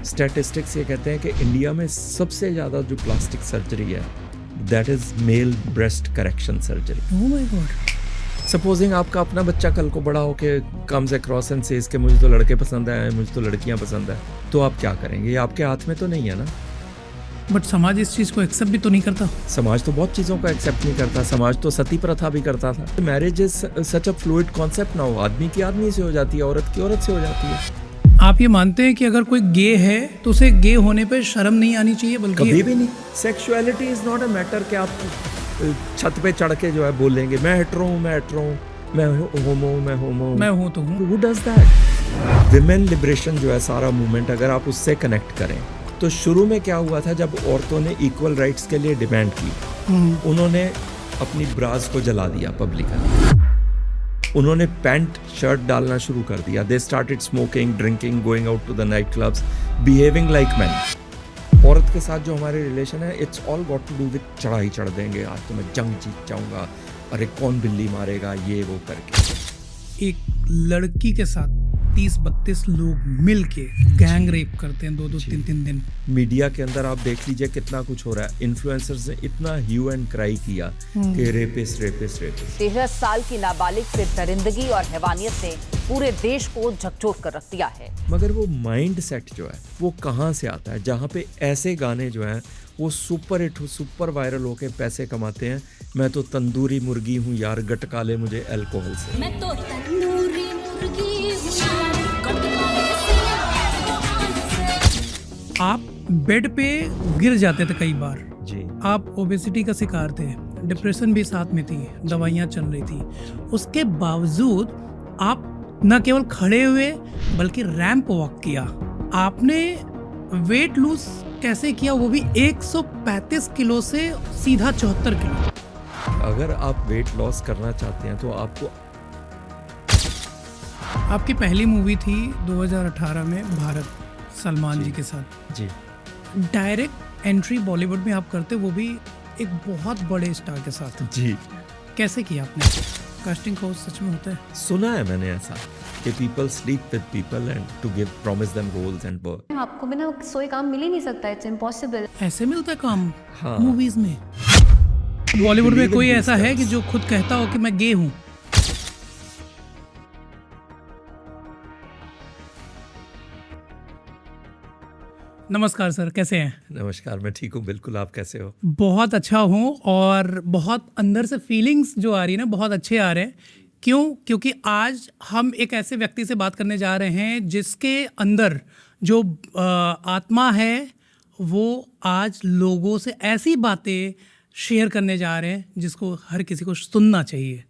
Statistics ये कहते हैं कि इंडिया में सबसे ज़्यादा जो प्लास्टिक सर्जरी है that is male breast correction surgery. Oh my God. Supposing आपका अपना बच्चा कल को बड़ा होके कम्स अक्रॉस एंड सेज के मुझे तो लड़के पसंद है, मुझे तो लड़कियां पसंद है, तो आप क्या करेंगे? ये आपके हाथ में तो नहीं है ना। बट समाज इस चीज़ को एक्सेप्ट भी तो नहीं करता। समाज तो बहुत चीज़ों को एक्सेप्ट नहीं करता। समाज तो सती प्रथा भी करता था। Marriage is such a fluid concept now. आदमी की आदमी से हो जाती है, औरत की औरत से हो जाती है। आप ये मानते हैं कि अगर कोई गे है तो उसे गे होने पे शर्म नहीं आनी चाहिए? बल्कि कभी भी नहीं। Sexuality is not a matter कि आप छत पे चढ़ के जो है बोलेंगे मैं हेटेरो हूँ, मैं हेटेरो हूँ, मैं होमो हूँ, मैं होमो हूँ। मैं हूँ तो हूँ। Who does that? Women liberation जो है सारा मूवमेंट अगर आप उससे कनेक्ट करें तो शुरू में क्या हुआ था जब औरतों ने इक्वल राइट्स के लिए डिमांड की, उन्होंने अपनी ब्रास को जला दिया पब्लिकली। उन्होंने पैंट शर्ट डालना शुरू कर दिया। They started smoking, drinking, going out to the night clubs, behaving like man. औरत के साथ जो हमारे रिलेशन है it's all got to do with चढ़ाई चढ़ देंगे, आज तो मैं जंग जीत जाऊंगा, अरे कौन बिल्ली मारेगा, ये वो करके। एक लड़की के साथ 30-32 लोग मिल के गैंग रेप करते हैं 2-2, 3-3 दिन। मीडिया के अंदर आप देख लीजिए कितना कुछ हो रहा है। इन्फ्लुएंसर्स ने इतना ह्यू एंड क्राई किया कि रेपिस्ट रेपिस्ट रेपिस्ट। 13 साल की नाबालिग से दरिंदगी और हैवानियत ने पूरे देश को झकझोर कर रख दिया है। मगर वो माइंड सेट जो है वो कहाँ से आता है जहाँ पे ऐसे गाने जो हैं वो सुपर हिट, सुपर वायरल होके पैसे कमाते हैं। मैं तो तंदूरी मुर्गी हूँ यार, गटका ले मुझे अल्कोहल से। मैं तो तंदूरी मुर्गी हूँ यार, गटका ले से अल्कोहल से। आप बेड पे गिर जाते थे कई बार। जी। आप ओबेसिटी का शिकार थे, डिप्रेशन भी साथ में थी, दवाइयाँ चल रही थी। उसके बावजूद आप न केवल खड़े हुए बल्कि रैंप वॉक किया। आपने वेट लूज कैसे किया, वो भी 135 किलो से सीधा 74 किलो। अगर आप वेट लॉस करना चाहते हैं तो आपको आपकी पहली मूवी थी 2018 में भारत, सलमान जी के साथ। जी डायरेक्ट एंट्री बॉलीवुड में आप करते, वो भी एक बहुत बड़े स्टार के साथ। जी। कैसे किया आपने? कास्टिंग काउच सच में होता है? सुना है मैंने ऐसा कि people sleep with people and to give promise them roles and work. आपको बिना सोए काम मिल ही नहीं सकता, इट्स इम्पॉसिबल। ऐसे मिलता है काम? हाँ। मूवीज में। बॉलीवुड में कोई ऐसा है कि जो खुद कहता हो कि मैं गे हूँ? नमस्कार सर, कैसे हैं? नमस्कार, मैं ठीक हूँ बिल्कुल। आप कैसे हो? बहुत अच्छा हूँ और बहुत अंदर से फीलिंग्स जो आ रही है ना, बहुत अच्छे आ रहे हैं। क्यों? क्योंकि आज हम एक ऐसे व्यक्ति से बात करने जा रहे हैं जिसके अंदर जो आत्मा है वो आज लोगों से ऐसी बातें शेयर करने जा रहे हैं जिसको हर किसी को सुनना चाहिए।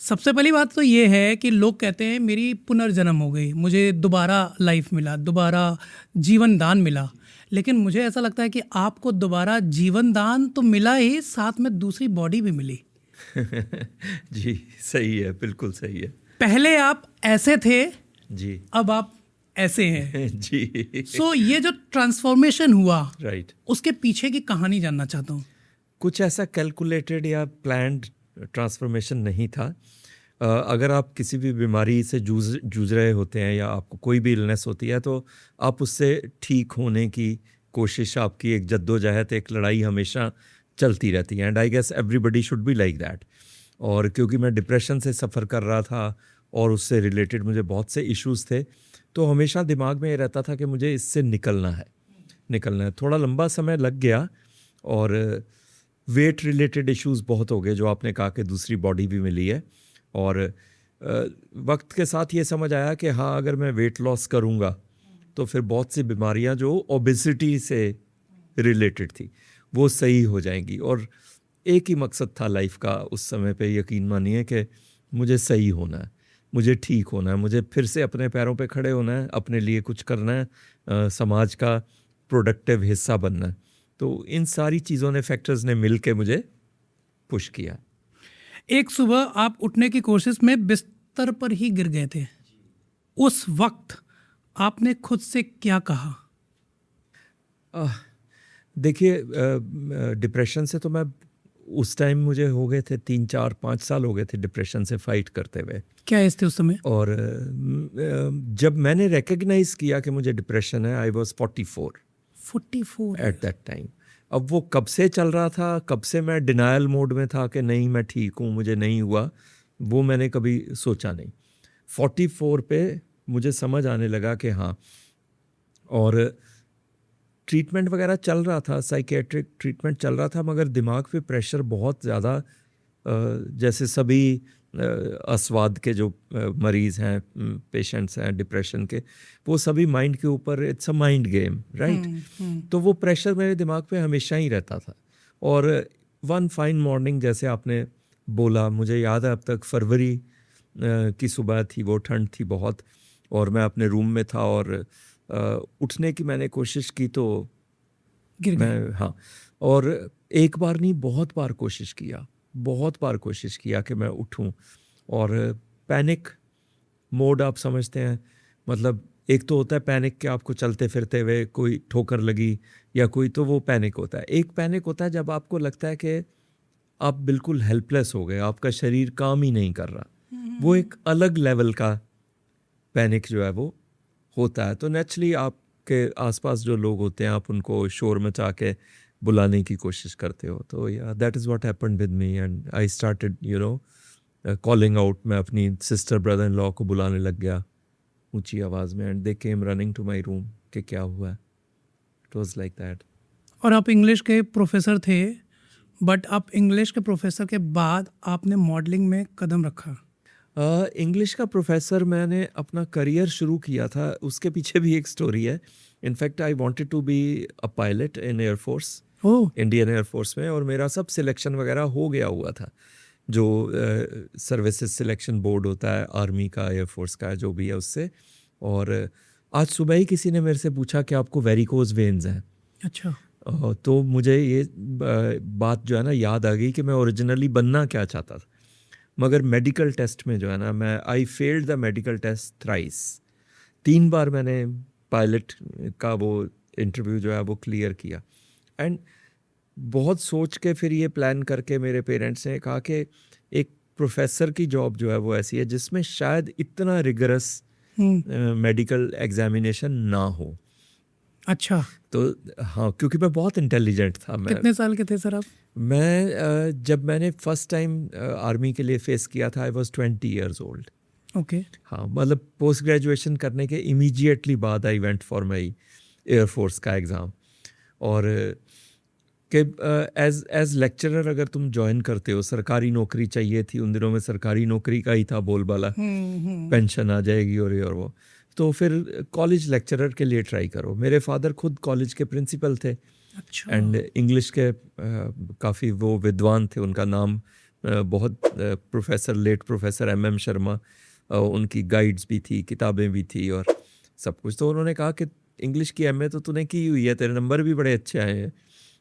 सबसे पहली बात तो ये है कि लोग कहते हैं मेरी पुनर्जन्म हो गई, मुझे दोबारा लाइफ मिला, दोबारा जीवन दान मिला। लेकिन मुझे ऐसा लगता है कि आपको दोबारा जीवन दान तो मिला ही, साथ में दूसरी बॉडी भी मिली। जी सही है, बिल्कुल सही है। पहले आप ऐसे थे जी, अब आप ऐसे हैं। जी। सो ये जो ट्रांसफॉर्मेशन हुआ, राइट, उसके पीछे की कहानी जानना चाहता हूँ। कुछ ऐसा कैलकुलेटेड या प्लान्ड ट्रांसफॉर्मेशन नहीं था। अगर आप किसी भी बीमारी से जूझ रहे होते हैं या आपको कोई भी इलनेस होती है तो आप उससे ठीक होने की कोशिश, आपकी एक जद्दोजहद, एक लड़ाई हमेशा चलती रहती है। And I guess everybody should be like that. और क्योंकि मैं डिप्रेशन से सफ़र कर रहा था और उससे रिलेटेड मुझे बहुत से इश्यूज़ थे, तो हमेशा दिमाग में ये रहता था कि मुझे इससे निकलना है। थोड़ा लंबा समय लग गया और वेट रिलेटेड इश्यूज़ बहुत हो गए, जो आपने कहा कि दूसरी बॉडी भी मिली है। और वक्त के साथ ये समझ आया कि हाँ, अगर मैं वेट लॉस करूँगा तो फिर बहुत सी बीमारियाँ जो ओबेसिटी से रिलेटेड थी वो सही हो जाएंगी। और एक ही मकसद था लाइफ का उस समय पे, यकीन मानिए, कि मुझे सही होना है, मुझे ठीक होना है, मुझे फिर से अपने पैरों पे खड़े होना है, अपने लिए कुछ करना है, समाज का प्रोडक्टिव हिस्सा बनना है। तो इन सारी चीज़ों ने, फैक्टर्स ने मिल के मुझे पुश किया। एक सुबह आप उठने की कोशिश में बिस्तर पर ही गिर गए थे। उस वक्त आपने खुद से क्या कहा? देखिए, डिप्रेशन से तो मैं उस टाइम मुझे हो गए थे 3-4-5 साल हो गए थे डिप्रेशन से फाइट करते हुए। क्या एज थे उस समय? और जब मैंने रिकग्नाइज किया कि मुझे डिप्रेशन है, I was 44 44 at that time. अब वो कब से चल रहा था, कब से मैं डिनायल मोड में था कि नहीं मैं ठीक हूँ, मुझे नहीं हुआ, वो मैंने कभी सोचा नहीं। 44 पे मुझे समझ आने लगा कि हाँ, और ट्रीटमेंट वगैरह चल रहा था, साइकेट्रिक ट्रीटमेंट चल रहा था, मगर दिमाग पे प्रेशर बहुत ज़्यादा, जैसे सभी अस्वाद के जो मरीज़ हैं, पेशेंट्स हैं डिप्रेशन के, वो सभी माइंड के ऊपर, it's a mind game, right. तो वो प्रेशर मेरे दिमाग पे हमेशा ही रहता था। और वन फाइन मॉर्निंग, जैसे आपने बोला, मुझे याद है अब तक, फरवरी की सुबह थी, वो ठंड थी बहुत, और मैं अपने रूम में था, और उठने की मैंने कोशिश की तो गिर गए। मैं, हाँ, और एक बार नहीं बहुत बार कोशिश किया कि मैं उठूं, और पैनिक मोड आप समझते हैं, मतलब एक तो होता है पैनिक कि आपको चलते फिरते हुए कोई ठोकर लगी या कोई, तो वो पैनिक होता है। एक पैनिक होता है जब आपको लगता है कि आप बिल्कुल हेल्पलेस हो गए, आपका शरीर काम ही नहीं कर रहा। वो एक अलग लेवल का पैनिक जो है वो होता है। तो नेचुरली आपके आसपास जो लोग होते हैं, आप उनको शोर मचा के बुलाने की कोशिश करते हो। तो या that is what happened with me, and I started calling out. मैं अपनी सिस्टर ब्रदर इन लॉ को बुलाने लग गया ऊंची आवाज़ में, and they came running to my room कि क्या हुआ है। It was like that. और आप इंग्लिश के प्रोफेसर थे, बट आप इंग्लिश के प्रोफेसर के बाद आपने मॉडलिंग में कदम रखा। इंग्लिश का प्रोफेसर, मैंने अपना करियर शुरू किया था, उसके पीछे भी एक स्टोरी है। In fact I wanted to be a pilot in air force, oh, Indian air force में, और मेरा सब सिलेक्शन वगैरह हो गया हुआ था, जो सर्विसेज सिलेक्शन बोर्ड होता है आर्मी का, एयरफोर्स का, जो भी है उससे। और आज सुबह ही किसी ने मेरे से पूछा कि आपको वेरिकोज वेन्स हैं। अच्छा। तो मुझे ये बात जो है ना याद आ गई कि मैं ओरिजिनली बनना क्या चाहता था, मगर मेडिकल टेस्ट में जो है ना, मैं I failed the medical test thrice. 3 बार मैंने पायलट का वो इंटरव्यू जो है वो क्लियर किया। एंड बहुत सोच के फिर ये प्लान करके मेरे पेरेंट्स ने कहा कि एक प्रोफेसर की जॉब जो है वो ऐसी है जिसमें शायद इतना रिगरस मेडिकल एग्जामिनेशन ना हो। अच्छा, तो हाँ, क्योंकि मैं बहुत इंटेलिजेंट था। मैं कितने साल के थे सर आप? जब मैंने फर्स्ट टाइम आर्मी के लिए फेस किया था, I was 20 years old. Okay. हाँ, मतलब पोस्ट ग्रेजुएशन करने के इमीडिएटली बाद I went for my air force का एग्ज़ाम। और कि एज लेक्चरर अगर तुम ज्वाइन करते हो, सरकारी नौकरी चाहिए थी उन दिनों में, सरकारी नौकरी का ही था बोलबाला, पेंशन आ जाएगी और ये और वो, तो फिर कॉलेज लेक्चरर के लिए ट्राई करो। मेरे फादर खुद कॉलेज के प्रिंसिपल थे। अच्छा। एंड इंग्लिश के काफ़ी वो विद्वान थे, उनका नाम बहुत professor, late professor MM Sharma, उनकी गाइड्स भी थी, किताबें भी थी और सब कुछ। तो उन्होंने कहा कि इंग्लिश की MA तो तूने की हुई है, तेरे नंबर भी बड़े अच्छे आए हैं,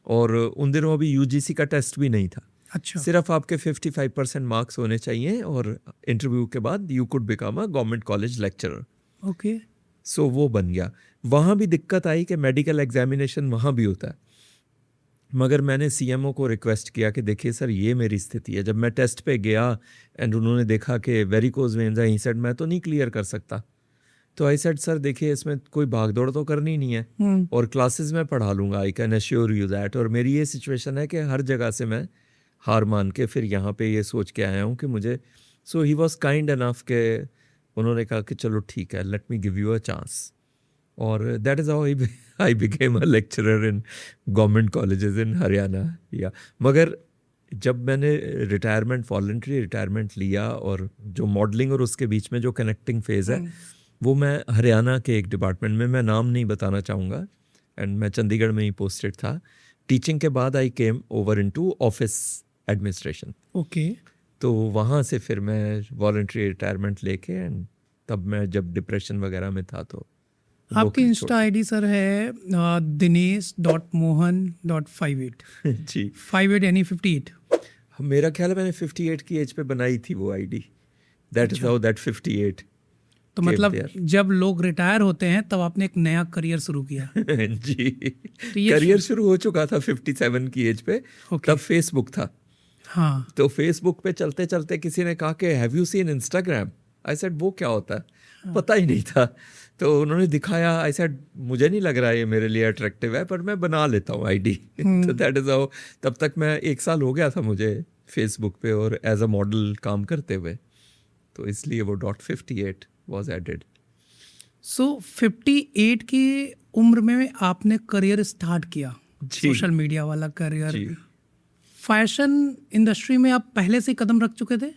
और उन दिनों अभी UGC का टेस्ट भी नहीं था। अच्छा। सिर्फ आपके 55% मार्क्स होने चाहिए, और इंटरव्यू के बाद you could become a government college lecturer. Okay. So वो बन गया। वहाँ भी दिक्कत आई कि मेडिकल एग्जामिनेशन वहाँ भी होता है, मगर मैंने CMO को रिक्वेस्ट किया कि देखिए सर, ये मेरी स्थिति है। जब मैं टेस्ट पे गया एंड उन्होंने देखा कि वेरिकोज वेन्स है, ही सेड मैं तो नहीं क्लियर कर सकता। तो आई सेड सर देखिए, इसमें कोई भागदौड़ तो करनी नहीं है, और क्लासेस में पढ़ा लूँगा, I can assure you that. और मेरी ये सिचुएशन है कि हर जगह से मैं हार मान के फिर यहाँ पे ये सोच के आया हूँ कि मुझे, so he was kind enough के उन्होंने कहा कि चलो ठीक है, let me give you a chance. और that is how I became a lecturer in government colleges in Haryana. या मगर जब मैंने रिटायरमेंट, वॉलंटरी रिटायरमेंट लिया, और जो मॉडलिंग और उसके बीच में जो कनेक्टिंग फेज़ है, वो मैं हरियाणा के एक डिपार्टमेंट में, मैं नाम नहीं बताना चाहूँगा, एंड मैं चंडीगढ़ में ही पोस्टेड था। टीचिंग के बाद I came over into office administration. Okay. तो वहाँ से फिर मैं वॉलंटरी रिटायरमेंट लेके, एंड तब मैं जब डिप्रेशन वगैरह में था तो आपकी इंस्टा ID सर है dinesh.mohan.58। जी, 58 यानी 58। मेरा ख्याल है मैंने 58 की एज पे बनाई थी वो ID। That is how that 58 तो came मतलब there. जब लोग रिटायर होते हैं तब आपने एक नया करियर शुरू किया। जी, ये करियर शुरू हो चुका था 57 की एज पे। Okay. तब फेसबुक था, हाँ तो फेसबुक पे चलते चलते किसी ने कहा कि have you seen Instagram? I said वो क्या होता है? पता ही नहीं था। तो उन्होंने दिखाया, आई सेड मुझे नहीं लग रहा ये मेरे लिए अट्रैक्टिव है, पर मैं बना लेता हूँ आईडी। तो दैट इज़ हाउ, तब तक मैं 1 साल हो गया था मुझे फेसबुक पे और एज अ मॉडल काम करते हुए, तो इसलिए वो .58 वाज एडेड। सो 58 की उम्र में आपने करियर स्टार्ट किया, जी। सोशल मीडिया वाला करियर। जी फैशन इंडस्ट्री में आप पहले से ही कदम रख चुके थे?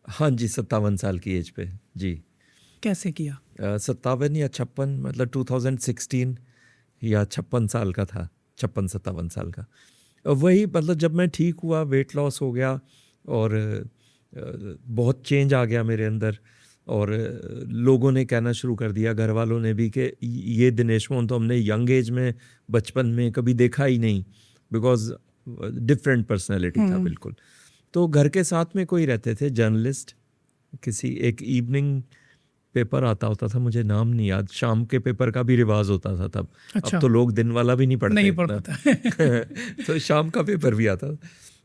हाँ जी, 57 साल की एज पे जी। कैसे किया? 57 या 56, मतलब 2016 या 56 साल का था, 56-57 साल का। वही मतलब जब मैं ठीक हुआ, वेट लॉस हो गया और बहुत चेंज आ गया मेरे अंदर, और लोगों ने कहना शुरू कर दिया, घर वालों ने भी, कि ये दिनेश मोहन तो हमने यंग एज में, बचपन में कभी देखा ही नहीं, बिकॉज डिफरेंट पर्सनैलिटी था बिल्कुल। तो घर के साथ में कोई रहते थे जर्नलिस्ट, किसी एक इवनिंग पेपर आता होता था, मुझे नाम नहीं याद, शाम के पेपर का भी रिवाज होता था तब। अच्छा। अब तो लोग दिन वाला भी नहीं पढ़ते नहीं इतना। पढ़ता। तो शाम का पेपर भी आता।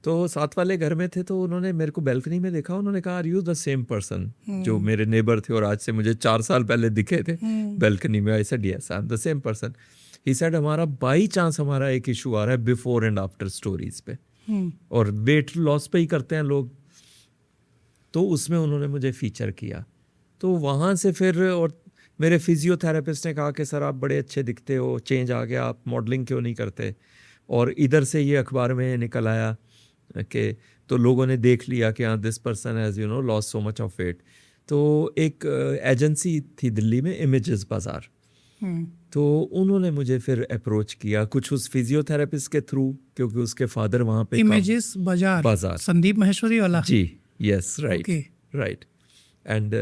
तो साथ वाले घर में थे, तो उन्होंने मेरे को बैल्कनी में देखा, उन्होंने कहा are you the same person जो मेरे नेबर थे और आज से मुझे 4 साल पहले दिखे थे बैल्कनी में? I said yes, I am the same person. He said हमारा बाई चांस हमारा एक इशू आ रहा है बिफोर एंड आफ्टर स्टोरीज पे, और वेट लॉस पे ही करते हैं लोग, तो उसमें उन्होंने मुझे फीचर किया। तो वहाँ से फिर, और मेरे फिजियोथेरेपिस्ट ने कहा कि सर आप बड़े अच्छे दिखते हो, चेंज आ गया, आप मॉडलिंग क्यों नहीं करते? और इधर से ये अखबार में निकल आया कि, तो लोगों ने देख लिया कि हाँ this person has you know loss so much of weight. तो एक एजेंसी थी दिल्ली में, इमेजेस बाज़ार, तो उन्होंने मुझे फिर अप्रोच किया, कुछ उस फिजियोथेरेपिस्ट के थ्रू, क्योंकि उसके फादर वहाँ पे इमेजेस बाजार, संदीप महेश्वरी वाला। जी, yes, right, Okay. Right. And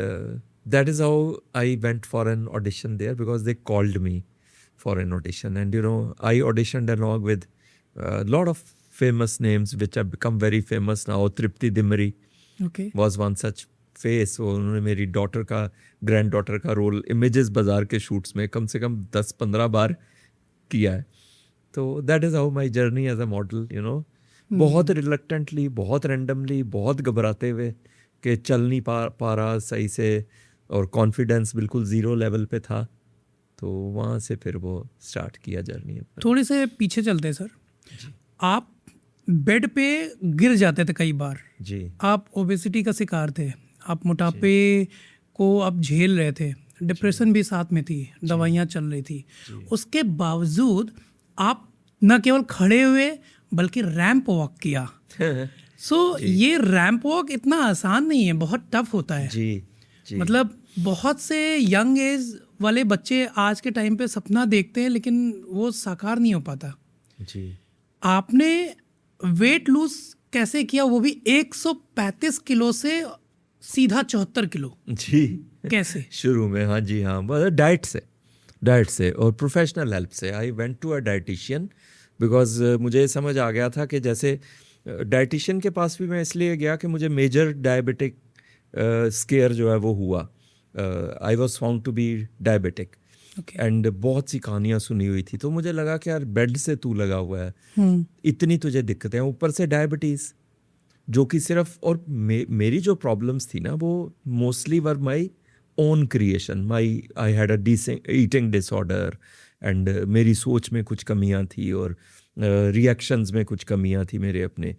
that is how I went for an audition there, because they called me for an audition. And you know, I auditioned along with a lot of famous names which have become very famous now. Tripti Dimri okay. was one such face. उन्होंने मेरी daughter का, grand daughter का role images बाजार के shoots में कम से कम 10-15 बार किया है। तो that is how my journey as a model, you know. बहुत रिलक्टेंटली, बहुत रैंडमली, बहुत घबराते हुए कि चल नहीं पा रहा सही से, और कॉन्फिडेंस बिल्कुल ज़ीरो लेवल पे था। तो वहाँ से फिर वो स्टार्ट किया जर्नी अपना। थोड़े से पीछे चलते हैं सर। आप बेड पे गिर जाते थे कई बार, जी आप ओबेसिटी का शिकार थे, आप मोटापे को आप झेल रहे थे, डिप्रेशन भी साथ में थी, दवाइयाँ चल रही थी, उसके बावजूद आप न केवल खड़े हुए बल्कि रैंप वॉक किया। सो ये रैंप वॉक इतना आसान नहीं है, बहुत टफ होता है। जी जी, मतलब बहुत से यंग एज वाले बच्चे आज के टाइम पे सपना देखते हैं लेकिन वो साकार नहीं हो पाता। जी। आपने वेट लूज कैसे किया, वो भी 135 किलो से सीधा 74 किलो? जी कैसे? शुरू में, हाँ जी, हाँ, डाइट से और प्रोफेशनल हेल्प से। I went to a dietitian, because मुझे समझ आ गया था कि जैसे डाइटिशियन के पास भी मैं इसलिए गया कि मुझे मेजर डायबिटिक स्केयर जो है वो हुआ। I was found to be diabetic, and बहुत सी कहानियाँ सुनी हुई थी, तो मुझे लगा कि यार बेड से तू लगा हुआ है, इतनी तुझे दिक्कतें हैं, ऊपर से डायबिटीज़, जो कि सिर्फ, और मेरी जो प्रॉब्लम्स थी ना वो mostly were my own creation. I had a eating disorder, and मेरी सोच में कुछ कमियां थी, और रिएक्शंस में कुछ कमियां थी मेरे अपने।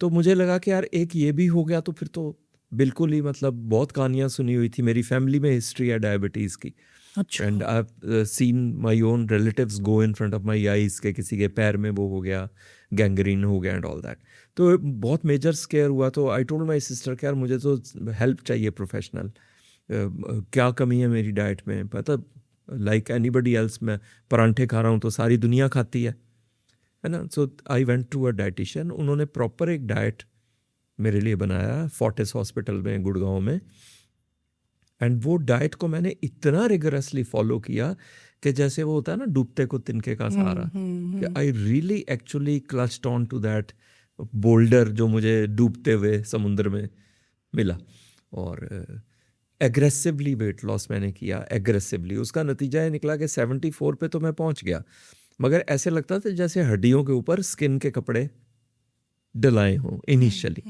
तो मुझे लगा कि यार एक ये भी हो गया तो फिर तो बिल्कुल ही, मतलब बहुत कहानियां सुनी हुई थी, मेरी फैमिली में हिस्ट्री है डायबिटीज़ की। अच्छा। And I have seen my own relatives go in front of my eyes के किसी के पैर में वो हो गया, गैंग्रीन हो गया एंड ऑल दैट। तो बहुत मेजर स्केयर हुआ। तो आई टोल्ड माई सिस्टर कि यार मुझे तो हेल्प चाहिए प्रोफेशनल, क्या कमी है मेरी डाइट में, पता लाइक एनीबडी एल्स मैं परांठे खा रहा हूँ तो सारी दुनिया खाती है ना। So I went to a dietitian, उन्होंने प्रॉपर एक डाइट मेरे लिए बनाया फोर्टिस हॉस्पिटल में गुड़गांव में, एंड वो डाइट को मैंने इतना रिगरसली फॉलो किया कि जैसे वो होता है ना डूबते को तिनके का सहारा, कि I really actually clutched on to that boulder जो मुझे डूबते हुए समुद्र में मिला। और एग्रेसिवली वेट लॉस मैंने किया, एग्रेसिवली। उसका नतीजा ये निकला कि 74 पे तो मैं पहुंच गया, मगर ऐसे लगता था जैसे हड्डियों के ऊपर स्किन के कपड़े डलाए हों इनिशियली,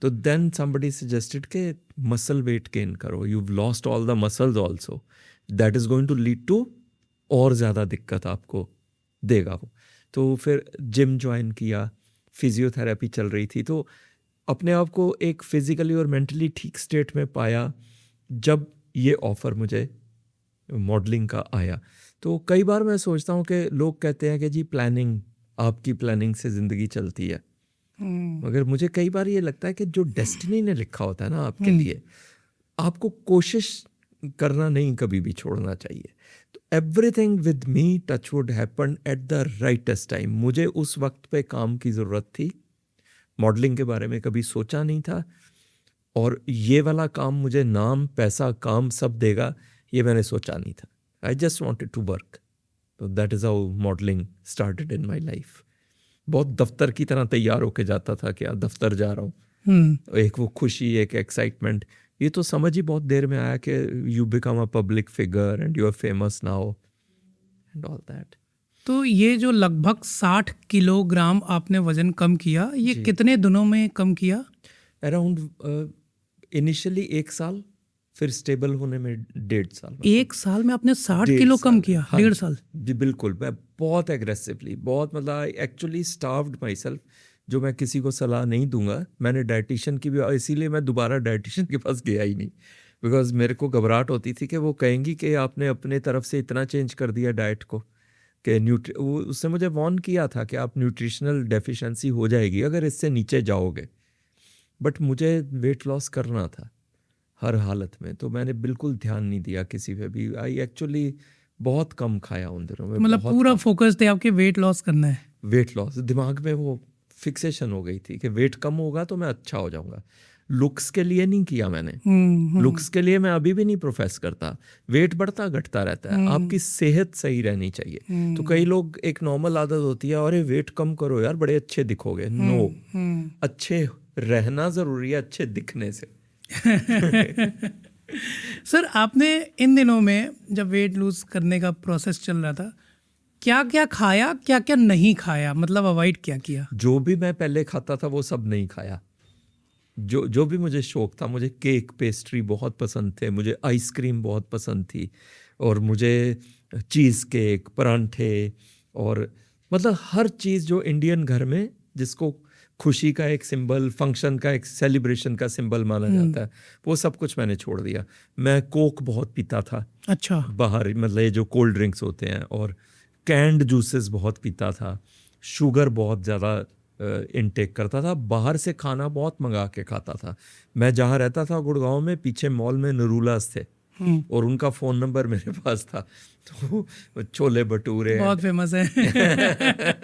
तो देन समबडी सजेस्टेड के मसल वेट गेन करो, you lost all the muscles also, that is going to lead to और ज़्यादा दिक्कत आपको देगा वो। तो फिर जिम ज्वाइन किया, फिजियोथेरेपी चल रही थी, तो अपने आप को एक फिजिकली और मेंटली ठीक स्टेट में पाया जब ये ऑफ़र मुझे मॉडलिंग का आया। तो कई बार मैं सोचता हूँ कि लोग कहते हैं कि जी प्लानिंग, आपकी प्लानिंग से ज़िंदगी चलती है, मगर मुझे कई बार ये लगता है कि जो डेस्टिनी ने लिखा होता है ना आपके लिए, आपको कोशिश करना नहीं कभी भी छोड़ना चाहिए। तो everything with me touch wood happen at the rightest time. मुझे उस वक्त पे काम की ज़रूरत थी, मॉडलिंग के बारे में कभी सोचा नहीं था, और ये वाला काम मुझे नाम, पैसा, काम सब देगा, ये मैंने सोचा नहीं था। I just wanted to work, तो that is how modelling started in my life. बहुत दफ्तर की तरह तैयार होके जाता था कि दफ्तर जा रहा हूँ, एक वो खुशी, एक एक्साइटमेंट। ये तो समझ ही बहुत देर में आया कि you become a public figure and you are famous now and all that. तो ये जो लगभग 60 किलोग्राम आपने वजन कम किया, ये कितने दिनों में कम किया? अराउंड इनिशियली 1 साल, फिर स्टेबल होने में 1.5 साल। 1 साल में आपने 60 1.5 किलो कम साल, किया? हाँ 1.5 साल? जी बिल्कुल। मैं बहुत एग्रेसिवली, बहुत मतलब I actually starved my self, जो मैं किसी को सलाह नहीं दूंगा। मैंने डाइटिशियन की भी, इसीलिए मैं दोबारा डाइटिशियन के पास गया ही नहीं, बिकॉज मेरे को घबराहट होती थी कि वो कहेंगी कि आपने अपने तरफ से इतना चेंज कर दिया डाइट को कि उसने मुझे वार्न किया था कि आप न्यूट्रिशनल डेफिशिएंसी हो जाएगी अगर इससे नीचे जाओगे। बट मुझे वेट लॉस करना था हर हालत में, तो मैंने बिल्कुल ध्यान नहीं दिया किसी पे भी। आई एक्चुअली बहुत कम खाया उन दिनों में। मतलब पूरा फोकस थे आपके वेट लॉस करना है? वेट लॉस, दिमाग में वो फिक्सेशन हो गई थी कि वेट कम होगा तो मैं अच्छा हो जाऊंगा। लुक्स के लिए नहीं किया मैंने, लुक्स के लिए मैं अभी भी नहीं प्रोफेस करता। वेट बढ़ता घटता रहता है, आपकी सेहत सही रहनी चाहिए। तो कई लोग, एक नॉर्मल आदत होती है, अरे वेट कम करो यार बड़े अच्छे दिखोगे। नो, अच्छे रहना जरूरी है अच्छे दिखने से। सर, आपने इन दिनों में जब वेट लूज करने का प्रोसेस चल रहा था, क्या क्या खाया, क्या क्या नहीं खाया, मतलब अवॉइड क्या किया? जो भी मैं पहले खाता था वो सब नहीं खाया। जो भी मुझे शौक था, मुझे केक, पेस्ट्री बहुत पसंद थे, मुझे आइसक्रीम बहुत पसंद थी, और मुझे चीज़ केक, परांठे, और मतलब हर चीज़ जो इंडियन घर में जिसको खुशी का एक सिंबल, फंक्शन का एक सेलिब्रेशन का सिंबल माना जाता है, वो सब कुछ मैंने छोड़ दिया। मैं कोक बहुत पीता था। अच्छा। बाहर, मतलब ये जो कोल्ड ड्रिंक्स होते हैं, और कैंड जूसेस बहुत पीता था। शुगर बहुत ज़्यादा इनटेक करता था। बाहर से खाना बहुत मंगा के खाता था। मैं जहाँ रहता था गुड़गांव में, पीछे मॉल में नरूलास थे, और उनका फ़ोन नंबर मेरे पास था। तो छोले भटूरे बहुत फेमस है।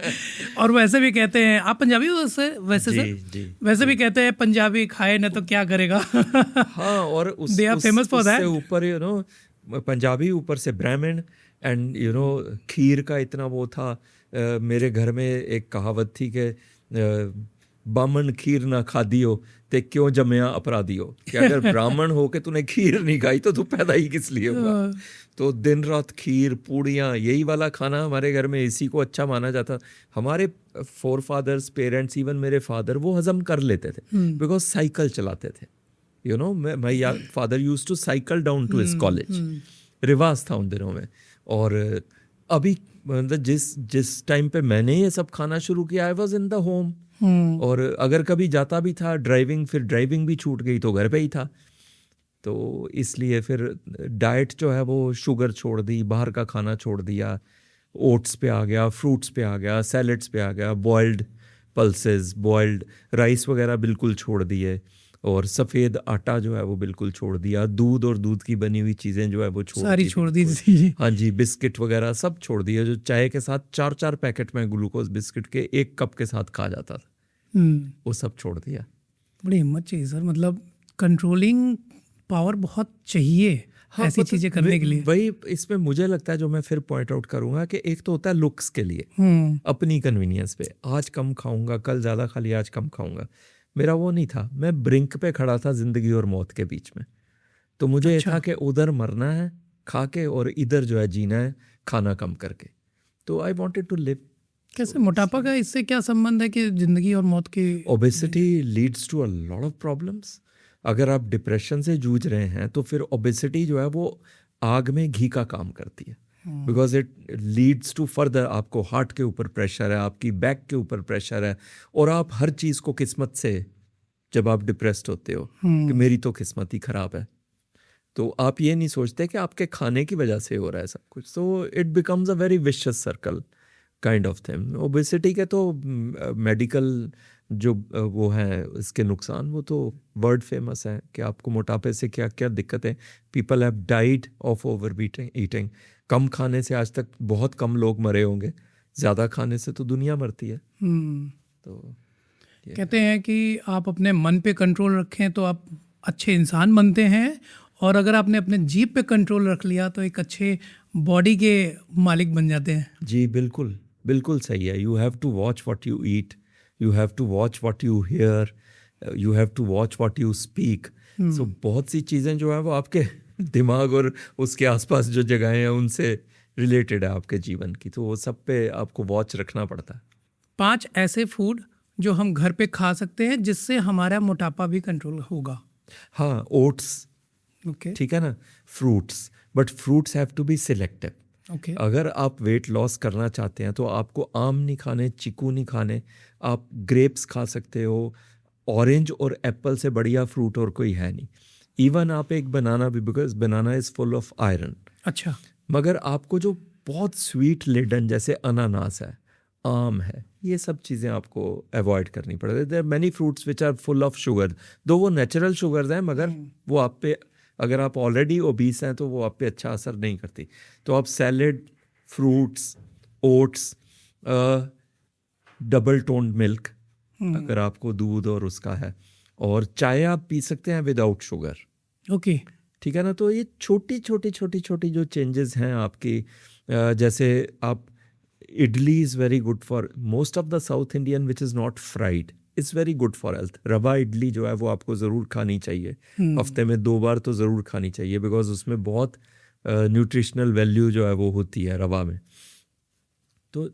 और वैसे भी कहते हैं, आप पंजाबी हो वैसे जी, सर? जी, वैसे भी कहते हैं पंजाबी खाए ना तो क्या करेगा। हाँ, और They are famous for that. उससे ऊपर पंजाबी, ऊपर से ब्राह्मण, एंड खीर का इतना वो था। मेरे घर में एक कहावत थी कि बामन खीर ना खादी हो ते क्यों जमया अपराधी हो, कि अगर ब्राह्मण हो के तूने खीर नहीं खाई तो तू पैदा ही किस लिए हुआ। तो दिन रात खीर, पूड़ियाँ, यही वाला खाना हमारे घर में इसी को अच्छा माना जाता। हमारे फोर फादर्स, पेरेंट्स, इवन मेरे फादर, वो हजम कर लेते थे बिकॉज साइकिल चलाते थे। My father used to cycle down to his college. रिवाज था उन दिनों में। और अभी मतलब जिस टाइम पे मैंने ये सब खाना शुरू किया, I was in the home. और अगर कभी जाता भी था ड्राइविंग, फिर ड्राइविंग भी छूट गई तो घर पे ही था। तो इसलिए फिर डाइट जो है वो शुगर छोड़ दी, बाहर का खाना छोड़ दिया, ओट्स पे आ गया, फ्रूट्स पे आ गया, सैलड्स पे आ गया, बॉइल्ड पल्सेस, बॉइल्ड राइस वगैरह बिल्कुल छोड़ दिए, और सफ़ेद आटा जो है वो बिल्कुल छोड़ दिया। दूध और दूध की बनी हुई चीज़ें जो है वो सारी छोड़ दी थी। हाँ जी, बिस्किट वगैरह सब छोड़ दिया। जो चाय के साथ 4-4 पैकेट में ग्लूकोज बिस्किट के 1 कप के साथ खा जाता था, वो सब छोड़ दिया। बड़ी हिम्मत चाहिए सर, मतलब कंट्रोलिंग पावर बहुत चाहिए। हाँ, ऐसी चीज़ें करने के लिए। वही इसमें मुझे लगता है, जो मैं फिर पॉइंट आउट करूंगा, कि एक तो होता है लुक्स के लिए, अपनी कन्वीनियंस पे, आज कम खाऊंगा, कल ज़्यादा खा लिया, आज कम खाऊंगा। मेरा वो नहीं था। मैं ब्रिंक पे खड़ा था जिंदगी और मौत के बीच में। तो मुझे ये था कि उधर मरना है खा के, और इधर जो है जीना है खाना कम करके। तो आई वांटेड टू लिव। कैसे मोटापा का इससे क्या संबंध है कि जिंदगी और मौत की? Obesity leads to a lot of problems. अगर आप डिप्रेशन से जूझ रहे हैं तो फिर ओबेसिटी जो है वो आग में घी का काम करती है, because it leads to further, आपको हार्ट के ऊपर प्रेशर है, आपकी बैक के ऊपर प्रेशर है, और आप हर चीज़ को किस्मत से, जब आप डिप्रेस्ड होते हो कि मेरी तो किस्मत ही ख़राब है, तो आप ये नहीं सोचते कि आपके खाने की वजह से हो रहा है सब कुछ। So it becomes a very vicious circle kind of thing. Obesity के तो मेडिकल जो वो हैं इसके नुकसान, वो तो वर्ल्ड फेमस है कि आपको मोटापे से क्या क्या दिक्कतें। People have died of overeating. कम खाने से आज तक बहुत कम लोग मरे होंगे, ज़्यादा खाने से तो दुनिया मरती है। तो कहते हैं कि आप अपने मन पे कंट्रोल रखें तो आप अच्छे इंसान बनते हैं, और अगर आपने अपने जीभ पे कंट्रोल रख लिया तो एक अच्छे बॉडी के मालिक बन जाते हैं। जी बिल्कुल बिल्कुल सही है। You have to watch what you eat, you have to watch what you hear, you have to watch what you speak. So बहुत सी चीज़ें जो है वो आपके दिमाग और उसके आसपास जो जगहें हैं उनसे रिलेटेड है आपके जीवन की, तो वो सब पे आपको वॉच रखना पड़ता है। 5 ऐसे फूड जो हम घर पे खा सकते हैं जिससे हमारा मोटापा भी कंट्रोल होगा। हाँ, ओट्स, ओके ठीक है ना, fruits, but fruits have to be selective. Okay अगर आप वेट लॉस करना चाहते हैं तो आपको आम नहीं खाने, चीकू नहीं खाने, आप ग्रेप्स खा सकते हो। ऑरेंज और एप्पल से बढ़िया फ्रूट और कोई है नहीं। इवन आप एक बनाना भी, because banana is full of iron. अच्छा, मगर आपको जो बहुत स्वीट लेडन जैसे अनानास है, आम है, ये सब चीज़ें आपको अवॉइड करनी पड़ेगी। There many fruits which are full of sugar, though वो नेचुरल शुगर्स हैं, मगर वो आप पे, अगर आप ऑलरेडी ओबीस हैं तो वो आप पे अच्छा असर नहीं करती। तो आप salad, fruits, oats, double toned milk, अगर आपको दूध और उसका है, और चाय आप पी सकते हैं विदाउट शुगर। ओके ठीक है ना। तो ये छोटी छोटी जो चेंजेस हैं आपकी, जैसे आप, idli is very good for most of the south Indian which is not fried, is very good for health. रवा इडली जो है वो आपको ज़रूर खानी चाहिए, हफ्ते में 2 बार तो ज़रूर खानी चाहिए, बिकॉज उसमें बहुत न्यूट्रिशनल वैल्यू जो है वो होती है रवा में। तो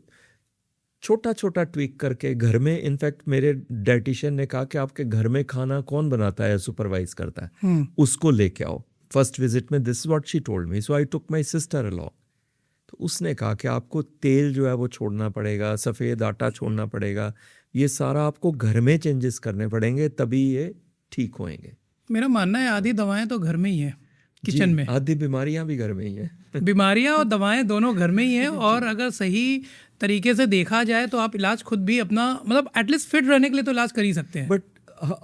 छोटा छोटा ट्वीक करके घर में, इनफैक्ट मेरे डाइटिशियन ने कहा कि आपके घर में खाना कौन बनाता है, सुपरवाइज करता है, उसको लेके आओ। फर्स्ट विजिट में this is what she told me, so I took my sister along. तो उसने कहा कि आपको तेल जो है वो छोड़ना पड़ेगा, सफ़ेद आटा छोड़ना पड़ेगा, ये सारा आपको घर में चेंजेस करने पड़ेंगे, तभी ये ठीक होएंगे। मेरा मानना है आधी दवाएं तो घर में ही है, किचन जी, में। आधी बीमारियां भी घर में ही हैं। बीमारियां और दवाएं दोनों घर में ही हैं, और अगर सही तरीके से देखा जाए तो आप इलाज खुद भी अपना, मतलब एटलीस्ट फिट रहने के लिए तो इलाज कर ही सकते हैं। बट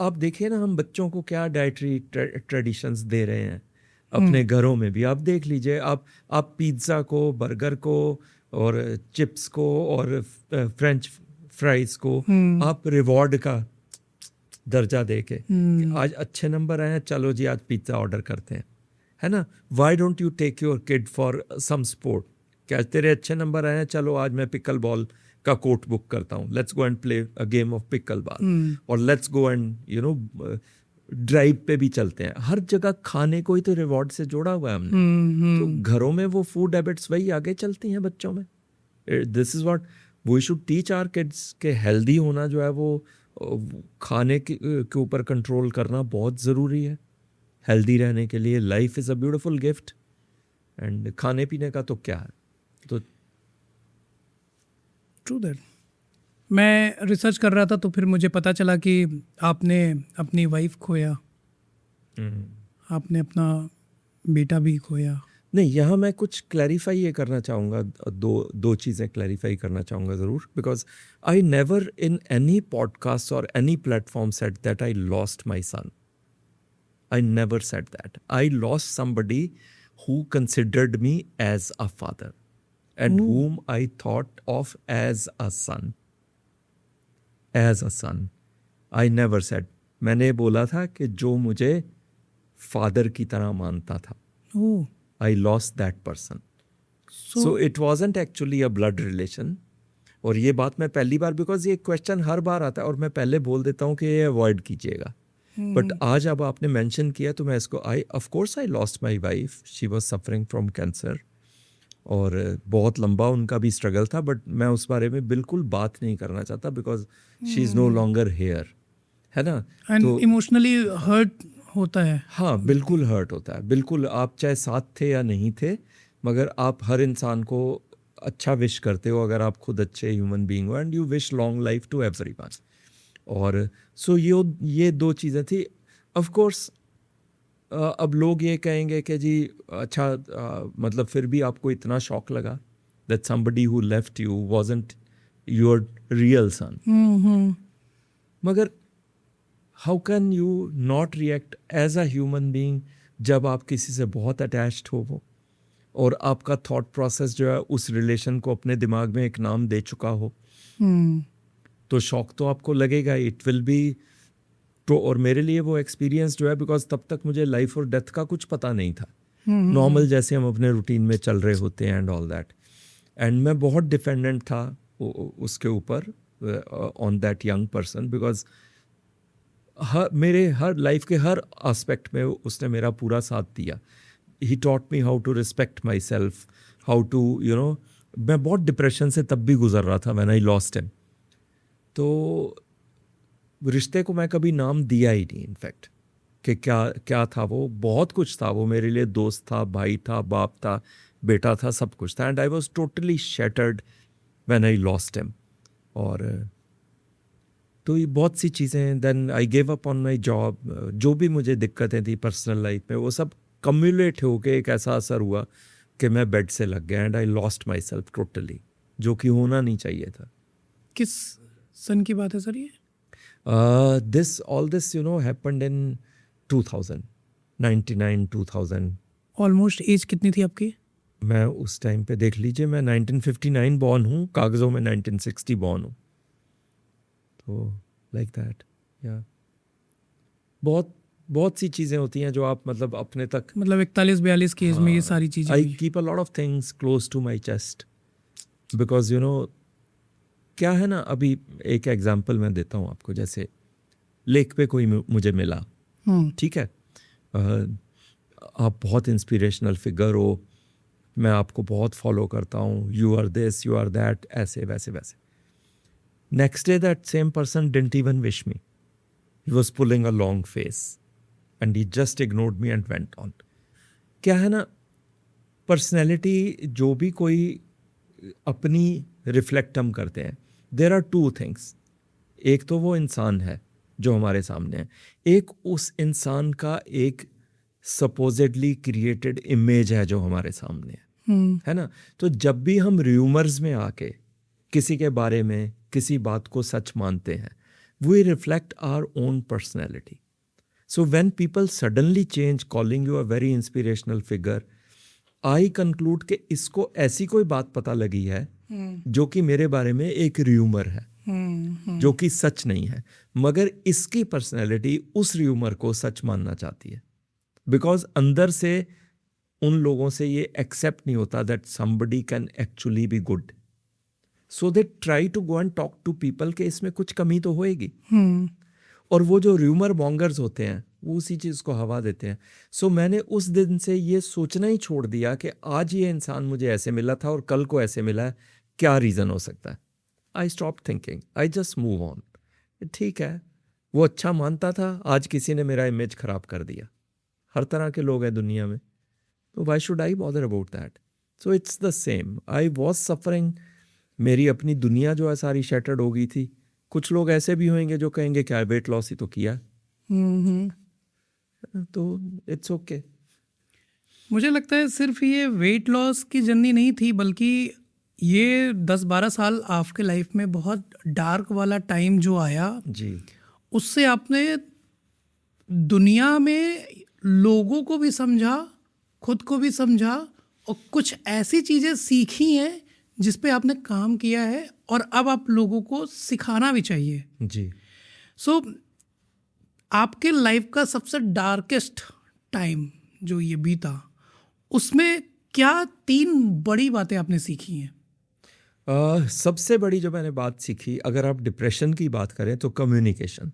आप देखिए ना, हम बच्चों को क्या डाइटरी ट्रेडिशंस दे रहे हैं अपने घरों में भी। आप देख लीजिए, आप पिज्ज़ा को, बर्गर को, और चिप्स को, और फ्रेंच फ्राइज को आप रिवॉर्ड का दर्जा दे के, आज अच्छे नंबर आए हैं, चलो जी आज पिज्ज़ा ऑर्डर करते हैं, है ना। Why don't you take your kid for some sport, क्या तेरे अच्छे नंबर आए हैं, चलो आज मैं पिकल बॉल का कोर्ट बुक करता हूँ, let's go and play a game of pickleball, और let's go and you know drive पे भी चलते हैं। हर जगह खाने को ही तो रिवॉर्ड से जोड़ा हुआ है हमने। तो घरों में वो फूड हैबिट्स वही आगे चलती हैं बच्चों में। This is what we should teach our kids, के हेल्दी होना जो है वो खाने के ऊपर कंट्रोल करना बहुत ज़रूरी है हेल्दी रहने के लिए। Life is a beautiful gift, and खाने पीने का तो क्या है। तो ट्रू दैट। मैं रिसर्च कर रहा था तो फिर मुझे पता चला कि आपने अपनी वाइफ खोया, आपने अपना बेटा भी खोया। नहीं, यहाँ मैं कुछ क्लैरिफाई ये करना चाहूँगा, दो चीज़ें क्लैरिफाई करना चाहूँगा ज़रूर, because I never in any podcast और any platform said that I lost my son. I never said that. I lost somebody who considered me as a father and whom I thought of as a son. As a son. I never said. मैंने बोला था कि जो मुझे father की तरह मानता था, ओह, I lost that person. So it wasn't actually a blood relation. और ये बात मैं पहली बार, बिकॉज ये क्वेश्चन हर बार आता है और मैं पहले बोल देता हूँ कि ये अवॉइड कीजिएगा, बट आज अब आपने मेंशन किया तो मैं इसको, of course I lost my wife, she was suffering from cancer, और बहुत लंबा उनका भी स्ट्रगल था, बट मैं उस बारे में बिल्कुल बात नहीं करना चाहता because she is no longer here, है ना। एंड तो इमोशनली हर्ट होता है। हाँ, बिल्कुल हर्ट होता है, बिल्कुल। आप चाहे साथ थे या नहीं थे, मगर आप हर इंसान को अच्छा विश करते हो अगर आप खुद अच्छे ह्यूमन बीइंग हो, and you wish long life to everyone. और सो ये दो चीज़ें थी। ऑफ कोर्स अब लोग ये कहेंगे कि जी अच्छा, मतलब फिर भी आपको इतना शॉक लगा that somebody who left you wasn't your real son. मगर how can you not react as a human being जब आप किसी से बहुत अटैच्ड हो वो, और आपका थॉट प्रोसेस जो है उस रिलेशन को अपने दिमाग में एक नाम दे चुका हो, तो शॉक तो आपको लगेगा, इट विल बी। तो और मेरे लिए वो एक्सपीरियंस जो है, बिकॉज तब तक मुझे लाइफ और डेथ का कुछ पता नहीं था, नॉर्मल जैसे हम अपने रूटीन में चल रहे होते हैं एंड ऑल दैट, एंड मैं बहुत डिपेंडेंट था उसके ऊपर, on that young person, because मेरे हर लाइफ के हर एस्पेक्ट में उसने मेरा पूरा साथ दिया। He taught me how to respect myself, how to मैं बहुत डिप्रेशन से तब भी गुजर रहा था व्हेन आई लॉस्ट हिम। तो रिश्ते को मैं कभी नाम दिया ही नहीं, इनफैक्ट, कि क्या था वो। बहुत कुछ था वो मेरे लिए, दोस्त था, भाई था, बाप था, बेटा था, सब कुछ था, and I was totally shattered when I lost him. और तो ये बहुत सी चीज़ें, then I give up on my job, जो भी मुझे दिक्कतें थी पर्सनल लाइफ में वो सब कम्युलेट होके एक ऐसा असर हुआ कि मैं बेड से लग गया, and I lost my self totally, जो कि होना नहीं चाहिए था। किस सन की बात है सर ये? All this happened in 2000, 99, 2000. Almost as कितनी थी आपकी? मैं उस टाइम पे देख लीजिए, मैं 1959 बॉर्न हूँ, कागज़ों में 1960 बॉर्न हूँ, तो लाइक दैट या बहुत सी चीज़ें होती हैं जो आप मतलब अपने तक, मतलब 41-42 की एज में ये सारी चीजें आई हुई। Keep a lot of things close to my chest, because क्या है ना, अभी एक एग्जांपल मैं देता हूँ आपको। जैसे लेक पे कोई मुझे मिला, ठीक है, आप बहुत इंस्पिरेशनल फिगर हो, मैं आपको बहुत फॉलो करता हूँ, you are this, you are that, ऐसे वैसे वैसे। Next day that same person didn't even wish me, he was pulling a long face and he just ignored me and went on. क्या है ना, पर्सनैलिटी जो भी कोई अपनी रिफ्लेक्ट हम करते हैं, देर आर टू थिंग्स। एक तो वो इंसान है जो हमारे सामने है, एक उस इंसान का एक सपोजिडली क्रिएटेड इमेज है जो हमारे सामने है ना। तो जब भी हम र्यूमर्स में आके किसी के बारे में किसी बात को सच मानते हैं, we reflect our own personality. So when people suddenly change calling you a very inspirational figure, I conclude कि इसको ऐसी कोई बात पता लगी है जो कि मेरे बारे में एक र्यूमर है, जो कि सच नहीं है, मगर इसकी पर्सनैलिटी उस र्यूमर को सच मानना चाहती है, बिकॉज अंदर से उन लोगों से ये एक्सेप्ट नहीं होता that somebody can actually be good. So they try to go and talk to people के इसमें कुछ कमी तो होएगी, और वो जो र्यूमर मॉन्गर्स होते हैं वो उसी चीज़ को हवा देते हैं। सो मैंने उस दिन से ये सोचना ही छोड़ दिया कि आज ये इंसान मुझे ऐसे मिला था और कल को ऐसे मिला है, क्या रीज़न हो सकता है। I stop thinking, I just move on. ठीक है, वो अच्छा मानता था, आज किसी ने मेरा इमेज ख़राब कर दिया। हर तरह के लोग हैं दुनिया में, तो why should I bother about that. So it's the same, I was suffering, मेरी अपनी दुनिया जो है सारी शैटर्ड हो गई थी। कुछ लोग ऐसे भी होंगे जो कहेंगे क्या वेट लॉस ही तो किया, तो इट्स ओके। मुझे लगता है सिर्फ ये वेट लॉस की जर्नी नहीं थी, बल्कि ये 10-12 साल आपके लाइफ में बहुत डार्क वाला टाइम जो आया, जी, उससे आपने दुनिया में लोगों को भी समझा, खुद को भी समझा, और कुछ ऐसी चीज़ें सीखी हैं जिस पे आपने काम किया है, और अब आप लोगों को सिखाना भी चाहिए। जी। सो आपके लाइफ का सबसे डार्केस्ट टाइम जो ये बीता, उसमें क्या 3 बड़ी बातें आपने सीखी हैं? सबसे बड़ी जो मैंने बात सीखी, अगर आप डिप्रेशन की बात करें तो कम्युनिकेशन,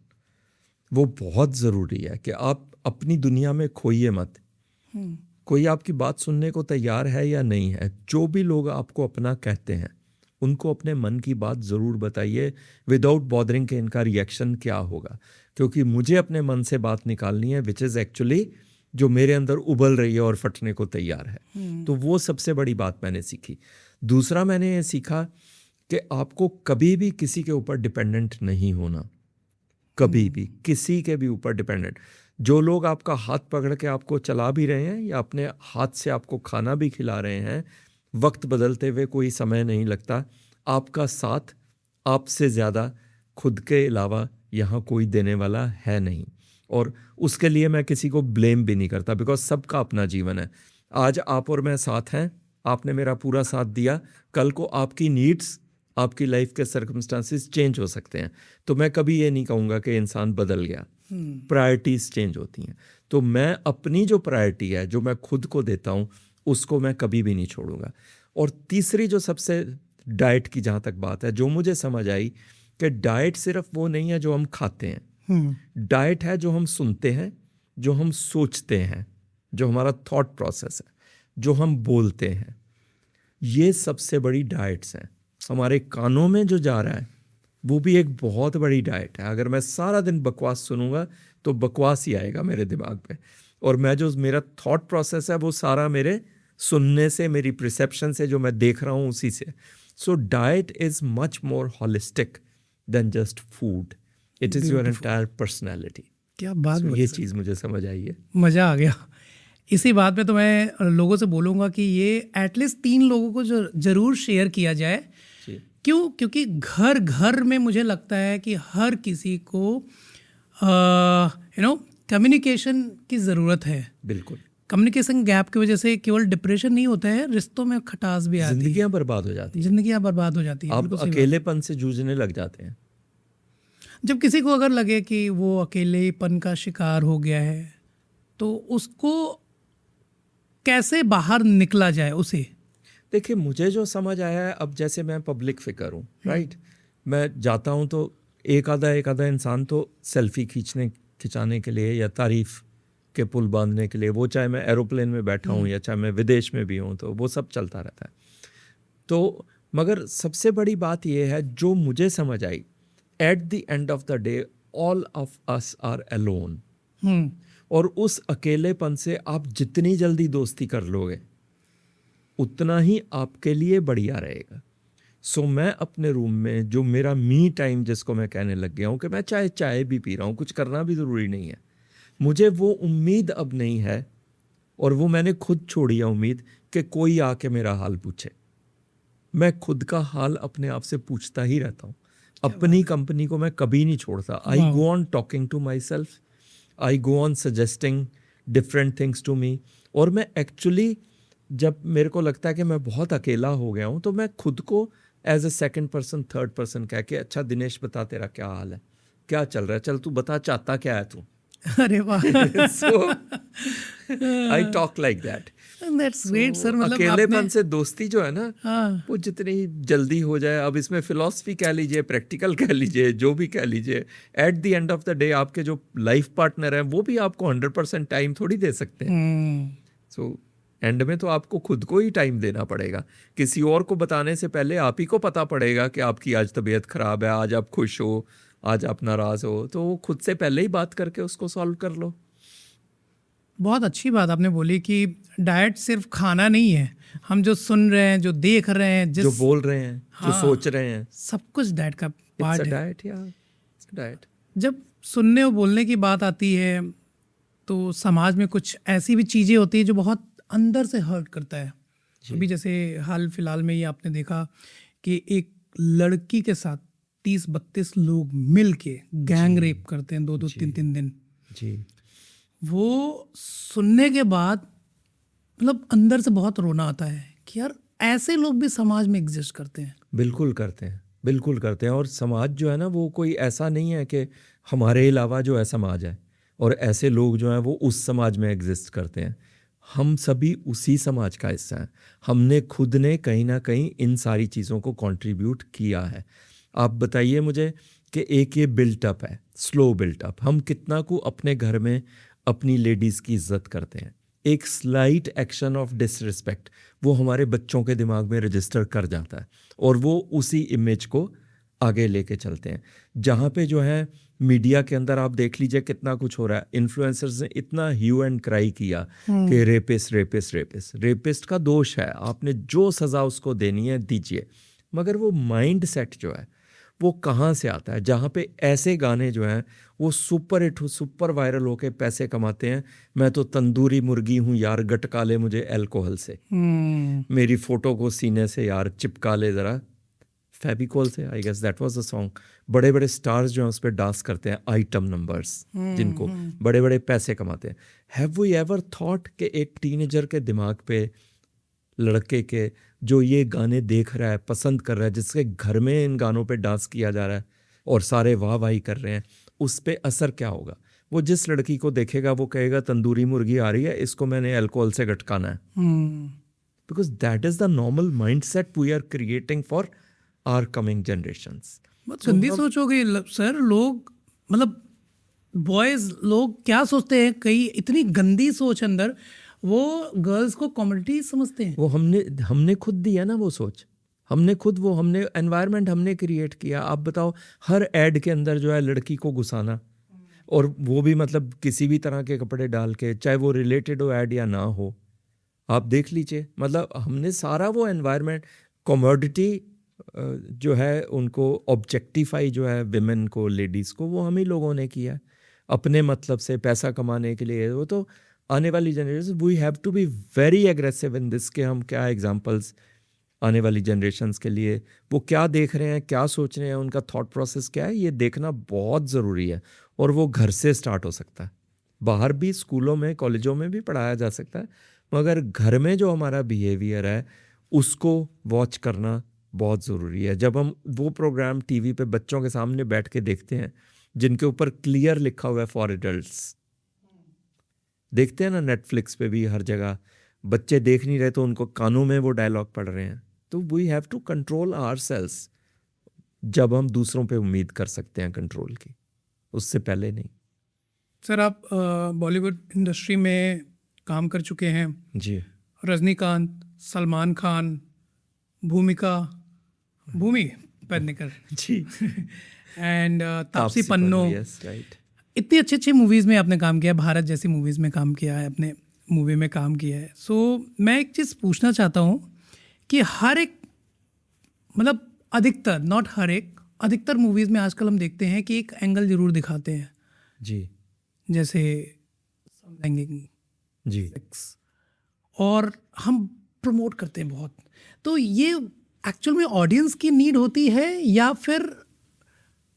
वो बहुत ज़रूरी है कि आप अपनी दुनिया में खोइए मत। कोई आपकी बात सुनने को तैयार है या नहीं है, जो भी लोग आपको अपना कहते हैं उनको अपने मन की बात ज़रूर बताइए विदाउट बॉदरिंग कि इनका रिएक्शन क्या होगा, क्योंकि मुझे अपने मन से बात निकालनी है विच इज़ एक्चुअली जो मेरे अंदर उबल रही है और फटने को तैयार है। तो वो सबसे बड़ी बात मैंने सीखी। दूसरा मैंने ये सीखा कि आपको कभी भी किसी के ऊपर डिपेंडेंट नहीं होना, कभी भी किसी के भी ऊपर डिपेंडेंट। जो लोग आपका हाथ पकड़ के आपको चला भी रहे हैं या अपने हाथ से आपको खाना भी खिला रहे हैं, वक्त बदलते हुए कोई समय नहीं लगता। आपका साथ आपसे ज़्यादा खुद के अलावा यहाँ कोई देने वाला है नहीं, और उसके लिए मैं किसी को ब्लेम भी नहीं करता, बिकॉज सबका अपना जीवन है। आज आप और मैं साथ हैं, आपने मेरा पूरा साथ दिया, कल को आपकी नीड्स, आपकी लाइफ के सर्कमस्टांसिस चेंज हो सकते हैं। तो मैं कभी ये नहीं कहूँगा कि इंसान बदल गया, प्रायोरिटीज़ चेंज होती हैं। तो मैं अपनी जो प्रायोरिटी है, जो मैं खुद को देता हूँ, उसको मैं कभी भी नहीं छोड़ूंगा। और तीसरी जो सबसे डाइट की जहाँ तक बात है, जो मुझे समझ आई कि डाइट सिर्फ वो नहीं है जो हम खाते हैं, डाइट है जो हम सुनते हैं, जो हम सोचते हैं, जो हमारा थॉट प्रोसेस है, जो हम बोलते हैं। ये सबसे बड़ी डाइट्स हैं। हमारे कानों में जो जा रहा है वो भी एक बहुत बड़ी डाइट है। अगर मैं सारा दिन बकवास सुनूंगा तो बकवास ही आएगा मेरे दिमाग पे, और मैं जो मेरा थॉट प्रोसेस है वो सारा मेरे सुनने से, मेरी परसेप्शन से, जो मैं देख रहा हूँ उसी से। So diet is much more holistic than just food, it is your entire personality. क्या बात बोली ये सर। चीज़ मुझे समझ आई है। मज़ा आ गया। इसी बात पे तो मैं लोगों से बोलूँगा कि ये एटलीस्ट 3 लोगों को जो ज़रूर शेयर किया जाए। जी। क्यों? क्योंकि घर घर में मुझे लगता है कि हर किसी को कम्युनिकेशन की ज़रूरत है। बिल्कुल। कम्युनिकेशन गैप की वजह से केवल डिप्रेशन नहीं होता है, रिश्तों में खटास भी आती है, जिंदगियां बर्बाद हो जाती हैं, जिंदगियाँ बर्बाद हो जाती है। आप बिल्कुल सही बात। अकेलेपन से जूझने लग जाते हैं। जब किसी को अगर लगे कि वो अकेलेपन का शिकार हो गया है, तो उसको कैसे बाहर निकला जाए उसे? देखिए, मुझे जो समझ आया है, अब जैसे मैं पब्लिक फिगर हूँ, राइट, मैं जाता हूँ तो एक आधा इंसान तो सेल्फी खिंचाने के लिए या तारीफ के पुल बांधने के लिए, वो चाहे मैं एरोप्लेन में बैठा हूँ या चाहे मैं विदेश में भी हूँ, तो वो सब चलता रहता है। तो मगर सबसे बड़ी बात ये है जो मुझे समझ आई, at the end of the day all of us are alone. और उस अकेलेपन से आप जितनी जल्दी दोस्ती कर लोगे उतना ही आपके लिए बढ़िया रहेगा। सो मैं अपने रूम में जो मेरा मी टाइम, जिसको मैं कहने लग गया हूँ कि मैं चाय भी पी रहा हूँ, कुछ करना भी ज़रूरी नहीं है, मुझे वो उम्मीद अब नहीं है, और वो मैंने खुद छोड़ी है उम्मीद कि कोई आके मेरा हाल पूछे। मैं खुद का हाल अपने आप से पूछता ही रहता हूँ। अपनी कंपनी को मैं कभी नहीं छोड़ता। I go on talking to myself, I go on suggesting different things to me. और मैं एक्चुअली, जब मेरे को लगता है कि मैं बहुत अकेला हो गया हूँ, तो मैं खुद को as a second person, third person कह के, अच्छा दिनेश बता तेरा क्या हाल है, क्या चल रहा है, चल तू बता, चाहता क्या है तू। अरे वाह, so I talk like that. That's great sir. मतलब अकेलेपन से दोस्ती जो है ना, हाँ, वो जितनी जल्दी हो जाए, अब इसमें फिलॉसफी कह लीजिए, प्रैक्टिकल कह लीजिए, जो भी कह लीजिए, eight the end of the day आपके जो लाइफ पार्टनर हैं वो भी आपको 100% टाइम थोड़ी दे सकते हैं। सो एंड में तो आपको खुद को ही टाइम देना पड़ेगा। किसी और को बताने से पहले आप ही को पता पड़ेगा कि आपकी आज तबीयत खराब है, आज आप खुश हो, आज आप नाराज़ हो, तो खुद से पहले ही बात करके उसको सॉल्व कर लो। बहुत अच्छी बात आपने बोली कि डाइट सिर्फ खाना नहीं है, हम जो सुन रहे हैं, जो देख रहे हैं, जो बोल रहे हैं, जो सोच रहे हैं, सब कुछ डाइट का पार्ट है। डाइट या डाइट। जब सुनने और बोलने की बात आती है तो समाज में कुछ ऐसी भी चीज़ें होती है जो बहुत अंदर से हर्ट करता है। अभी जैसे हाल फिलहाल में ही आपने देखा कि एक लड़की के साथ 30-32 लोग मिल के गैंग रेप करते हैं 2-2, 3-3 दिन। जी। वो सुनने के बाद मतलब अंदर से बहुत रोना आता है कि यार ऐसे लोग भी समाज में एग्जिस्ट करते हैं। बिल्कुल करते हैं, बिल्कुल करते हैं। और समाज जो है ना, वो कोई ऐसा नहीं है कि हमारे अलावा जो है समाज है और ऐसे लोग जो हैं वो उस समाज में एग्जिस्ट करते हैं। हम सभी उसी समाज का हिस्सा हैं। हमने खुद ने कहीं ना कहीं इन सारी चीज़ों को कंट्रीब्यूट किया है। आप बताइए मुझे कि एक ये बिल्टअप है, स्लो बिल्टअप। हम कितना को अपने घर में अपनी लेडीज़ की इज्जत करते हैं, एक स्लाइट एक्शन ऑफ डिसरिस्पेक्ट वो हमारे बच्चों के दिमाग में रजिस्टर कर जाता है और वो उसी इमेज को आगे लेके चलते हैं। जहाँ पे जो है मीडिया के अंदर आप देख लीजिए कितना कुछ हो रहा है। इन्फ्लुएंसर्स ने इतना ह्यू एंड क्राई किया कि रेपिस्ट का दोष है, आपने जो सज़ा उसको देनी है दीजिए। मगर वो माइंड सेट जो है वो कहाँ से आता है, जहाँ पे ऐसे गाने जो हैं वो सुपर हिट सुपर वायरल होके पैसे कमाते हैं। मैं तो तंदूरी मुर्गी हूँ यार, गटका ले मुझे अल्कोहल से, मेरी फ़ोटो को सीने से यार चिपका ले ज़रा फेविकोल से, I guess that was the song. बड़े बड़े स्टार्स जो हैं उस पर डांस करते हैं, आइटम नंबर्स जिनको बड़े बड़े पैसे कमाते हैं। हैव वी एवर थॉट कि एक टीनेजर के दिमाग पे, लड़के के जो ये गाने देख रहा है, पसंद कर रहा है, जिसके घर में इन गानों पे डांस किया जा रहा है और सारे वाह वाही कर रहे हैं, उस पे असर क्या होगा? वो जिस लड़की को देखेगा वो कहेगा तंदूरी मुर्गी आ रही है, इसको मैंने अल्कोहल से गटकाना है। Because that is the normal mindset we are creating for our coming generations. बहुत गंदी सोच हो गई सर। लोग मतलब बॉयज लोग क्या सोचते हैं, कई इतनी गंदी सोच अंदर, वो गर्ल्स को कॉमोडिटी समझते हैं। वो हमने खुद दिया ना वो सोच, हमने एनवायरनमेंट हमने क्रिएट किया। आप बताओ, हर एड के अंदर जो है लड़की को घुसाना, और वो भी मतलब किसी भी तरह के कपड़े डाल के, चाहे वो रिलेटेड हो एड या ना हो, आप देख लीजिए। मतलब हमने सारा वो एनवायरनमेंट, कमोडिटी जो है उनको ऑब्जेक्टिफाई जो है विमेन को, लेडीज़ को, वो हम ही लोगों ने किया अपने मतलब से पैसा कमाने के लिए। वो तो आने वाली generation, we have to be very aggressive in this, के हम क्या एग्जांपल्स आने वाली जनरेशन्स के लिए, वो क्या देख रहे हैं, क्या सोच रहे हैं, उनका थॉट प्रोसेस क्या है, ये देखना बहुत ज़रूरी है। और वो घर से स्टार्ट हो सकता है, बाहर भी स्कूलों में कॉलेजों में भी पढ़ाया जा सकता है, मगर घर में जो हमारा बिहेवियर है उसको वॉच करना बहुत ज़रूरी है। जब हम वो प्रोग्राम टीवी पे बच्चों के सामने बैठ के देखते हैं जिनके ऊपर क्लियर लिखा हुआ है फॉर एडल्ट्स, देखते हैं ना नेटफ्लिक्स पे भी, हर जगह बच्चे देख नहीं रहे तो उनको कानों में वो डायलॉग पढ़ रहे हैं। तो we have to control ourselves. जब हम दूसरों पे उम्मीद कर सकते हैं कंट्रोल की, उससे पहले नहीं। सर आप बॉलीवुड इंडस्ट्री में काम कर चुके हैं जी। Rajinikanth, Salman Khan, Bhumi Pednekar ji. And Taapsee Pannu, yes right. इतनी अच्छी अच्छी मूवीज़ में आपने काम किया, भारत जैसी मूवीज़ में काम किया है, अपने मूवी में काम किया है। सो मैं एक चीज़ पूछना चाहता हूँ कि हर एक, मतलब अधिकतर, नॉट हर एक, अधिकतर मूवीज़ में आजकल हम देखते हैं कि एक एंगल ज़रूर दिखाते हैं जी जैसे समलैंगिक जी। सेक्स, और हम प्रमोट करते हैं बहुत। तो ये एक्चुअल में ऑडियंस की नीड होती है या फिर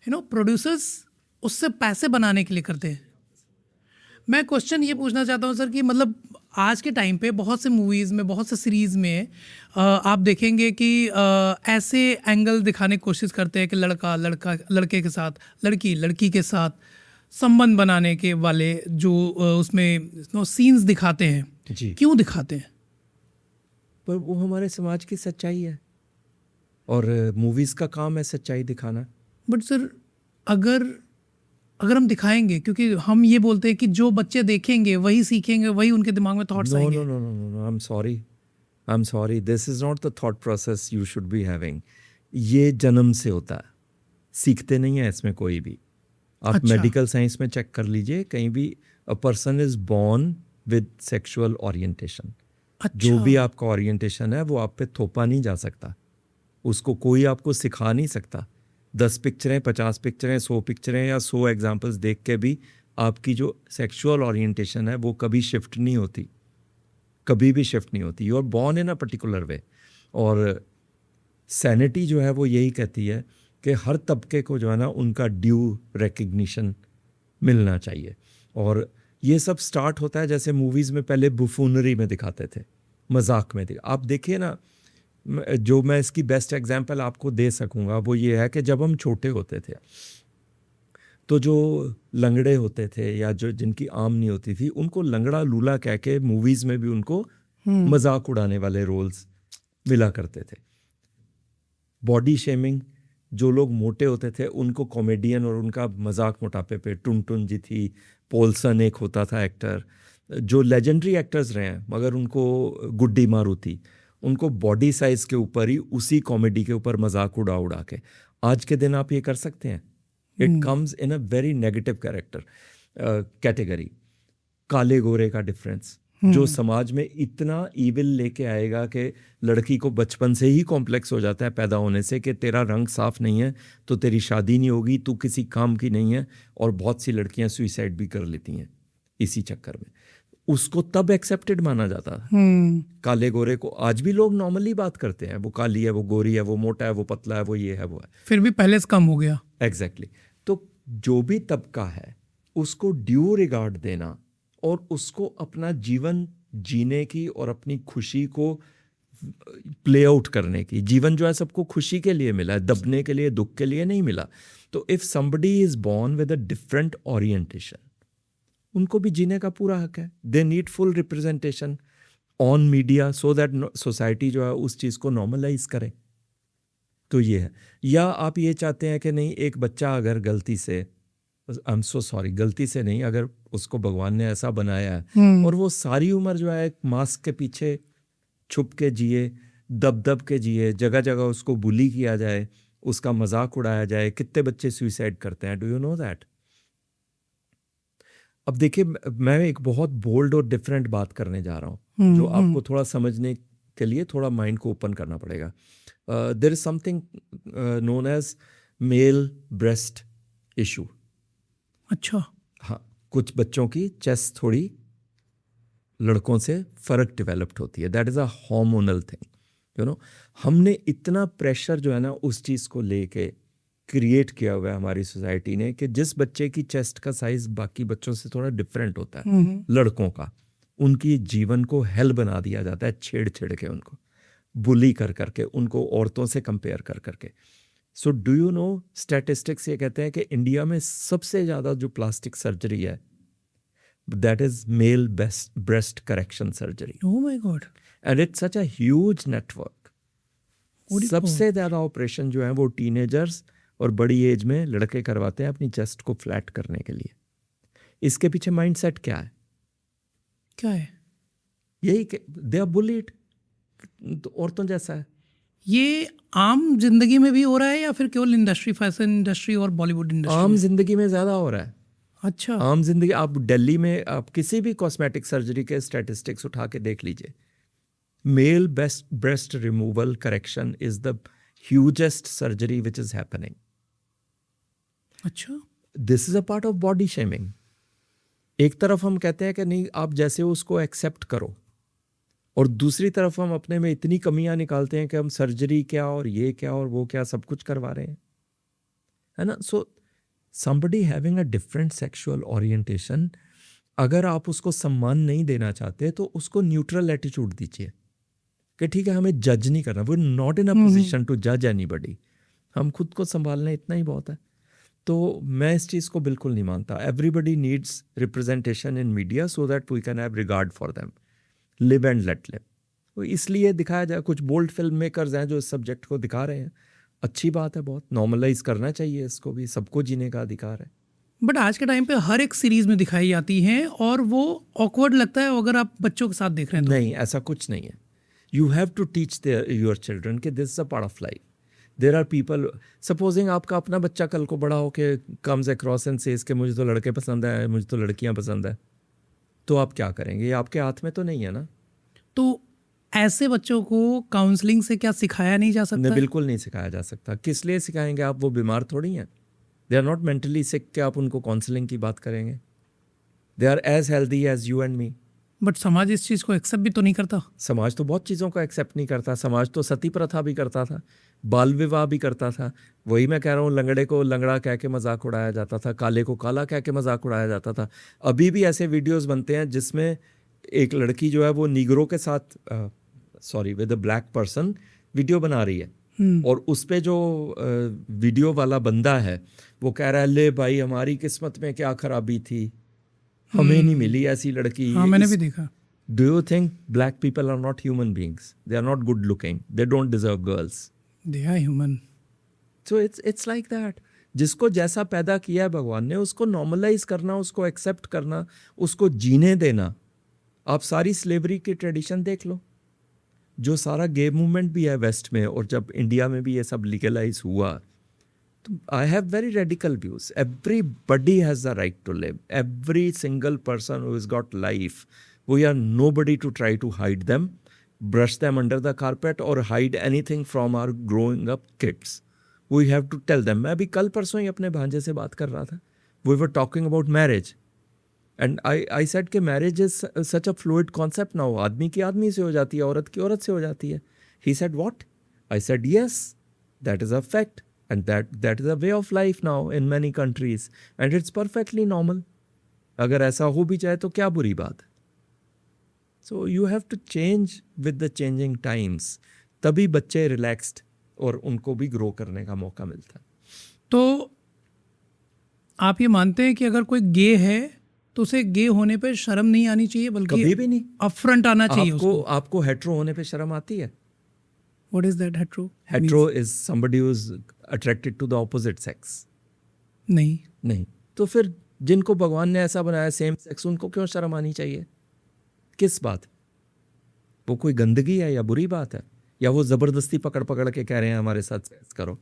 प्रोड्यूसर्स उससे पैसे बनाने के लिए करते हैं? मैं क्वेश्चन ये पूछना चाहता हूँ सर कि मतलब आज के टाइम पे बहुत से मूवीज़ में, बहुत से सीरीज़ में आप देखेंगे कि ऐसे एंगल दिखाने की कोशिश करते हैं कि लड़का लड़के के साथ, लड़की के साथ संबंध बनाने के वाले जो उसमें सीन्स दिखाते हैं। जी। क्यों दिखाते हैं? पर वो हमारे समाज की सच्चाई है और मूवीज़ का काम है सच्चाई दिखाना। बट सर अगर हम दिखाएंगे, क्योंकि हम ये बोलते हैं कि जो बच्चे देखेंगे वही सीखेंगे, वही उनके दिमाग में थॉट्स आएंगे। No, I'm sorry, this is not the thought process you should be having. ये जन्म से होता है, सीखते नहीं है इसमें कोई भी। आप अच्छा। मेडिकल साइंस में चेक कर लीजिए, कहीं भी a person is born with sexual orientation. अच्छा। जो भी आपका ओरिएंटेशन है वो आप पे थोपा नहीं जा सकता, उसको कोई आपको सिखा नहीं सकता। 10 पिक्चरें, 50 पिक्चरें, 100 पिक्चरें या 100 एग्जाम्पल्स देख के भी आपकी जो सेक्सुअल ओरिएंटेशन है वो कभी शिफ्ट नहीं होती, कभी भी शिफ्ट नहीं होती। You are born in a particular way. और सैनिटी जो है वो यही कहती है कि हर तबके को जो है ना उनका ड्यू रिकग्निशन मिलना चाहिए। और ये सब स्टार्ट होता है जैसे मूवीज़ में पहले बुफूनरी में दिखाते थे, मजाक में आप देखिए ना, जो मैं इसकी बेस्ट एग्जांपल आपको दे सकूंगा वो ये है कि जब हम छोटे होते थे तो जो लंगड़े होते थे या जो जिनकी आम नहीं होती थी उनको लंगड़ा लूला कह के मूवीज़ में भी उनको मजाक उड़ाने वाले रोल्स मिला करते थे। बॉडी शेमिंग, जो लोग मोटे होते थे उनको कॉमेडियन और उनका मजाक मोटापे पे, टुन टुन जी थी, पोल्सन एक होता था एक्टर, जो लेजेंडरी एक्टर्स रहे हैं, मगर उनको गुड्डी मारुति, उनको बॉडी साइज के ऊपर ही उसी कॉमेडी के ऊपर मजाक उड़ा उड़ा के, आज के दिन आप ये कर सकते हैं? It comes in a very negative character category. काले गोरे का डिफरेंस जो समाज में इतना ईविल लेके आएगा कि लड़की को बचपन से ही कॉम्प्लेक्स हो जाता है पैदा होने से कि तेरा रंग साफ नहीं है तो तेरी शादी नहीं होगी, तू किसी काम की नहीं है, और बहुत सी लड़कियां सुइसाइड भी कर लेती हैं इसी चक्कर में। उसको तब एक्सेप्टेड माना जाता था। काले गोरे को आज भी लोग नॉर्मली बात करते हैं, वो काली है, वो गोरी है, वो मोटा है, वो पतला है, वो ये है, वो है। फिर भी पहले से कम हो गया। एग्जैक्टली तो जो भी तबका है उसको ड्यू रिगार्ड देना और उसको अपना जीवन जीने की और अपनी खुशी को प्ले आउट करने की, जीवन जो है सबको खुशी के लिए मिला है, दबने के लिए, दुख के लिए नहीं मिला। तो if somebody is born with a different orientation, उनको भी जीने का पूरा हक है। They need full representation on media so that society जो है उस चीज़ को नॉर्मलाइज करे। तो ये है। या आप ये चाहते हैं कि नहीं, एक बच्चा अगर गलती से, आई एम सो सॉरी, गलती से नहीं, अगर उसको भगवान ने ऐसा बनाया है और वो सारी उम्र जो है एक मास्क के पीछे छुप के जिए, दब दब के जिए, जगह जगह उसको बुली किया जाए, उसका मजाक उड़ाया जाए। कितने बच्चे सुइसाइड करते हैं, डू यू नो दैट? अब देखिए, मैं एक बहुत बोल्ड और डिफरेंट बात करने जा रहा हूँ जो आपको थोड़ा समझने के लिए थोड़ा माइंड को ओपन करना पड़ेगा। There is something known as male breast issue. अच्छा। हाँ, कुछ बच्चों की चेस्ट थोड़ी लड़कों से फर्क डेवलप्ड होती है। That is a hormonal thing, you know. हमने इतना प्रेशर जो है ना उस चीज़ को लेके क्रिएट किया हुआ है हमारी सोसाइटी ने कि जिस बच्चे की चेस्ट का साइज बाकी बच्चों से थोड़ा डिफरेंट होता है, लड़कों का, उनकी जीवन को हेल बना दिया जाता है, छेड़ छेड़ के, उनको बुली कर करके, उनको औरतों से कंपेयर कर करके। So do you know, statistics ये कहते हैं कि इंडिया में सबसे ज़्यादा जो प्लास्टिक सर्जरी है that is male breast correction surgery. Oh my God. And it's such a huge network. सबसे ज़्यादा ऑपरेशन जो है वो टीनेजर्स और बड़ी एज में लड़के करवाते हैं अपनी चेस्ट को फ्लैट करने के लिए। इसके पीछे माइंडसेट क्या है? क्या है? यही कि दे आर बुलीड, औरतों जैसा है। ये आम जिंदगी में भी हो रहा है या फिर केवल इंडस्ट्री, फैशन इंडस्ट्री और बॉलीवुड इंडस्ट्री? आम जिंदगी में ज़्यादा हो रहा है। अच्छा। आम जिंदगी, आप दिल्ली में आप किसी भी कॉस्मेटिक सर्जरी के स्टैटिस्टिक्स उठा के देख लीजिए, male breast removal correction is the hugest surgery which is happening. अच्छा। This is a part of body shaming. एक तरफ हम कहते हैं कि नहीं, आप जैसे हो उसको एक्सेप्ट करो, और दूसरी तरफ हम अपने में इतनी कमियां निकालते हैं कि हम सर्जरी क्या और ये क्या और वो क्या सब कुछ करवा रहे हैं, है ना। सो somebody having a different sexual orientation, अगर आप उसको सम्मान नहीं देना चाहते तो उसको न्यूट्रल एटीट्यूड दीजिए कि ठीक है, हमें जज नहीं करना, वो not in a position to जज एनीबडी, हम खुद को संभालना इतना ही बहुत है। तो मैं इस चीज़ को बिल्कुल नहीं मानता। Everybody needs representation in media so that we can have regard for them, live and let live. तो इसलिए दिखाया जाए, कुछ बोल्ड फिल्म मेकर्स हैं जो इस सब्जेक्ट को दिखा रहे हैं, अच्छी बात है, बहुत नॉर्मलाइज करना चाहिए इसको भी, सबको जीने का अधिकार है। बट आज के टाइम पे हर एक सीरीज में दिखाई जाती हैं और वो ऑकवर्ड लगता है अगर आप बच्चों के साथ देख रहे हैं तो। नहीं, ऐसा कुछ नहीं है। You have to teach your children कि this is a part of life. There are people, supposing आपका अपना बच्चा कल को बड़ा होके कम्स अक्रॉस एंड सेज के मुझे तो लड़के पसंद है, मुझे तो लड़कियां पसंद है, तो आप क्या करेंगे? ये आपके हाथ में तो नहीं है ना। तो ऐसे बच्चों को काउंसलिंग से क्या सिखाया नहीं जा सकता? नहीं, बिल्कुल नहीं सिखाया जा सकता। किस लिए सिखाएंगे आप? वो बीमार थोड़ी हैं, they are not mentally sick कि आप उनको काउंसलिंग की बात करेंगे। They are as healthy as you and me. But समाज इस चीज़ को एक्सेप्ट भी तो नहीं करता। समाज तो बहुत चीज़ों को एक्सेप्ट नहीं करता। समाज तो सती प्रथा भी करता था, बाल विवाह भी करता था। वही मैं कह रहा हूँ, लंगड़े को लंगड़ा कह के मजाक उड़ाया जाता था, काले को काला कह के मजाक उड़ाया जाता था। अभी भी ऐसे वीडियोस बनते हैं जिसमें एक लड़की जो है वो नीगरों के साथ with a black person video बना रही है, और उस पे जो वीडियो वाला बंदा है वो कह रहा है, ले भाई हमारी किस्मत में क्या खराबी थी, हमें नहीं मिली ऐसी लड़की। हाँ, मैंने भी देखा। Do you think black people are not human beings? They are not good looking, they don't deserve girls, they are human. So it's like that. जिसको जैसा पैदा किया है भगवान ने उसको नॉर्मलाइज करना, उसको एक्सेप्ट करना, उसको जीने देना, आप सारी स्लेवरी की ट्रेडिशन देख लो, जो सारा गे मूवमेंट भी है वेस्ट में, और जब इंडिया में भी ये सब लीगलाइज हुआ, तो I have very radical views. Everybody has the right to live, every single person who is got life. We are nobody to try to hide them, brush them under the carpet or hide anything from our growing up kids. We have to tell them. मैं अभी कल परसों ही अपने भांजे से बात कर रहा था. We were talking about marriage. And I said कि marriage is such a fluid concept now. आदमी की आदमी से हो जाती है, औरत की औरत से हो जाती है. He said, what? I said, yes, that is a fact. And that is a way of life now in many countries. And it's perfectly normal. अगर ऐसा हो भी जाए तो क्या बुरी बात है. So you have to change with the changing times. तभी बच्चे रिलैक्स्ड और उनको भी ग्रो करने का मौका मिलता है. तो आप ये मानते हैं कि अगर कोई गे है तो उसे गे होने पे शर्म नहीं आनी चाहिए, बल्कि कभी भी नहीं. अपफ्रंट आना चाहिए उसको? आपको हेट्रो होने पे शर्म आती है? What is that hetero? Hetero is somebody who is attracted to the opposite sex. नहीं. तो फिर जिनको भगवान ने ऐसा बनाया सेम सेक्स, उनको क्यों शर्म आनी चाहिए? किस बात? वो कोई गंदगी है या बुरी बात है, या वो जबरदस्ती पकड़ के कह रहे हैं हमारे साथ सेक्स करो?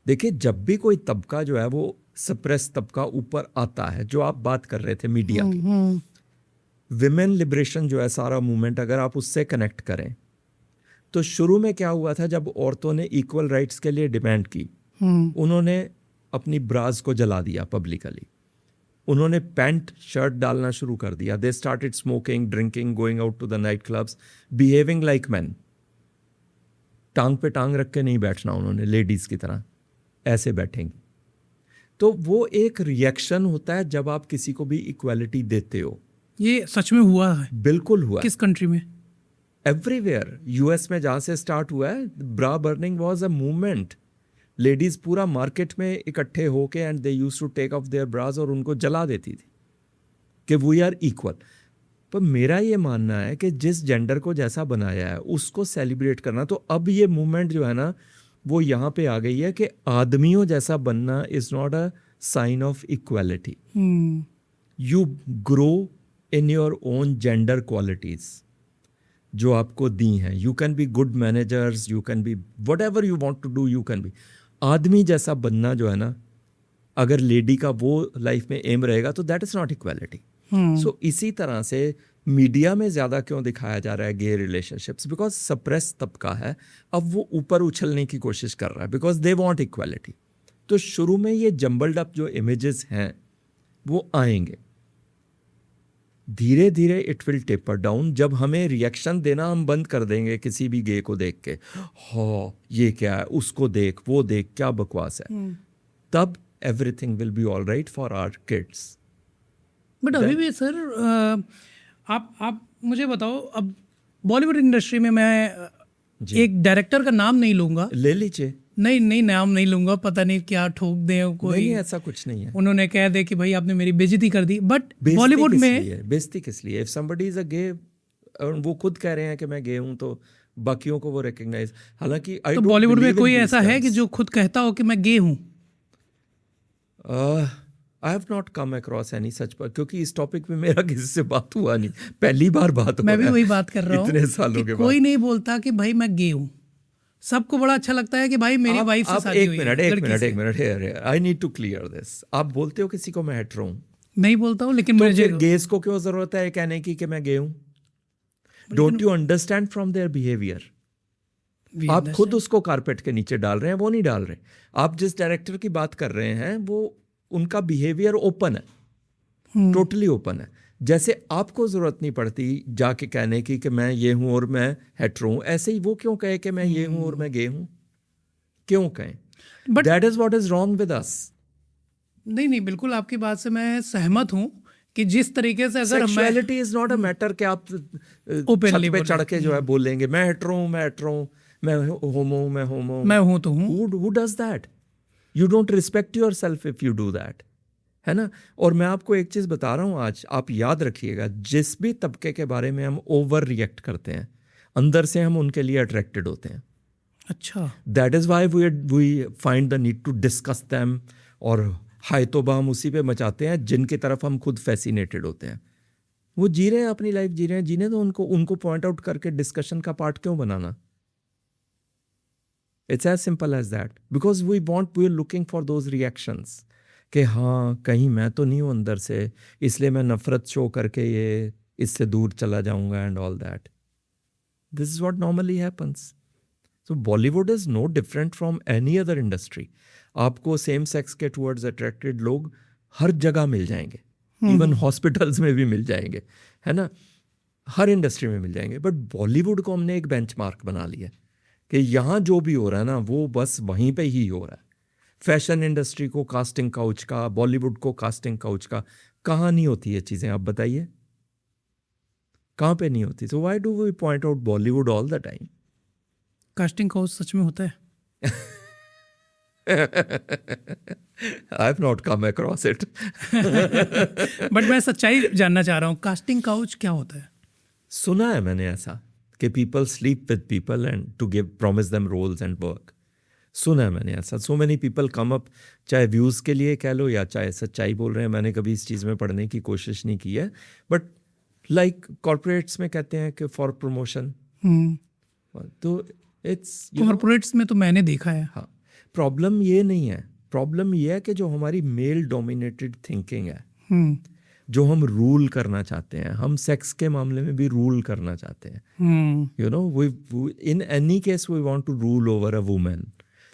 देखिए, जब भी कोई तबका जो है वो सप्रेस तबका ऊपर आता है, जो आप बात कर रहे थे मीडिया की, विमेन लिबरेशन जो है सारा मूवमेंट, अगर आप उससे कनेक्ट करें तो शुरू में क्या हुआ था, जब औरतों ने इक्वल राइट्स के लिए डिमांड की, उन्होंने अपनी ब्राज को जला दिया पब्लिकली. उन्होंने पैंट शर्ट डालना शुरू कर दिया. They started smoking, drinking, going out to the night clubs, behaving like man. टांग पे टांग रख के नहीं बैठना उन्होंने लेडीज की तरह, ऐसे बैठेंगी. तो वो एक रिएक्शन होता है जब आप किसी को भी इक्वालिटी देते हो. ये सच में हुआ है? बिल्कुल हुआ. किस कंट्री में? एवरीवेयर. यूएस में जहाँ से स्टार्ट हुआ है, bra burning was a movement. Ladies पूरा मार्केट में इकट्ठे होके and they used to take off their bras और उनको जला देती थी कि वी आर इक्वल. पर मेरा ये मानना है कि जिस जेंडर को जैसा बनाया है उसको सेलिब्रेट करना. तो अब ये मूवमेंट जो है ना, वो यहाँ पे आ गई है कि आदमियों जैसा बनना is not a sign of equality. You grow in your own gender qualities जो आपको दी हैं. You can be good managers, you can be whatever you want to do, you can be. आदमी जैसा बनना जो है ना, अगर लेडी का वो लाइफ में एम रहेगा तो दैट इज नॉट इक्वालिटी. सो इसी तरह से मीडिया में ज़्यादा क्यों दिखाया जा रहा है गे रिलेशनशिप्स? बिकॉज सप्रेस तबका है, अब वो ऊपर उछलने की कोशिश कर रहा है बिकॉज दे वॉन्ट इक्वालिटी. तो शुरू में ये जम्बल्ड अप जो इमेजेस हैं वो आएंगे, धीरे धीरे इट विल टेपर डाउन. जब हमें रिएक्शन देना हम बंद कर देंगे किसी भी गे को देख के, हाँ ये क्या है, उसको देख, वो देख, क्या बकवास है, तब everything will be all right for our kids. But अभी भी सर, आप मुझे बताओ, अब बॉलीवुड इंडस्ट्री में मैं एक डायरेक्टर का नाम नहीं लूंगा. ले लीजिए. नहीं नाम नहीं लूंगा, पता नहीं क्या ठोक दें कोई. नहीं, ऐसा कुछ नहीं है. उन्होंने कह दे कि भाई आपने मेरी बेइज्जती कर दी. बट बॉलीवुड में बेइज्जती किस लिए? इफ समबडी इज अ गे, वो खुद कह रहे हैं कि मैं गे हूं, तो बाकियों को वो रिकॉग्नाइज. हालांकि तो बॉलीवुड में कोई ऐसा है कि जो खुद कहता हो कि मैं गे हूं? आई have not come across any such, पर क्योंकि इस टॉपिक पे मेरा किसी से बात हुआ नहीं, पहली बार बात हो. मैं भी वही बात कर रहा हूँ इतने सालों के बाद कोई नहीं बोलता कि भाई मैं गे हूँ. सबको बड़ा अच्छा लगता है कि भाई मेरी वाइफ से शादी हुई है. एक minute, I need to clear this. आप बोलते हो किसी को मैं हेटेरो हूं? नहीं बोलता हूँ, लेकिन तो मुझे फिर गेज को क्यों जरूरत है कहने की कि मैं गे हूं? Don't you understand from their behaviour? आप खुद उसको कारपेट के नीचे डाल रहे हैं, वो नहीं डाल रहे. आप जिस डायरेक्टर की बात कर रहे हैं वो उनका बिहेवियर ओपन है, टोटली ओपन है. जैसे आपको जरूरत नहीं पड़ती जाके कहने की कि मैं ये हूं और मैं हेटेरो हूं, ऐसे ही वो क्यों कहे कि मैं ये हूं और मैं गे हूं? क्यों कहें? That is what is wrong with us. नहीं, बिल्कुल आपकी बात से मैं सहमत हूं कि जिस तरीके से अगर sexuality is not a matter कि आप छत पे चढ़ के जो है बोलेंगे मैं हेटेरो हूं, मैं हेटेरो हूं, मैं होमो हूं, मैं हूं तो हूं. Who does that? You don't respect yourself if you do that. है ना? और मैं आपको एक चीज़ बता रहा हूँ आज, आप याद रखिएगा, जिस भी तबके के बारे में हम ओवर रिएक्ट करते हैं, अंदर से हम उनके लिए अट्रैक्टेड होते हैं. अच्छा. That is why we find the need to discuss them, और हाय तोबा हम उसी पे मचाते हैं जिनकी तरफ हम खुद फैसिनेटेड होते हैं. वो जी रहे हैं अपनी लाइफ, जी रहे हैं, जीने तो उनको पॉइंट आउट करके डिस्कशन का पार्ट क्यों बनाना? It's as simple as that, because we are looking for those reactions कि हाँ कहीं मैं तो नहीं हूँ अंदर से, इसलिए मैं नफरत शो करके ये इससे दूर चला जाऊंगा and all that. This is what normally happens. So Bollywood is no different from any other industry. आपको सेम सेक्स के टुवर्ड्स अट्रैक्टेड लोग हर जगह मिल जाएंगे, इवन हॉस्पिटल्स में भी मिल जाएंगे, है ना, हर इंडस्ट्री में मिल जाएंगे. बट बॉलीवुड को हमने एक बेंचमार्क बना लिया कि यहाँ जो भी हो रहा है ना वो बस वहीं पे ही हो रहा है. फैशन इंडस्ट्री को कास्टिंग काउच का, बॉलीवुड को कास्टिंग काउच का. कहाँ नहीं होती ये चीज़ें, आप बताइए कहाँ पे नहीं होती? So why do we point out Bollywood all the time? Casting couch सच में होता है? I have not come across it. But मैं सच्चाई जानना चाह रहा हूँ, कास्टिंग काउच क्या होता है? सुना है मैंने ऐसा कि people sleep with people and to give promise them roles and work. सुना है मैंने ऐसा. So many people come up, चाहे व्यूज़ के लिए कह लो या चाहे सच्चाई बोल रहे हैं. मैंने कभी इस चीज़ में पढ़ने की कोशिश नहीं की है, बट लाइक कॉर्पोरेट्स में कहते हैं कि फॉर प्रमोशन. तो इट्स कॉर्पोरेट्स में तो मैंने देखा है. हाँ, प्रॉब्लम ये नहीं है. प्रॉब्लम ये है कि जो हमारी मेल डोमिनेटेड थिंकिंग है, जो हम रूल करना चाहते हैं, हम सेक्स के मामले में भी रूल करना चाहते हैं. You know, we in any case we want to rule over a women.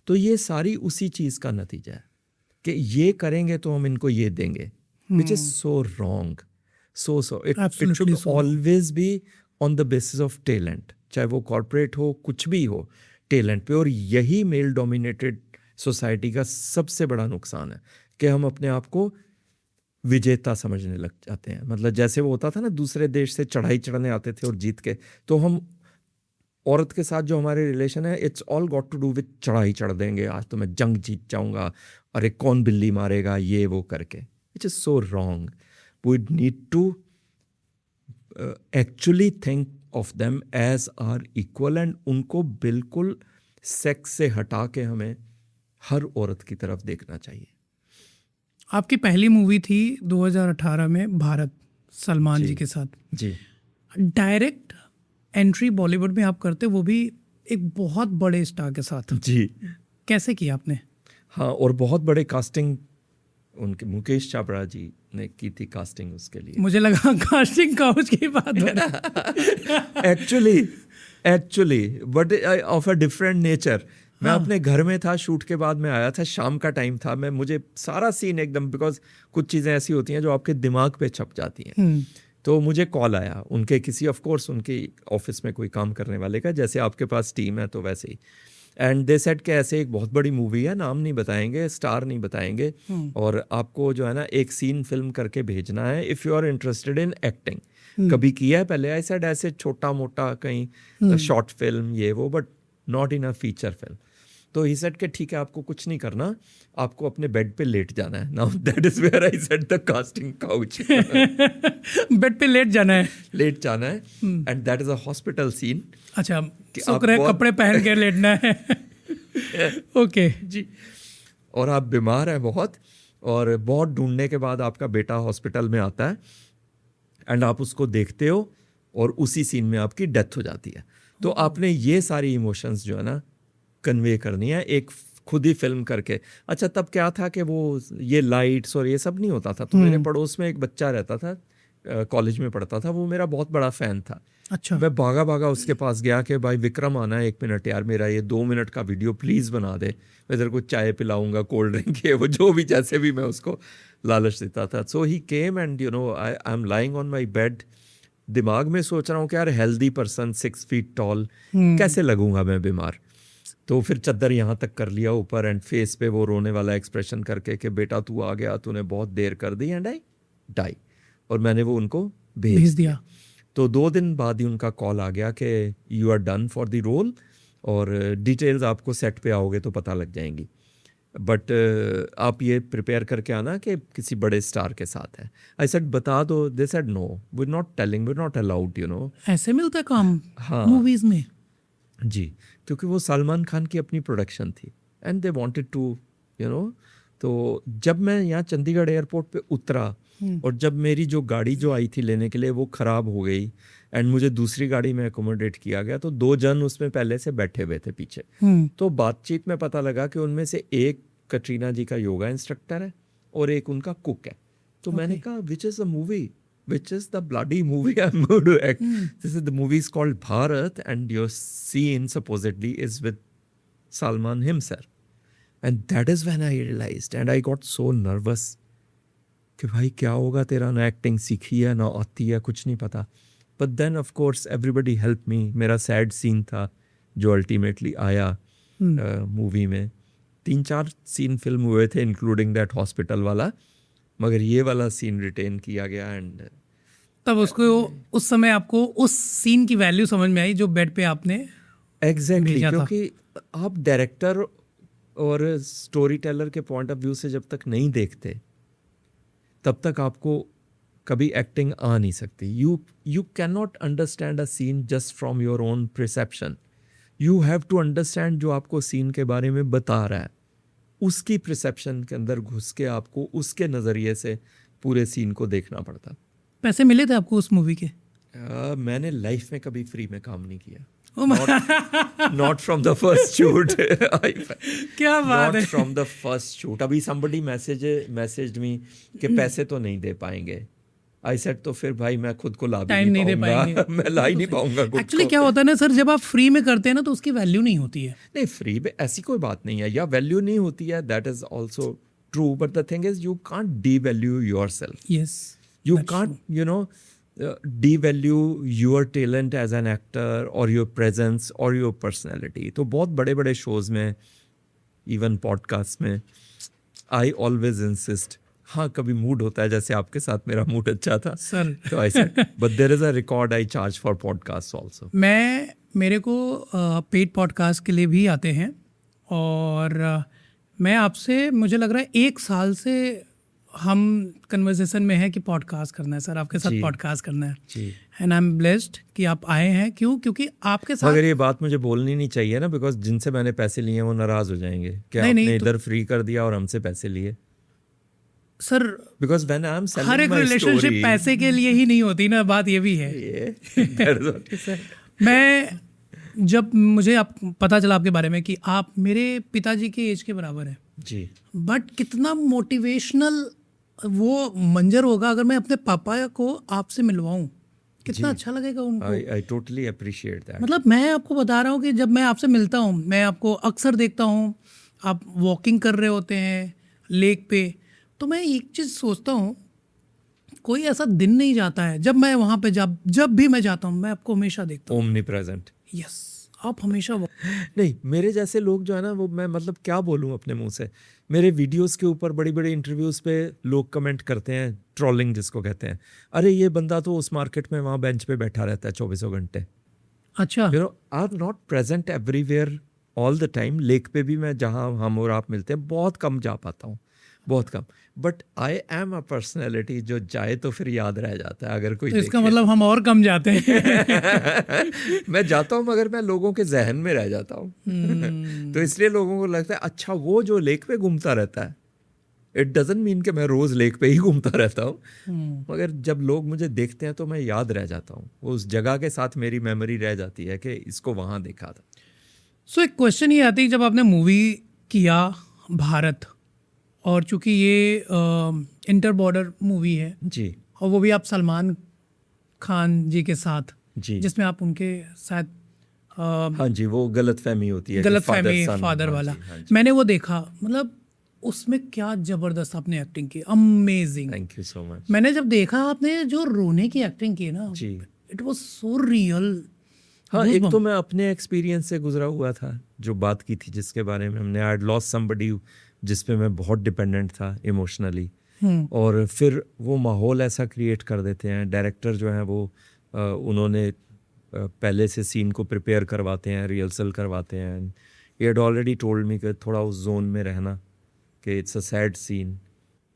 तो ये सारी उसी चीज़ का नतीजा है कि ये करेंगे तो हम इनको ये देंगे, which is so wrong. So it should always be on the basis of talent, चाहे वो कॉर्पोरेट हो, कुछ भी हो, टैलेंट पे. और यही मेल डोमिनेटेड सोसाइटी का सबसे बड़ा नुकसान है कि हम अपने आप को विजेता समझने लग जाते हैं. मतलब जैसे वो होता था ना, दूसरे देश से चढ़ाई चढ़ने आते थे और जीत के, तो हम औरत के साथ जो हमारे रिलेशन है, it's all got to do with चढ़ाई चढ़ देंगे, आज तो मैं जंग जीत जाऊंगा, अरे कौन बिल्ली मारेगा, ये वो करके. It is so wrong. We need to actually think of them as are equal and उनको बिल्कुल सेक्स से हटा के हमें हर औरत की तरफ देखना चाहिए. आपकी पहली मूवी थी 2018 में भारत, सलमान जी के साथ. जी. डायरेक्ट एंट्री बॉलीवुड में आप करते, वो भी एक बहुत बड़े स्टार के साथ. जी. कैसे किया आपने? हाँ, और बहुत बड़े कास्टिंग उनके मुकेश चाबड़ा जी ने की थी कास्टिंग उसके लिए. मुझे लगा कास्टिंग काउच की बात हो रही. Actually but of a different nature. मैं अपने घर में था, शूट के बाद मैं आया था, शाम का टाइम था, मुझे सारा सीन एकदम, बिकॉज कुछ चीज़ें ऐसी होती हैं जो आपके दिमाग पे छप जाती हैं. तो मुझे कॉल आया उनके किसी, ऑफ कोर्स उनके ऑफिस में कोई काम करने वाले का, जैसे आपके पास टीम है तो वैसे ही. एंड दे सेड कि ऐसे एक बहुत बड़ी मूवी है, नाम नहीं बताएंगे, स्टार नहीं बताएंगे, और आपको जो है ना एक सीन फिल्म करके भेजना है if you are interested in acting. कभी किया है पहले? आई सेड ऐसे छोटा मोटा कहीं शॉर्ट फिल्म ये वो, but not in a feature film. तो ही सेड कि ठीक है, आपको कुछ नहीं करना, आपको अपने बेड पे लेट जाना है. Now that is where I said the casting couch. Bed पे लेट जाना है. लेट जाना है, and that is a hospital scene. अच्छा, सूख कपड़े पहन के लेटना है. ओके जी. और आप बीमार हैं बहुत, और बहुत ढूंढने के बाद आपका बेटा हॉस्पिटल में आता है, एंड आप उसको देखते हो, और उसी सीन में आपकी डेथ हो जाती है. तो आपने ये सारी इमोशंस जो है ना कन्वे करनी है एक खुद ही फिल्म करके. अच्छा, तब क्या था कि वो ये लाइट्स और ये सब नहीं होता था. तो मेरे पड़ोस में एक बच्चा रहता था, कॉलेज में पढ़ता था, वो मेरा बहुत बड़ा फ़ैन था. अच्छा. मैं भागा भागा उसके पास गया कि भाई विक्रम आना है, 1 मिनट यार, मेरा ये 2 मिनट का वीडियो प्लीज़ बना दे, मैं तेरे को चाय पिलाऊंगा, कोल्ड ड्रिंक, ये वो जो भी, जैसे भी मैं उसको लालच देता था. So he came and you know I am lying on my bed. दिमाग में सोच रहा हूँ कि यार हेल्दी पर्सन 6 फीट टॉल, कैसे लगूंगा मैं बीमार. तो फिर चद्दर यहाँ तक कर लिया ऊपर, एंड फेस पे वो रोने वाला एक्सप्रेशन करके कि बेटा तू आ गया, तूने बहुत देर कर दी, एंड आई डाई. और मैंने वो उनको भेज दिया. तो 2 दिन बाद ही उनका कॉल आ गया कि you are done for the role, और डिटेल्स आपको सेट पे आओगे तो पता लग जाएंगी, बट आप ये प्रिपेयर करके आना कि किसी बड़े स्टार के साथ है. आई सेड बता दो. They said no, we not telling, we not allowed, you know. ऐसे मिलता है काम हाँ मूवीज में. जी, क्योंकि वो सलमान खान की अपनी प्रोडक्शन थी, and they wanted to you know, तो जब मैं यहाँ चंडीगढ़ एयरपोर्ट पे उतरा और जब मेरी जो गाड़ी जो आई थी लेने के लिए वो ख़राब हो गई एंड मुझे दूसरी गाड़ी में अकोमोडेट किया गया, तो 2 जन उसमें पहले से बैठे हुए थे पीछे। तो बातचीत में पता लगा कि उनमें से एक कटरीना जी का योगा इंस्ट्रक्टर है और एक उनका कुक है। तो मैंने कहा which is the movie, which is the bloody movie I'm going to act. This is the movie is called Bharat and your scene supposedly is with Salman himself. And that is when I realized and I got so nervous कि भाई क्या होगा, तेरा ना acting सीखी है ना आती है, कुछ नहीं पता। But then of course everybody helped me. मेरा सैड सीन था जो अल्टीमेटली आया मूवी में। 3-4 सीन फिल्म हुए थे इंक्लूडिंग दैट हॉस्पिटल वाला, मगर ये वाला सीन रिटेन किया गया एंड तब उसको उस समय आपको उस सीन की वैल्यू समझ में आई जो बेड पे आपने एग्जैक्टली भेजा था। क्योंकि आप डायरेक्टर और स्टोरी टेलर के पॉइंट ऑफ व्यू से जब तक नहीं देखते तब तक आपको कभी एक्टिंग आ नहीं सकती। You can not understand a scene just from your own perception. You have to understand जो आपको सीन के बारे में बता रहा है, उसकी परसेप्शन के अंदर घुस के आपको उसके नज़रिए से पूरे सीन को देखना पड़ता। पैसे मिले थे आपको उस मूवी के? मैंने लाइफ में कभी फ्री में काम नहीं किया। Oh my- Not from the first shoot. क्या बात है। Not from the first shoot. अभी somebody messaged me कि पैसे तो नहीं दे पाएंगे। I said तो फिर भाई मैं खुद को ला भी टाइम नहीं दे पाएंगे। मैं ला ही नहीं पाऊंगा खुद एक्चुअली को। क्या होता है ना सर, जब आप फ्री में करते हैं ना तो उसकी वैल्यू नहीं होती है। नहीं, फ्री में ऐसी कोई बात नहीं है, या वैल्यू नहीं होती है, that is also true, but the thing is you can't devalue yourself. Yes, You can't, devalue your talent as an actor or your presence or your personality. तो बहुत बड़े बड़े शोज में, इवन पॉडकास्ट में, I always insist, हाँ कभी mood होता है, जैसे आपके साथ मेरा मूड अच्छा था सर। तो I said but there is a record I charge for podcast also. मेरे को पेड पॉडकास्ट के लिए भी आते हैं और मैं आपसे, मुझे लग रहा है 1 साल से हम कन्वर्सेशन में है कि पॉडकास्ट करना है सर, आपके साथ पॉडकास्ट करना है जी। एंड आई एम ब्लेस्ड कि आप आए हैं। क्यों? क्योंकि आपके साथ, मगर ये बात मुझे बोलनी नहीं चाहिए ना, बिकॉज जिनसे मैंने पैसे लिए हैं वो नाराज हो जाएंगे कि नहीं, आपने नहीं, इधर फ्री कर दिया और हमसे पैसे लिए। Sir because when I am selling हर एक माय रिलेशनशिप स्टोरी, पैसे के लिए ही नहीं होती ना, बात ये भी है। मैं जब मुझे आप पता चला आपके बारे में कि आप मेरे पिताजी के एज के बराबर हैं, जी, बट कितना मोटिवेशनल वो मंजर होगा अगर मैं अपने पापा को आपसे मिलवाऊं, कितना अच्छा लगेगा उनको। I totally appreciate that. मतलब मैं आपको बता रहा हूँ कि जब मैं आपसे मिलता हूँ, मैं आपको अक्सर देखता हूँ, आप वॉकिंग कर रहे होते हैं लेक पे, तो मैं एक चीज़ सोचता हूँ, कोई ऐसा दिन नहीं जाता है जब मैं वहाँ पे जब भी मैं जाता हूँ मैं आपको हमेशा देखता हूँ। Omni present. यस, आप हमेशा नहीं, मेरे जैसे लोग जो है ना, वो मैं मतलब क्या बोलूँ अपने मुंह से, मेरे वीडियोस के ऊपर बड़ी बड़ी इंटरव्यूज़ पे लोग कमेंट करते हैं, ट्रोलिंग जिसको कहते हैं, अरे ये बंदा तो उस मार्केट में वहाँ बेंच पे बैठा रहता है 24 घंटे। अच्छा, आई am not present everywhere all the time. Lake पे भी मैं, जहाँ हम और आप मिलते हैं, बहुत कम जा पाता हूँ, बहुत कम। But I am a personality जो जाए तो फिर याद रह जाता है अगर कोई तो इसका देखे। मतलब हम और कम जाते हैं। मैं जाता हूँ मगर मैं लोगों के जहन में रह जाता हूँ। तो इसलिए लोगों को लगता है अच्छा वो जो लेक पे घूमता रहता है। इट डजंट मीन कि मैं रोज लेक पे ही घूमता रहता हूँ, मगर जब लोग मुझे देखते हैं तो मैं याद रह जाता हूँ, वो उस जगह के साथ मेरी मेमोरी रह जाती है कि इसको वहाँ देखा था। सो एक क्वेश्चन ये आती है, जब आपने मूवी किया भारत, और चूंकि ये इंटर बॉर्डर मूवी है जी और वो भी आप सलमान खान जी के साथ, जी, जिसमें आप उनके साथ हाँ जी, वो गलत फहमी होती है, गलत father फहमी son, फादर हाँ वाला, जी, हाँ जी। मैंने वो देखा, मतलब उसमें क्या जबरदस्त आपने एक्टिंग की, amazing. Thank you so much. मैंने जब देखा आपने जो रोने की एक्टिंग की ना, जी, इट वाज सो रियल। हाँ, एक तो मैं अपने एक्सपीरियंस से गुजरा हुआ था, जो बात की थी जिसके बारे में हमने, आई लॉस्ट समबडी जिस पे मैं बहुत डिपेंडेंट था इमोशनली, और फिर वो माहौल ऐसा क्रिएट कर देते हैं डायरेक्टर जो हैं वो, उन्होंने पहले से सीन को प्रिपेयर करवाते हैं, रिहर्सल करवाते हैं। He had already told me कि थोड़ा उस जोन में रहना, कि इट्स अ सैड सीन।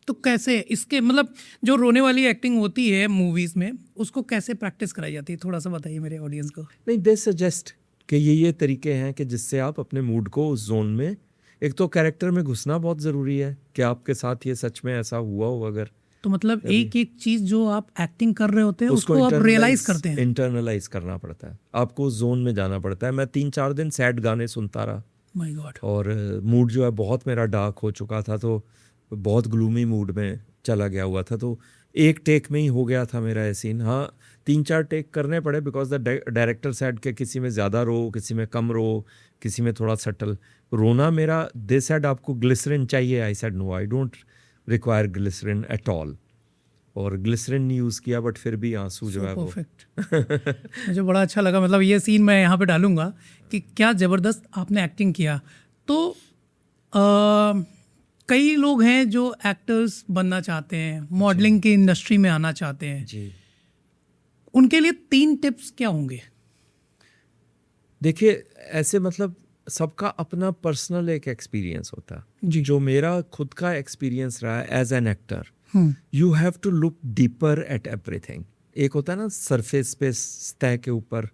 तो कैसे इसके, मतलब जो रोने वाली एक्टिंग होती है मूवीज में, उसको कैसे प्रैक्टिस कराई जाती है, थोड़ा सा बताइए मेरे ऑडियंस को। नहीं, दे सजेस्ट कि ये तरीके हैं कि जिससे आप अपने मूड को उस जोन में एक तो कैरेक्टर में घुसना बहुत ज़रूरी है कि आपके साथ ये सच में ऐसा हुआ हो अगर, तो मतलब एक एक चीज जो आप एक्टिंग कर रहे होते हैं उसको आप रियलाइज करते हैं। इंटरनलाइज करना पड़ता है, आपको उस जोन में जाना पड़ता है। मैं 3-4 दिन सैड गाने सुनता रहा माय गॉड। और मूड जो है बहुत मेरा डार्क हो चुका था, तो बहुत ग्लूमी मूड में चला गया हुआ था, तो एक टेक में ही हो गया था मेरा ये सीन। हाँ 3-4 टेक करने पड़े बिकॉज द डायरेक्टर सेड के किसी में ज़्यादा रो, किसी में कम रो, किसी में थोड़ा सटल रोना मेरा। दे सेड आपको ग्लिसरिन चाहिए, I said no I don't require glycerine at all, और ग्लिसरिन नहीं यूज़ किया बट फिर भी आंसू जो है वो परफेक्ट। मुझे बड़ा अच्छा लगा, मतलब ये सीन मैं यहाँ पे डालूंगा कि क्या ज़बरदस्त आपने एक्टिंग किया। तो कई लोग हैं जो एक्टर्स बनना चाहते हैं, मॉडलिंग की इंडस्ट्री में आना चाहते हैं जी। उनके लिए 3 टिप्स क्या होंगे? देखिए ऐसे मतलब सबका अपना पर्सनल एक एक्सपीरियंस होता है। जी। जो मेरा खुद का एक्सपीरियंस रहा है as an actor, you have to look deeper at everything. एक होता है ना सरफेस पे सतह के ऊपर,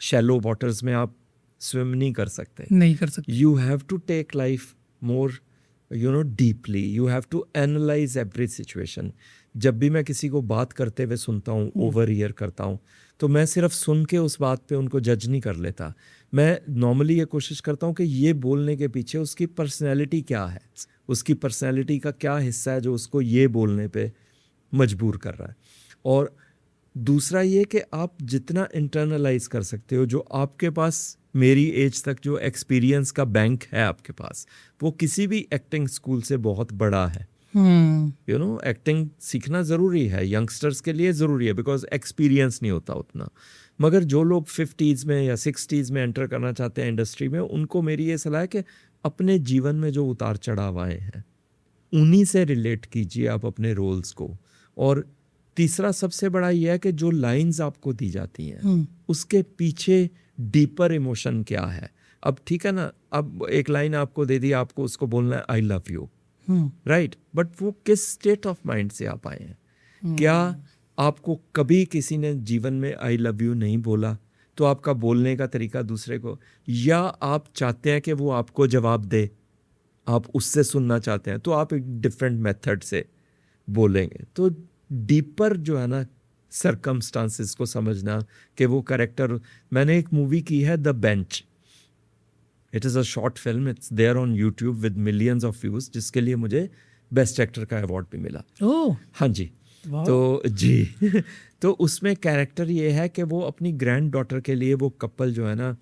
शैलो वाटर्स में आप स्विम नहीं कर सकते, नहीं कर सकते। you have to take life more deeply, you have to analyze every situation। जब भी मैं किसी को बात करते हुए सुनता हूँ, ओवर ईयर करता हूँ, तो मैं सिर्फ सुन के उस बात पे उनको जज नहीं कर लेता। मैं नॉर्मली ये कोशिश करता हूँ कि ये बोलने के पीछे उसकी पर्सनैलिटी क्या है, उसकी पर्सनैलिटी का क्या हिस्सा है जो उसको ये बोलने पे मजबूर कर रहा है। और दूसरा ये कि आप जितना इंटरनलाइज कर सकते हो, जो आपके पास मेरी एज तक जो एक्सपीरियंस का बैंक है आपके पास, वो किसी भी एक्टिंग स्कूल से बहुत बड़ा है। एक्टिंग सीखना ज़रूरी है, यंगस्टर्स के लिए ज़रूरी है बिकॉज एक्सपीरियंस नहीं होता उतना। मगर जो लोग 50s में या 60s में एंटर करना चाहते हैं इंडस्ट्री में, उनको मेरी ये सलाह है कि अपने जीवन में जो उतार चढ़ाव आए हैं उन्हीं से रिलेट कीजिए आप अपने रोल्स को। और तीसरा सबसे बड़ा ये है कि जो लाइंस आपको दी जाती हैं उसके पीछे डीपर इमोशन क्या है। अब ठीक है ना, अब एक लाइन आपको दे दी, आपको उसको बोलना है I love you, right, but वो किस स्टेट ऑफ माइंड से आप आए हैं? क्या आपको कभी किसी ने जीवन में आई लव यू नहीं बोला तो आपका बोलने का तरीका दूसरे को, या आप चाहते हैं कि वो आपको जवाब दे, आप उससे सुनना चाहते हैं तो आप एक डिफरेंट मेथड से बोलेंगे। तो डीपर जो है ना सरकमस्टांसिस को समझना कि वो कैरेक्टर। मैंने एक मूवी की है the bench, it is a short film, it's there on YouTube with millions of views, जिसके लिए मुझे बेस्ट एक्टर का अवार्ड भी मिला। ओह हाँ जी। तो जी तो उसमें कैरेक्टर ये है कि वो अपनी ग्रैंड डॉटर के लिए, वो कपल जो है ना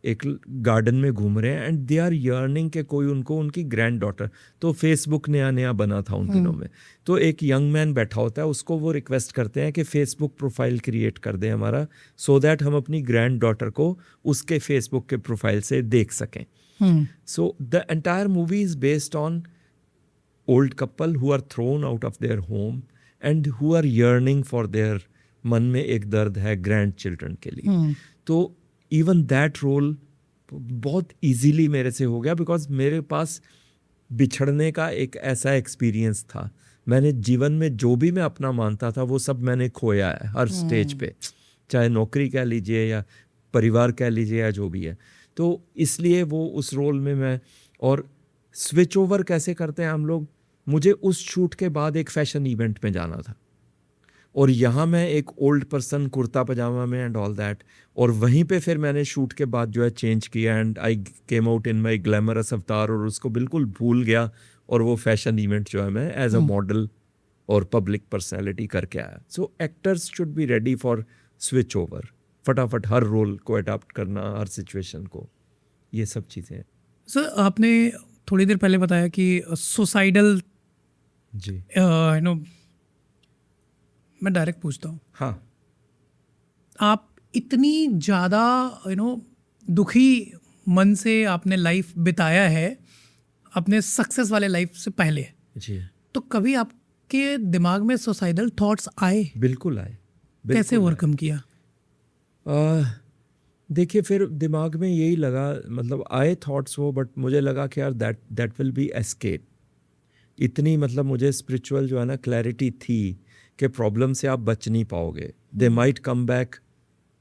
एक गार्डन में घूम रहे हैं एंड दे आर यर्निंग के कोई उनको उनकी ग्रैंड डॉटर, तो फेसबुक नया नया बना था उन दिनों में, तो एक यंग मैन बैठा होता है, उसको वो रिक्वेस्ट करते हैं कि फेसबुक प्रोफाइल क्रिएट कर दे हमारा, सो दैट हम अपनी ग्रैंड डॉटर को उसके फेसबुक के प्रोफाइल से देख सकें। So the entire movie is based on old couple who are thrown out of their home and who are yearning for their, मन में एक दर्द है ग्रैंड चिल्ड्रन के लिए। तो इवन दैट रोल बहुत इजीली मेरे से हो गया बिकॉज मेरे पास बिछड़ने का एक ऐसा एक्सपीरियंस था। मैंने जीवन में जो भी मैं अपना मानता था वो सब मैंने खोया है हर स्टेज पे, चाहे नौकरी कह लीजिए या परिवार कह लीजिए या जो भी है। तो इसलिए वो उस रोल में मैं, और स्विच ओवर कैसे करते हैं हम लोग, मुझे उस शूट के बाद एक फैशन इवेंट में जाना था और यहाँ मैं एक ओल्ड पर्सन कुर्ता पजामा में एंड ऑल दैट, और वहीं पे फिर मैंने शूट के बाद जो है चेंज किया and I came out in my glamorous अवतार, और उसको बिल्कुल भूल गया और वो फैशन इवेंट जो है मैं एज अ मॉडल और पब्लिक पर्सनैलिटी करके आया। So actors should be ready for switch over, फटाफट हर रोल को अडॉप्ट करना, हर सिचुएशन को, ये सब चीज़ें हैं। सर आपने थोड़ी देर पहले बताया कि सुसाइडल, जी मैं डायरेक्ट पूछता हूँ, हाँ, आप इतनी ज़्यादा दुखी मन से आपने लाइफ बिताया है अपने सक्सेस वाले लाइफ से पहले, जी, तो कभी आपके दिमाग में सुसाइडल थॉट्स आए? बिल्कुल आए। कैसे ओवरकम किया? देखिए फिर दिमाग में यही लगा, मतलब आए थॉट्स वो, बट मुझे लगा कि यार दैट विल बी एस्केप। इतनी मतलब मुझे स्पिरिचुअल जो है ना क्लैरिटी थी कि प्रॉब्लम से आप बच नहीं पाओगे, दे माइट कम बैक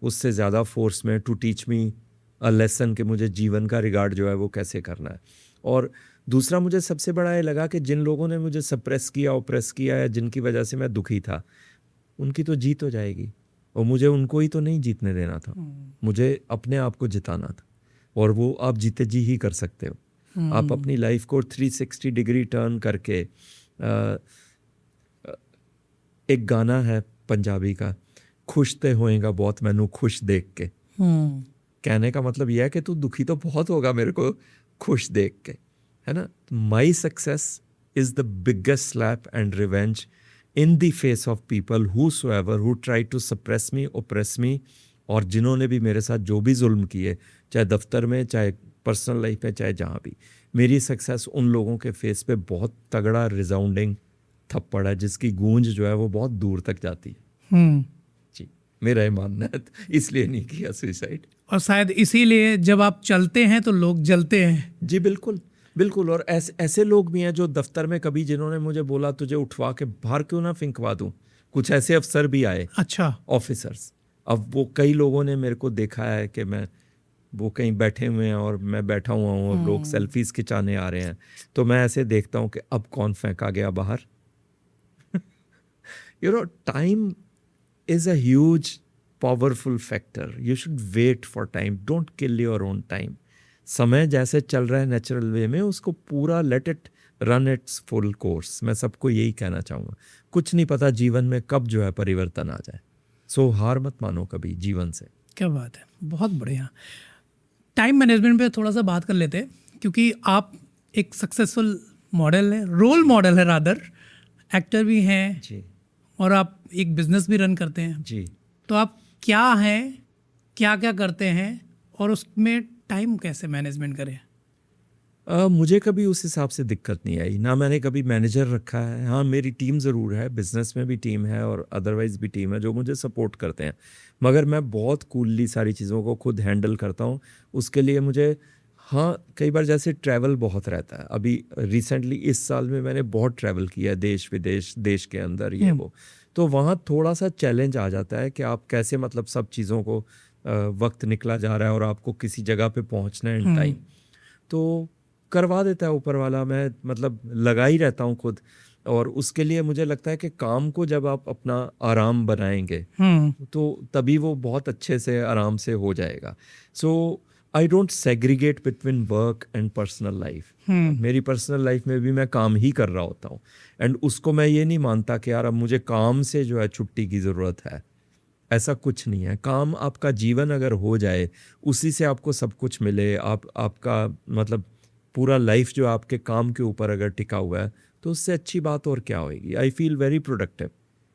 उससे ज़्यादा फोर्स में टू टीच मी लेसन कि मुझे जीवन का रिगार्ड जो है वो कैसे करना है। और दूसरा मुझे सबसे बड़ा ये लगा कि जिन लोगों ने मुझे सप्रेस किया, ओप्रेस किया, या जिनकी वजह से मैं दुखी था, उनकी तो जीत हो जाएगी, और मुझे उनको ही तो नहीं जीतने देना था, मुझे अपने आप को जिताना था। और वो आप जीते जी ही कर सकते हो। आप अपनी लाइफ को 360 डिग्री टर्न करके एक गाना है पंजाबी का, खुश ते होएगा बहुत मैनू खुश देख के। कहने का मतलब यह है कि तू दुखी तो बहुत होगा मेरे को खुश देख के, है ना। My success is the biggest slap and revenge in the face of people whosoever who try to suppress me, oppress me, और जिन्होंने भी मेरे साथ जो भी जुल्म किए, चाहे दफ्तर में, चाहे पर्सनल लाइफ में, चाहे जहाँ भी। मेरी सक्सेस उन लोगों के फेस पे बहुत तगड़ा रिजाउंडिंग थप्पड़ है, जिसकी गूंज जो है वो बहुत दूर तक जाती है। जी, मेरा ये मानना है, इसलिए नहीं किया सुसाइड। और शायद इसीलिए जब आप चलते हैं तो लोग जलते हैं। जी बिल्कुल बिल्कुल। और ऐसे लोग भी हैं जो दफ्तर में कभी जिन्होंने मुझे बोला तुझे उठवा के बाहर क्यों ना फिंकवा दूं, कुछ ऐसे अफसर भी आए, अच्छा, ऑफिसर्स। अब वो कई लोगों ने मेरे को देखा है कि मैं, वो कहीं बैठे हुए हैं और मैं बैठा हुआ हूँ और लोग सेल्फीज खिंचाने आ रहे हैं, तो मैं ऐसे देखता हूँ कि अब कौन फेंका गया बाहर। You know, time is a huge powerful factor. You should wait for time, don't kill your own time. समय जैसे चल रहा है नेचुरल वे में, उसको पूरा let it run it's full course. मैं सबको यही कहना चाहूँगा, कुछ नहीं पता जीवन में कब जो है परिवर्तन आ जाए। सो हार मत मानो कभी जीवन से। क्या बात है, बहुत बढ़िया। टाइम मैनेजमेंट पे थोड़ा सा बात कर लेते हैं, क्योंकि आप एक सक्सेसफुल मॉडल है, रोल मॉडल है, रादर एक्टर भी हैं जी और आप एक बिजनेस भी रन करते हैं। जी। तो आप क्या हैं, क्या क्या करते हैं, और उसमें टाइम कैसे मैनेजमेंट करें? मुझे कभी उस हिसाब से दिक्कत नहीं आई, ना मैंने कभी मैनेजर रखा है। हाँ, मेरी टीम ज़रूर है, बिजनेस में भी टीम है और अदरवाइज़ भी टीम है जो मुझे सपोर्ट करते हैं, मगर मैं बहुत कूलली सारी चीज़ों को खुद हैंडल करता हूँ। उसके लिए मुझे, हाँ, कई बार जैसे ट्रैवल बहुत रहता है। अभी रिसेंटली इस साल में मैंने बहुत ट्रैवल किया है, देश विदेश, देश के अंदर, ये वो। तो वहाँ थोड़ा सा चैलेंज आ जाता है कि आप कैसे, मतलब सब चीज़ों को, वक्त निकला जा रहा है और आपको किसी जगह पे पहुँचना है इन टाइम, तो करवा देता है ऊपर वाला। मैं मतलब लगा ही रहता हूँ खुद, और उसके लिए मुझे लगता है कि काम को जब आप अपना आराम बनाएंगे तो तभी वो बहुत अच्छे से आराम से हो जाएगा। So I don't segregate between work and personal life. मेरी पर्सनल लाइफ में भी मैं काम ही कर रहा होता हूँ, एंड उसको मैं ये नहीं मानता कि यार अब मुझे काम से जो है छुट्टी की ज़रूरत है। ऐसा कुछ नहीं है। काम आपका जीवन अगर हो जाए, उसी से आपको सब कुछ मिले, आपका मतलब पूरा लाइफ जो आपके काम के ऊपर अगर टिका हुआ है, तो उससे अच्छी बात और क्या होगी। I feel very productive,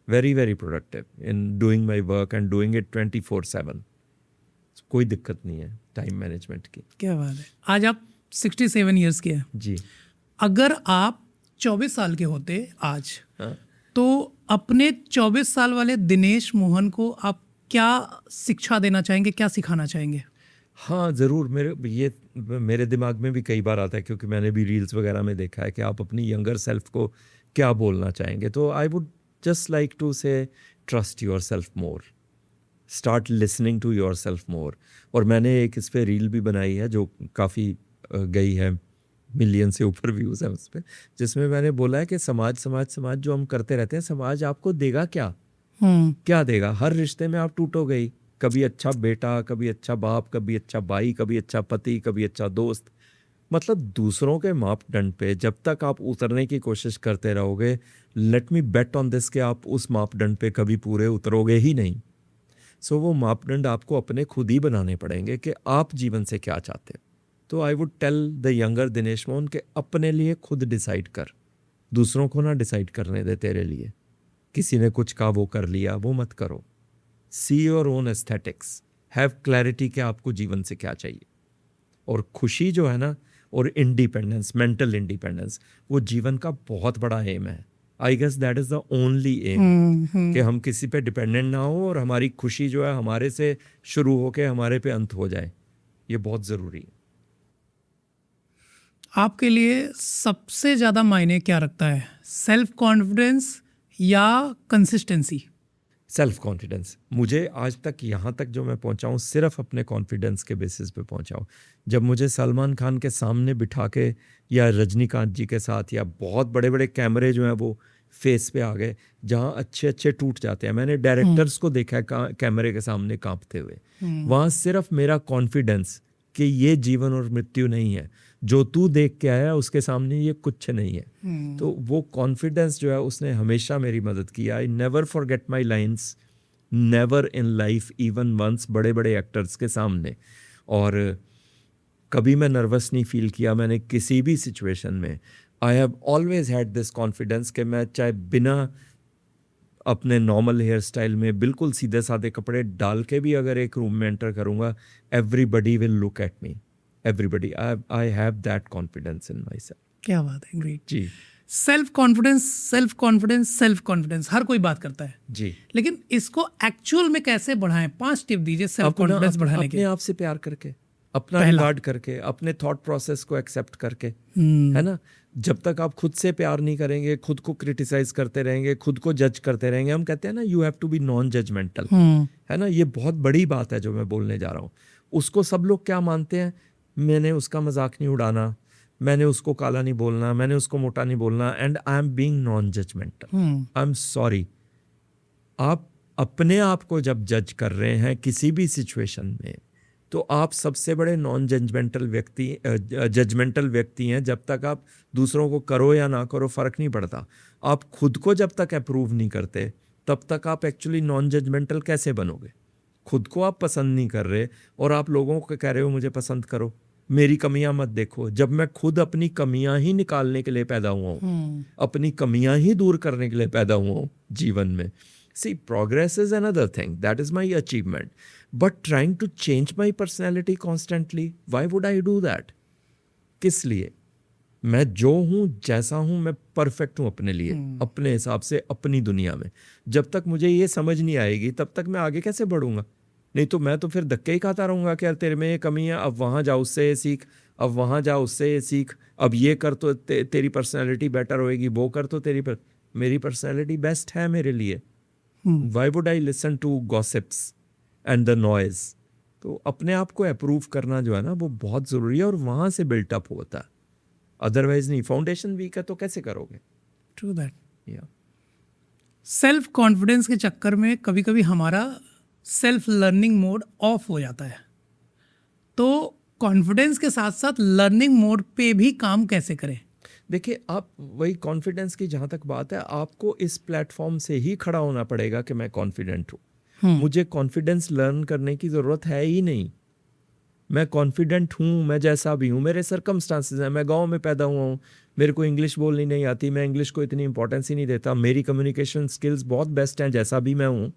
very very productive in doing my work and doing it 24/7। कोई दिक्कत नहीं है टाइम मैनेजमेंट की। क्या बात है। आज आप 67 ईयर्स के हैं। जी। अगर आप 24 साल के होते आज, हाँ। तो अपने 24 साल वाले दिनेश मोहन को आप क्या शिक्षा देना चाहेंगे, क्या सिखाना चाहेंगे? हाँ ज़रूर। मेरे दिमाग में भी कई बार आता है, क्योंकि मैंने भी रील्स वगैरह में देखा है कि आप अपनी यंगर सेल्फ को क्या बोलना चाहेंगे। तो I would just like to say trust yourself more, start listening to yourself more. और मैंने एक इस पर रील भी बनाई है जो काफ़ी गई है, मिलियन से ऊपर व्यूज़ है उस पर, जिसमें मैंने बोला है कि समाज समाज समाज जो हम करते रहते हैं, समाज आपको देगा क्या? क्या देगा? हर रिश्ते में आप टूटोगे ही। कभी अच्छा बेटा, कभी अच्छा बाप, कभी अच्छा भाई, कभी अच्छा पति, कभी अच्छा दोस्त। मतलब दूसरों के मापदंड पे जब तक आप उतरने की कोशिश करते रहोगे, let me bet on this कि आप उस मापदंड पे कभी पूरे उतरोगे ही नहीं। सो वो मापदंड आपको अपने खुद ही बनाने पड़ेंगे कि आप जीवन से क्या चाहते हैं। तो I would tell the younger Dinesh Mohan के अपने लिए खुद डिसाइड कर, दूसरों को ना डिसाइड करने दे तेरे लिए। किसी ने कुछ कहा, वो कर लिया, वो मत करो। See your own aesthetics, have clarity कि आपको जीवन से क्या चाहिए। और खुशी जो है ना, और इंडिपेंडेंस, मेंटल इंडिपेंडेंस, वो जीवन का बहुत बड़ा एम है। I guess that is the only aim, कि हम किसी पे डिपेंडेंट ना हो और हमारी खुशी जो है हमारे से शुरू होके हमारे पे अंत हो जाए। ये बहुत ज़रूरी है। आपके लिए सबसे ज़्यादा मायने क्या रखता है, सेल्फ कॉन्फिडेंस या कंसिस्टेंसी? Self confidence. मुझे आज तक यहाँ तक जो मैं पहुँचा हूँ सिर्फ अपने कॉन्फिडेंस के बेसिस पे पहुँचा हूँ। जब मुझे सलमान खान के सामने बिठा के या रजनीकांत जी के साथ या बहुत बड़े बड़े कैमरे जो हैं वो फेस पे आ गए, जहाँ अच्छे अच्छे टूट जाते हैं, मैंने डायरेक्टर्स को देखा है कैमरे के सामने कांपते हुए। वहाँ सिर्फ मेरा कॉन्फिडेंस कि ये जीवन और मृत्यु नहीं है, जो तू देख के आया उसके सामने ये कुछ नहीं है। तो वो कॉन्फिडेंस जो है उसने हमेशा मेरी मदद की। I never forget my lines, never in life even once, बड़े बड़े एक्टर्स के सामने। और कभी मैं नर्वस नहीं फील किया मैंने किसी भी सिचुएशन में। I have always had this confidence कि मैं चाहे बिना अपने नॉर्मल हेयर स्टाइल में बिल्कुल सीधे साधे कपड़े डाल के भी अगर एक रूम में एंटर करूँगा, everybody will look at me, everybody. I have that confidence in myself. क्या बात है, ग्रेट जी self confidence, self confidence, self confidence, हर कोई बात करता है जी। लेकिन इसको एक्चुअल में कैसे बढ़ाएं? 5 टिप दीजिए सेल्फ कॉन्फिडेंस बढ़ाने के। अपने आप से प्यार करके, अपना पहला। रिगार्ड करके, अपने थॉट प्रोसेस को एक्सेप्ट करके, है ना। जब तक आप खुद से प्यार नहीं करेंगे, खुद को क्रिटिसाइज करते रहेंगे, खुद को जज करते रहेंगे, हम कहते हैं ना you have to be non judgmental, है ना। ये बहुत बड़ी बात है जो मैं बोलने जा रहा हूँ। उसको सब लोग क्या मानते हैं, मैंने उसका मजाक नहीं उड़ाना, मैंने उसको काला नहीं बोलना, मैंने उसको मोटा नहीं बोलना, and I am being non judgmental. I am sorry. आप अपने आप को जब जज कर रहे हैं किसी भी सिचुएशन में, तो आप सबसे बड़े नॉन जजमेंटल व्यक्ति हैं। जब तक आप दूसरों को करो या ना करो फ़र्क नहीं पड़ता। आप खुद को जब तक अप्रूव नहीं करते तब तक आप एक्चुअली नॉन जजमेंटल कैसे बनोगे? खुद को आप पसंद नहीं कर रहे और आप लोगों को कह रहे हो मुझे पसंद करो, मेरी कमियां मत देखो। जब मैं खुद अपनी कमियां ही निकालने के लिए पैदा हुआ हूँ, अपनी कमियां ही दूर करने के लिए पैदा हुआ हूँ जीवन में। See, progress is another thing. That is my achievement. But trying to change my personality constantly, why would I do that? किस लिए? मैं जो हूँ, जैसा हूँ, मैं परफेक्ट हूँ अपने लिए, अपने हिसाब से, अपनी दुनिया में। जब तक मुझे ये समझ नहीं आएगी तब तक मैं आगे कैसे बढ़ूंगा? नहीं तो मैं तो फिर धक्के ही खाता रहूँगा कि यार तेरे में ये कमी है, अब वहाँ जा उससे ये सीख, अब वहाँ जा उससे ये सीख, अब ये कर तो तेरी पर्सनैलिटी बेटर होएगी, वो कर तो मेरी पर्सनैलिटी बेस्ट है मेरे लिए। Why would I listen to gossips and the noise? तो अपने आप को अप्रूव करना जो है ना वो बहुत ज़रूरी है और वहाँ से बिल्टअप होता है। अदरवाइज नहीं, फाउंडेशन वीक है तो कैसे करोगे? True that. या सेल्फ कॉन्फिडेंस के चक्कर में कभी कभी हमारा सेल्फ लर्निंग मोड ऑफ हो जाता है। तो कॉन्फिडेंस के साथ साथ लर्निंग मोड पे भी काम कैसे करें? देखिए, आप वही कॉन्फिडेंस की जहाँ तक बात है, आपको इस प्लेटफॉर्म से ही खड़ा होना पड़ेगा कि मैं कॉन्फिडेंट हूँ। मुझे कॉन्फिडेंस लर्न करने की ज़रूरत है ही नहीं। मैं कॉन्फिडेंट हूँ, मैं जैसा भी हूँ। मेरे सर्कमस्टांसेस हैं, मैं गांव में पैदा हुआ हूँ, मेरे को इंग्लिश बोलनी नहीं आती, मैं इंग्लिश को इतनी इंपॉर्टेंस ही नहीं देता, मेरी कम्युनिकेशन स्किल्स बहुत बेस्ट हैं जैसा भी मैं हूँ,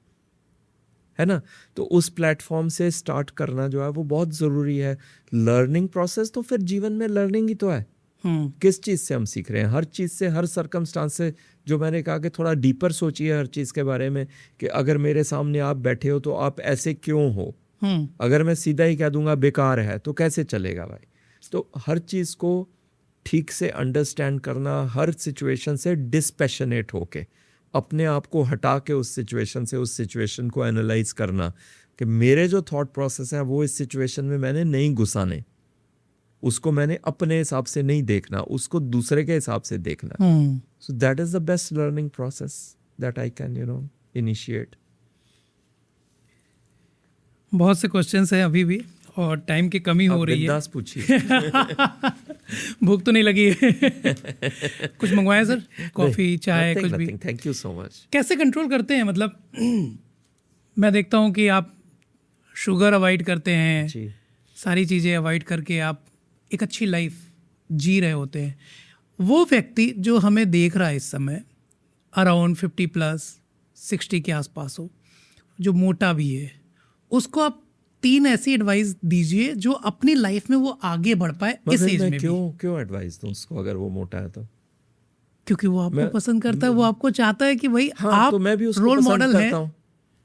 है ना। तो उस प्लेटफॉर्म से स्टार्ट करना जो है वो बहुत ज़रूरी है। लर्निंग प्रोसेस तो फिर जीवन में लर्निंग ही तो है। किस चीज़ से हम सीख रहे हैं? हर चीज़ से, हर सर्कमस्टांस से। जो मैंने कहा कि थोड़ा डीपर सोचिए हर चीज़ के बारे में कि अगर मेरे सामने आप बैठे हो तो आप ऐसे क्यों हो। अगर मैं सीधा ही कह दूंगा बेकार है तो कैसे चलेगा भाई? तो हर चीज़ को ठीक से अंडरस्टैंड करना, हर सिचुएशन से डिस्पैशनेट होके अपने आप को हटा के उस सिचुएशन से उस सिचुएशन को एनालाइज करना कि मेरे जो थॉट प्रोसेस हैं वो इस सिचुएशन में मैंने नहीं घुसाने, उसको मैंने अपने हिसाब से नहीं देखना, उसको दूसरे के हिसाब से देखना। सो that is the best learning process that I can initiate. बहुत से क्वेश्चंस हैं अभी भी और टाइम की कमी हो रही है। बिंदास पूछिए। भूख तो नहीं लगी है? कुछ मंगवाया सर? कॉफी, चाय, कुछ भी? Thank you so much. कैसे कंट्रोल करते हैं? मतलब मैं देखता हूँ कि आप शुगर अवॉइड करते हैं जी। सारी चीज़ें अवॉइड करके आप एक अच्छी लाइफ जी रहे होते हैं। वो व्यक्ति जो हमें देख रहा है इस समय, अराउंड 50+ 60 के आसपास हो, जो मोटा भी है, उसको आप 3 ऐसी एडवाइस दीजिए जो अपनी लाइफ में वो आगे बढ़ पाए इस एज में भी। क्यों एडवाइस दूं उसको अगर वो मोटा है तो? क्योंकि वो आपको पसंद करता है, वो आपको चाहता है कि भाई आप तो मैं भी उसको रोल पसंद मॉडल करता हैं। हूं।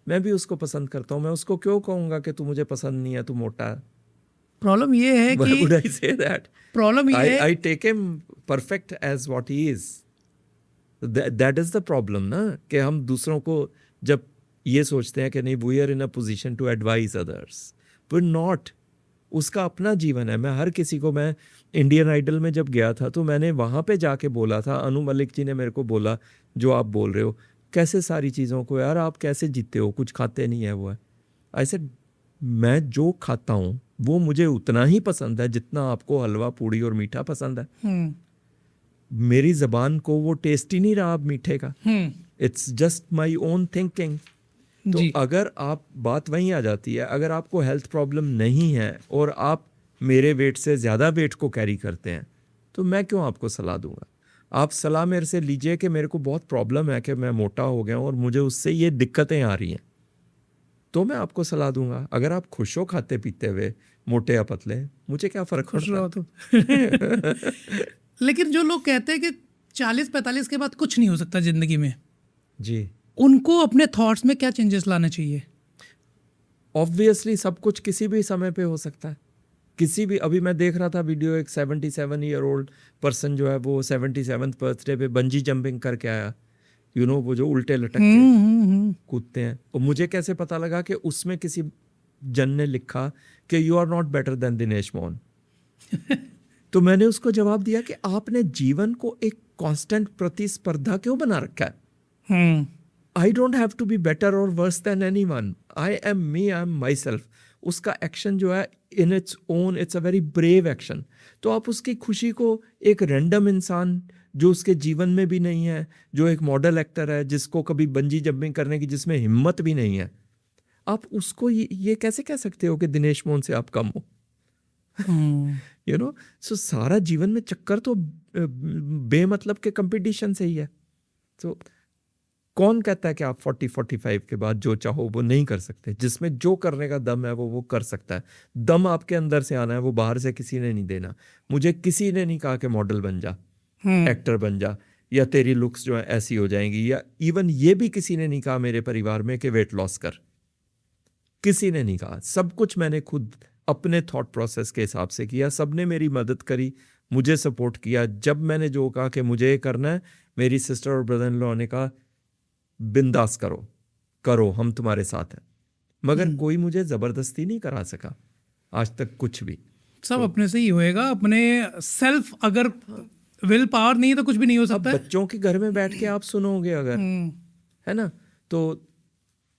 मैं भी उसको पसंद करता हूँ। मैं उसको क्यों कहूँगा कि तू मुझे पसंद नहीं है, तू मोटा है? प्रॉब्लम ये है Why would कि I say that? प्रॉब्लम ये है I take him perfect as what he is. That is the problem ना, कि हम दूसरों को जब ये सोचते हैं कि नहीं we are in a position to advise others, पर नॉट। उसका अपना जीवन है। मैं हर किसी को, मैं इंडियन आइडल में जब गया था तो मैंने वहाँ पे जाके बोला था, अनु मलिक जी ने मेरे को बोला जो आप बोल रहे हो, कैसे सारी चीज़ों को यार आप कैसे जीते हो, कुछ खाते नहीं है वो है। आई सेड मैं जो खाता हूँ वो मुझे उतना ही पसंद है जितना आपको हलवा पूड़ी और मीठा पसंद है। मेरी ज़बान को वो टेस्ट ही नहीं रहा अब मीठे का। It's just my own thinking. तो जी। अगर आप, बात वहीं आ जाती है, अगर आपको हेल्थ प्रॉब्लम नहीं है और आप मेरे वेट से ज़्यादा वेट को कैरी करते हैं तो मैं क्यों आपको सलाह दूंगा। आप सलाह मेरे से लीजिए कि मेरे को बहुत प्रॉब्लम है कि मैं मोटा हो गया हूँ और मुझे उससे ये दिक्कतें आ रही हैं, तो मैं आपको सलाह दूंगा। अगर आप खुश हो खाते पीते हुए, मोटे या पतले, मुझे क्या फ़र्क खुश पड़ता रहो है? तो लेकिन जो लोग कहते हैं कि 40-45 के बाद कुछ नहीं हो सकता ज़िंदगी में, जी, उनको अपने थॉट्स में क्या चेंजेस लाना चाहिए? ऑब्वियसली सब कुछ किसी भी समय पे हो सकता है। किसी भी, अभी मैं देख रहा था वीडियो, एक 77 ईयर ओल्ड पर्सन जो है वो 77th बर्थडे पे बंजी जंपिंग करके आया। यू नो वो जो उल्टे लटक के कूदते हैं। और मुझे कैसे पता लगा कि उसमें किसी जन ने लिखा कि you are not better than Dinesh Mohan. तो मैंने उसको जवाब दिया कि आपने जीवन को एक कांस्टेंट प्रतिस्पर्धा क्यों बना रखा है? I don't have to be better or worse than anyone. I am me, I am myself. उसका एक्शन जो है in its own, it's a very brave action. तो आप उसकी खुशी को एक रैंडम इंसान जो उसके जीवन में भी नहीं है, जो एक मॉडल एक्टर है जिसको कभी बंजी जंपिंग करने की जिसमें हिम्मत भी नहीं है, आप उसको ये कैसे कह सकते हो कि दिनेश मोहन से आप कम हो? यू नो, सो सारा जीवन में चक्कर तो बेमतलब के कंपटीशन से ही है। तो कौन कहता है कि आप 40-45 के बाद जो चाहो वो नहीं कर सकते? जिसमें जो करने का दम है वो कर सकता है। दम आपके अंदर से आना है, वो बाहर से किसी ने नहीं देना। मुझे किसी ने नहीं कहा कि मॉडल बन जा, एक्टर बन जा, या तेरी लुक्स जो है ऐसी हो जाएंगी, या इवन ये भी किसी ने नहीं कहा मेरे परिवार में कि वेट लॉस कर। किसी ने नहीं कहा। सब कुछ मैंने खुद अपने थॉट प्रोसेस के हिसाब से किया। सबने मेरी मदद करी, मुझे सपोर्ट किया। जब मैंने जो कहा कि मुझे ये करना है, मेरी सिस्टर और ब्रदर इन लॉ ने कहा बिंदास करो हम तुम्हारे साथ हैं। मगर कोई मुझे ज़बरदस्ती नहीं करा सका आज तक कुछ भी। सब अपने से ही होएगा, अपने सेल्फ, अगर विल पावर नहीं है तो कुछ भी नहीं हो अब सकता है। बच्चों के घर में बैठ के आप सुनोगे अगर, है ना, तो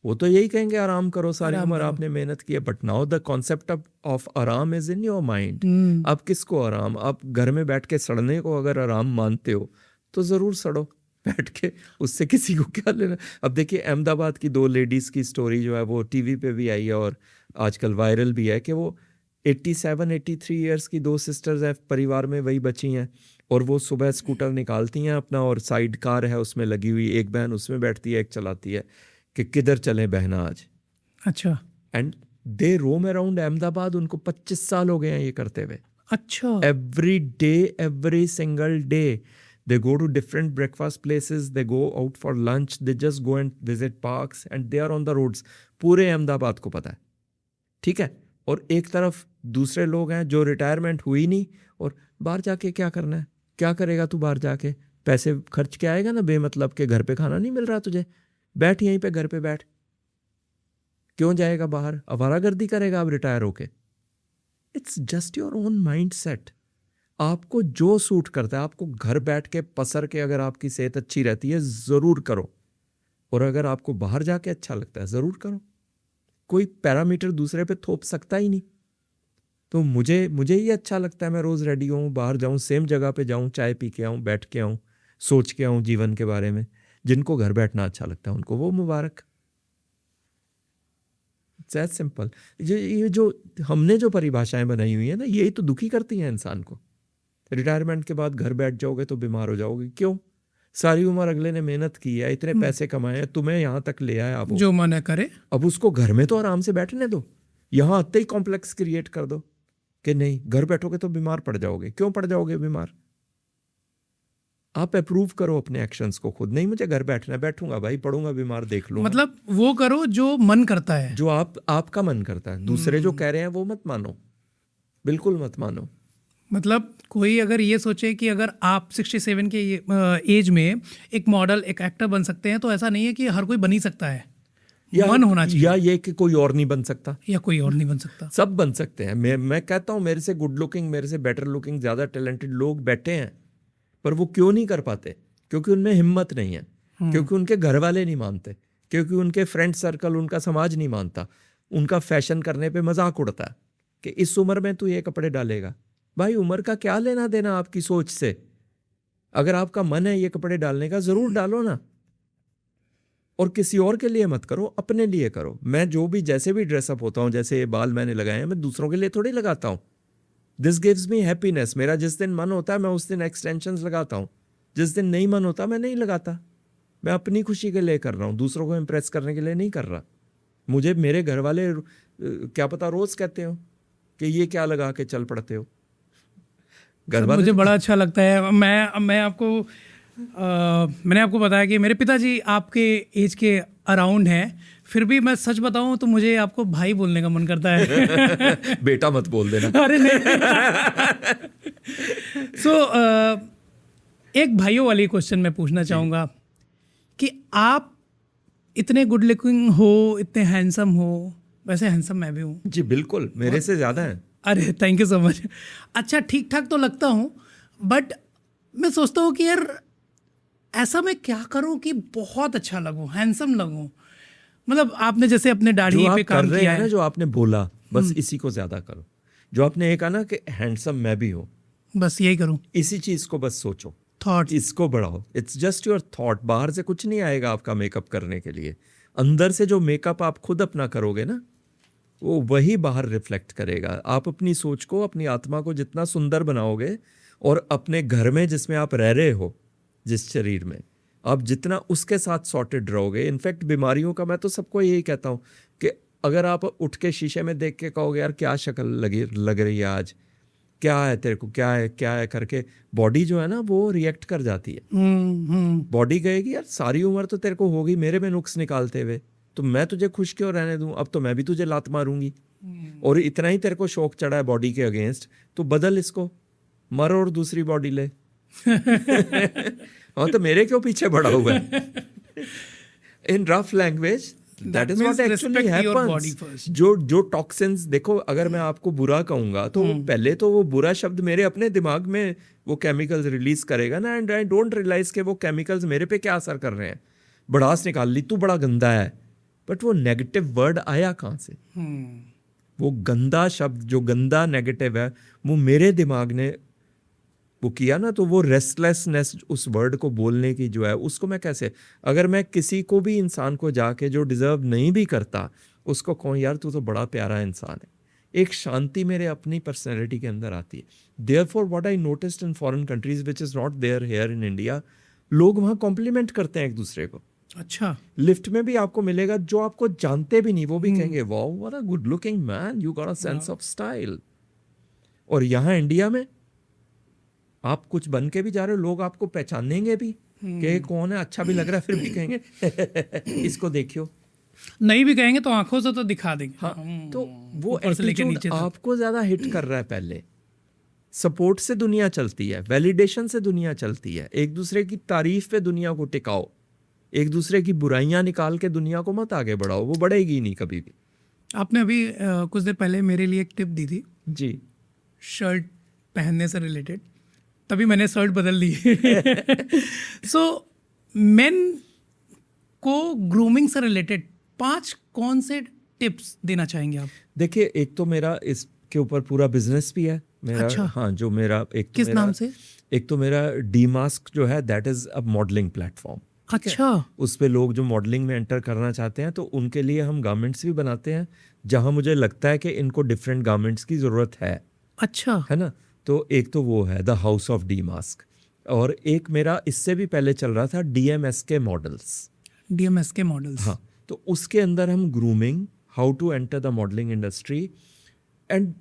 वो तो यही कहेंगे आराम करो, सारी उम्र आपने मेहनत की है। But now the concept of आराम इज इन योर माइंड। अब किसको आराम? आप घर में बैठ के सड़ने को अगर आराम मानते हो तो ज़रूर सड़ो बैठ के, उससे किसी को क्या लेना। अब देखिए अहमदाबाद की 2 लेडीज़ की स्टोरी जो है वो टीवी पे भी आई है और आजकल वायरल भी है कि वो 87-83 ईयर्स की 2 सिस्टर्स हैं, परिवार में वही बची हैं, और वो सुबह स्कूटर निकालती हैं अपना और साइड कार है उसमें लगी हुई, एक बहन उसमें बैठती है, एक चलाती है, कि किधर चलें बहना आज। अच्छा। And they roam around Ahmedabad. उनको 25 साल हो गए हैं ये करते हुए। अच्छा। Every day, every single day they go to different breakfast places, they go out for lunch, they just go and visit parks and they are on the roads. पूरे अहमदाबाद को पता है, ठीक है। और एक तरफ दूसरे लोग हैं जो रिटायरमेंट हुई नहीं, और बाहर जाके क्या करना है? क्या करेगा तू बाहर जाके? पैसे खर्च के आएगा ना बेमतलब के, घर पे खाना नहीं मिल रहा तुझे, बैठ यहीं पे घर पे बैठ। क्यों जाएगा बाहर? आवारागर्दी करेगा अब रिटायर होके? It's just your own mind set. आपको जो सूट करता है, आपको घर बैठ के पसर के अगर आपकी सेहत अच्छी रहती है ज़रूर करो, और अगर आपको बाहर जाके अच्छा लगता है ज़रूर करो। कोई पैरामीटर दूसरे पे थोप सकता ही नहीं। तो मुझे ये अच्छा लगता है, मैं रोज़ रेडी हूँ, बाहर जाऊँ, सेम जगह पे जाऊँ, चाय पी के आऊँ, बैठ के आऊँ, सोच के आऊँ जीवन के बारे में। जिनको घर बैठना अच्छा लगता है उनको वो मुबारक। It's as simple. ये जो हमने जो परिभाषाएं बनाई हुई है ना, यही तो दुखी करती हैं इंसान को। रिटायरमेंट के बाद घर बैठ जाओगे तो बीमार हो जाओगे। क्यों? सारी उम्र अगले ने मेहनत की है, इतने पैसे कमाए हैं, तुम्हें यहाँ तक ले आया, अब जो मन करे। अब उसको घर में तो आराम से बैठने दो। यहाँ आते ही कॉम्प्लेक्स क्रिएट कर दो कि नहीं घर बैठोगे तो बीमार पड़ जाओगे। क्यों पड़ जाओगे बीमार? आप अप्रूव करो अपने एक्शंस को खुद। नहीं मुझे घर बैठना है, बैठूंगा भाई, पढ़ूंगा, बीमार देख लूंगा। मतलब वो करो जो मन करता है, जो आपका मन करता है। दूसरे जो कह रहे हैं वो मत मानो, बिल्कुल मत मानो। मतलब कोई अगर ये सोचे कि अगर आप 67 के एज में एक मॉडल, एक एक्टर बन सकते हैं, तो ऐसा नहीं है कि हर कोई बन ही सकता है। मन होना चाहिए। या ये कि कोई और नहीं बन सकता, या कोई और नहीं बन सकता। सब बन सकते हैं। मैं कहता हूँ मेरे से गुड लुकिंग, मेरे से बेटर लुकिंग, ज़्यादा टैलेंटेड लोग बैठे हैं, पर वो क्यों नहीं कर पाते? क्योंकि उनमें हिम्मत नहीं है, क्योंकि उनके घर वाले नहीं मानते, क्योंकि उनके फ्रेंड सर्कल, उनका समाज नहीं मानता, उनका फैशन करने पे मजाक उड़ता है कि इस उम्र में तू ये कपड़े डालेगा। भाई उम्र का क्या लेना देना आपकी सोच से? अगर आपका मन है ये कपड़े डालने का, ज़रूर डालो ना, और किसी और के लिए मत करो, अपने लिए करो। मैं जो भी जैसे भी ड्रेसअप होता हूँ, जैसे ये बाल मैंने लगाए हैं, मैं दूसरों के लिए थोड़ी लगाता हूँ। This gives me happiness. मेरा जिस दिन मन होता है मैं उस दिन एक्सटेंशंस लगाता हूँ, जिस दिन नहीं मन होता मैं नहीं लगाता। मैं अपनी खुशी के लिए कर रहा हूँ, दूसरों को इम्प्रेस करने के लिए नहीं कर रहा। मुझे मेरे घर वाले क्या पता रोज़ कहते हो कि ये क्या लगा के चल पड़ते हो। घर वाले मुझे बड़ा अच्छा लगता है। मैं आपको मैंने आपको बताया कि मेरे पिताजी आपके एज के अराउंड हैं, फिर भी मैं सच बताऊं तो मुझे आपको भाई बोलने का मन करता है। बेटा मत बोल देना। अरे नहीं। सो एक भाइयों वाली क्वेश्चन मैं पूछना चाहूँगा कि आप इतने गुड लुकिंग हो, इतने हैंडसम हो, वैसे हैंडसम मैं भी हूँ। जी बिल्कुल, मेरे से ज़्यादा है। अरे थैंक यू सो मच। अच्छा ठीक ठाक तो लगता हूँ, बट मैं सोचता हूँ कि यार ऐसा मैं क्या करूँ कि बहुत अच्छा लगूँ, हैंडसम लगूँ। मतलब आपने जैसे अपने दाढ़ी जो आप पे कर काम रहे किया हैं ना, है। जो आपने बोला, बस इसी को ज्यादा करो। जो आपने ये कहा ना कि हैंडसम मैं भी हूँ, बस यही करूँ। इसी चीज को बस सोचो, थॉट इसको बढ़ाओ। It's just your thought. बाहर से कुछ नहीं आएगा आपका मेकअप करने के लिए। अंदर से जो मेकअप आप खुद अपना करोगे ना, वो वही बाहर रिफ्लेक्ट करेगा। आप अपनी सोच को, अपनी आत्मा को जितना सुंदर बनाओगे, और अपने घर में जिसमें आप रह रहे हो, जिस शरीर में आप जितना उसके साथ सॉर्टेड रहोगे। इनफैक्ट बीमारियों का मैं तो सबको यही कहता हूँ कि अगर आप उठ के शीशे में देख के कहोगे यार क्या शक्ल लग रही है आज, क्या है तेरे को, क्या है करके, बॉडी जो है ना वो रिएक्ट कर जाती है। बॉडी कहेगी यार सारी उम्र तो तेरे को होगी मेरे में नुक्स निकालते हुए, तो मैं तुझे खुश क्यों रहने दूं? अब तो मैं भी तुझे लात मारूंगी। और इतना ही तेरे को शौक चढ़ा है बॉडी के अगेंस्ट, तो बदल इसको, मर और दूसरी बॉडी ले। हाँ, तो मेरे क्यों पीछे पड़ा हुआ है? In rough language that is what actually happens. जो टॉक्सिन्स, देखो अगर मैं आपको बुरा कहूंगा तो पहले तो वो बुरा शब्द मेरे अपने दिमाग में वो केमिकल्स रिलीज करेगा ना, एंड आई डोंट रियलाइज कि वो केमिकल्स मेरे पे क्या असर कर रहे हैं। भड़ास निकाल ली, तू बड़ा गंदा है, बट वो नेगेटिव वर्ड आया कहाँ से? वो गंदा शब्द, जो गंदा नेगेटिव है, वो मेरे दिमाग ने वो किया ना, तो वो रेस्टलेसनेस उस वर्ड को बोलने की जो है, उसको मैं कैसे, अगर मैं किसी को भी इंसान को जाके जो डिजर्व नहीं भी करता उसको कहूँ यार तू तो बड़ा प्यारा इंसान है, एक शांति मेरे अपनी पर्सनैलिटी के अंदर आती है। Therefore what I noticed in foreign countries which is not there here in India, लोग वहाँ कॉम्प्लीमेंट करते हैं एक दूसरे को। अच्छा, लिफ्ट में भी आपको मिलेगा जो आपको जानते भी नहीं, वो भी कहेंगे wow what a good looking man, you got a sense of style. और यहाँ इंडिया में आप कुछ बन के भी जा रहे हो, लोग आपको पहचानेंगे भी कि कौन है, अच्छा भी लग रहा है, फिर भी कहेंगे इसको देखियो। नहीं भी कहेंगे तो आंखों से तो दिखा देंगे। हाँ, तो वो ऊपर से लेके एटीट्यूड नीचे तक। आपको ज्यादा हिट कर रहा है। पहले सपोर्ट से दुनिया चलती है, वैलिडेशन से दुनिया चलती है, एक दूसरे की तारीफ पे दुनिया को टिकाओ, एक दूसरे की बुराइयां निकाल के दुनिया को मत आगे बढ़ाओ, वो बढ़ेगी नहीं कभी भी। आपने अभी कुछ देर पहले मेरे लिए एक टिप दी थी जी, शर्ट पहनने से रिलेटेड, तभी मैंने शर्ट बदल ली। सो मेन को ग्रूमिंग से रिलेटेड 5 कौन से टिप्स देना चाहेंगे आप? देखिए एक तो मेरा इसके ऊपर पूरा बिजनेस भी है मेरा। अच्छा। हाँ, जो मेरा एक तो किस मेरा, नाम से? एक तो मेरा डीमास्क जो है that is a modelling platform. अच्छा, उस पे लोग जो मॉडलिंग में एंटर करना चाहते हैं तो उनके लिए हम गारमेंट्स भी बनाते हैं जहां मुझे लगता है कि इनको डिफरेंट गारमेंट्स की ज़रूरत अच्छा, है ना। तो एक तो वो है the house of D mask, और एक मेरा इससे भी पहले चल रहा था DMS के मॉडल्स। DMS के मॉडल्स। हाँ, तो उसके अंदर हम grooming, how to enter the modelling industry, and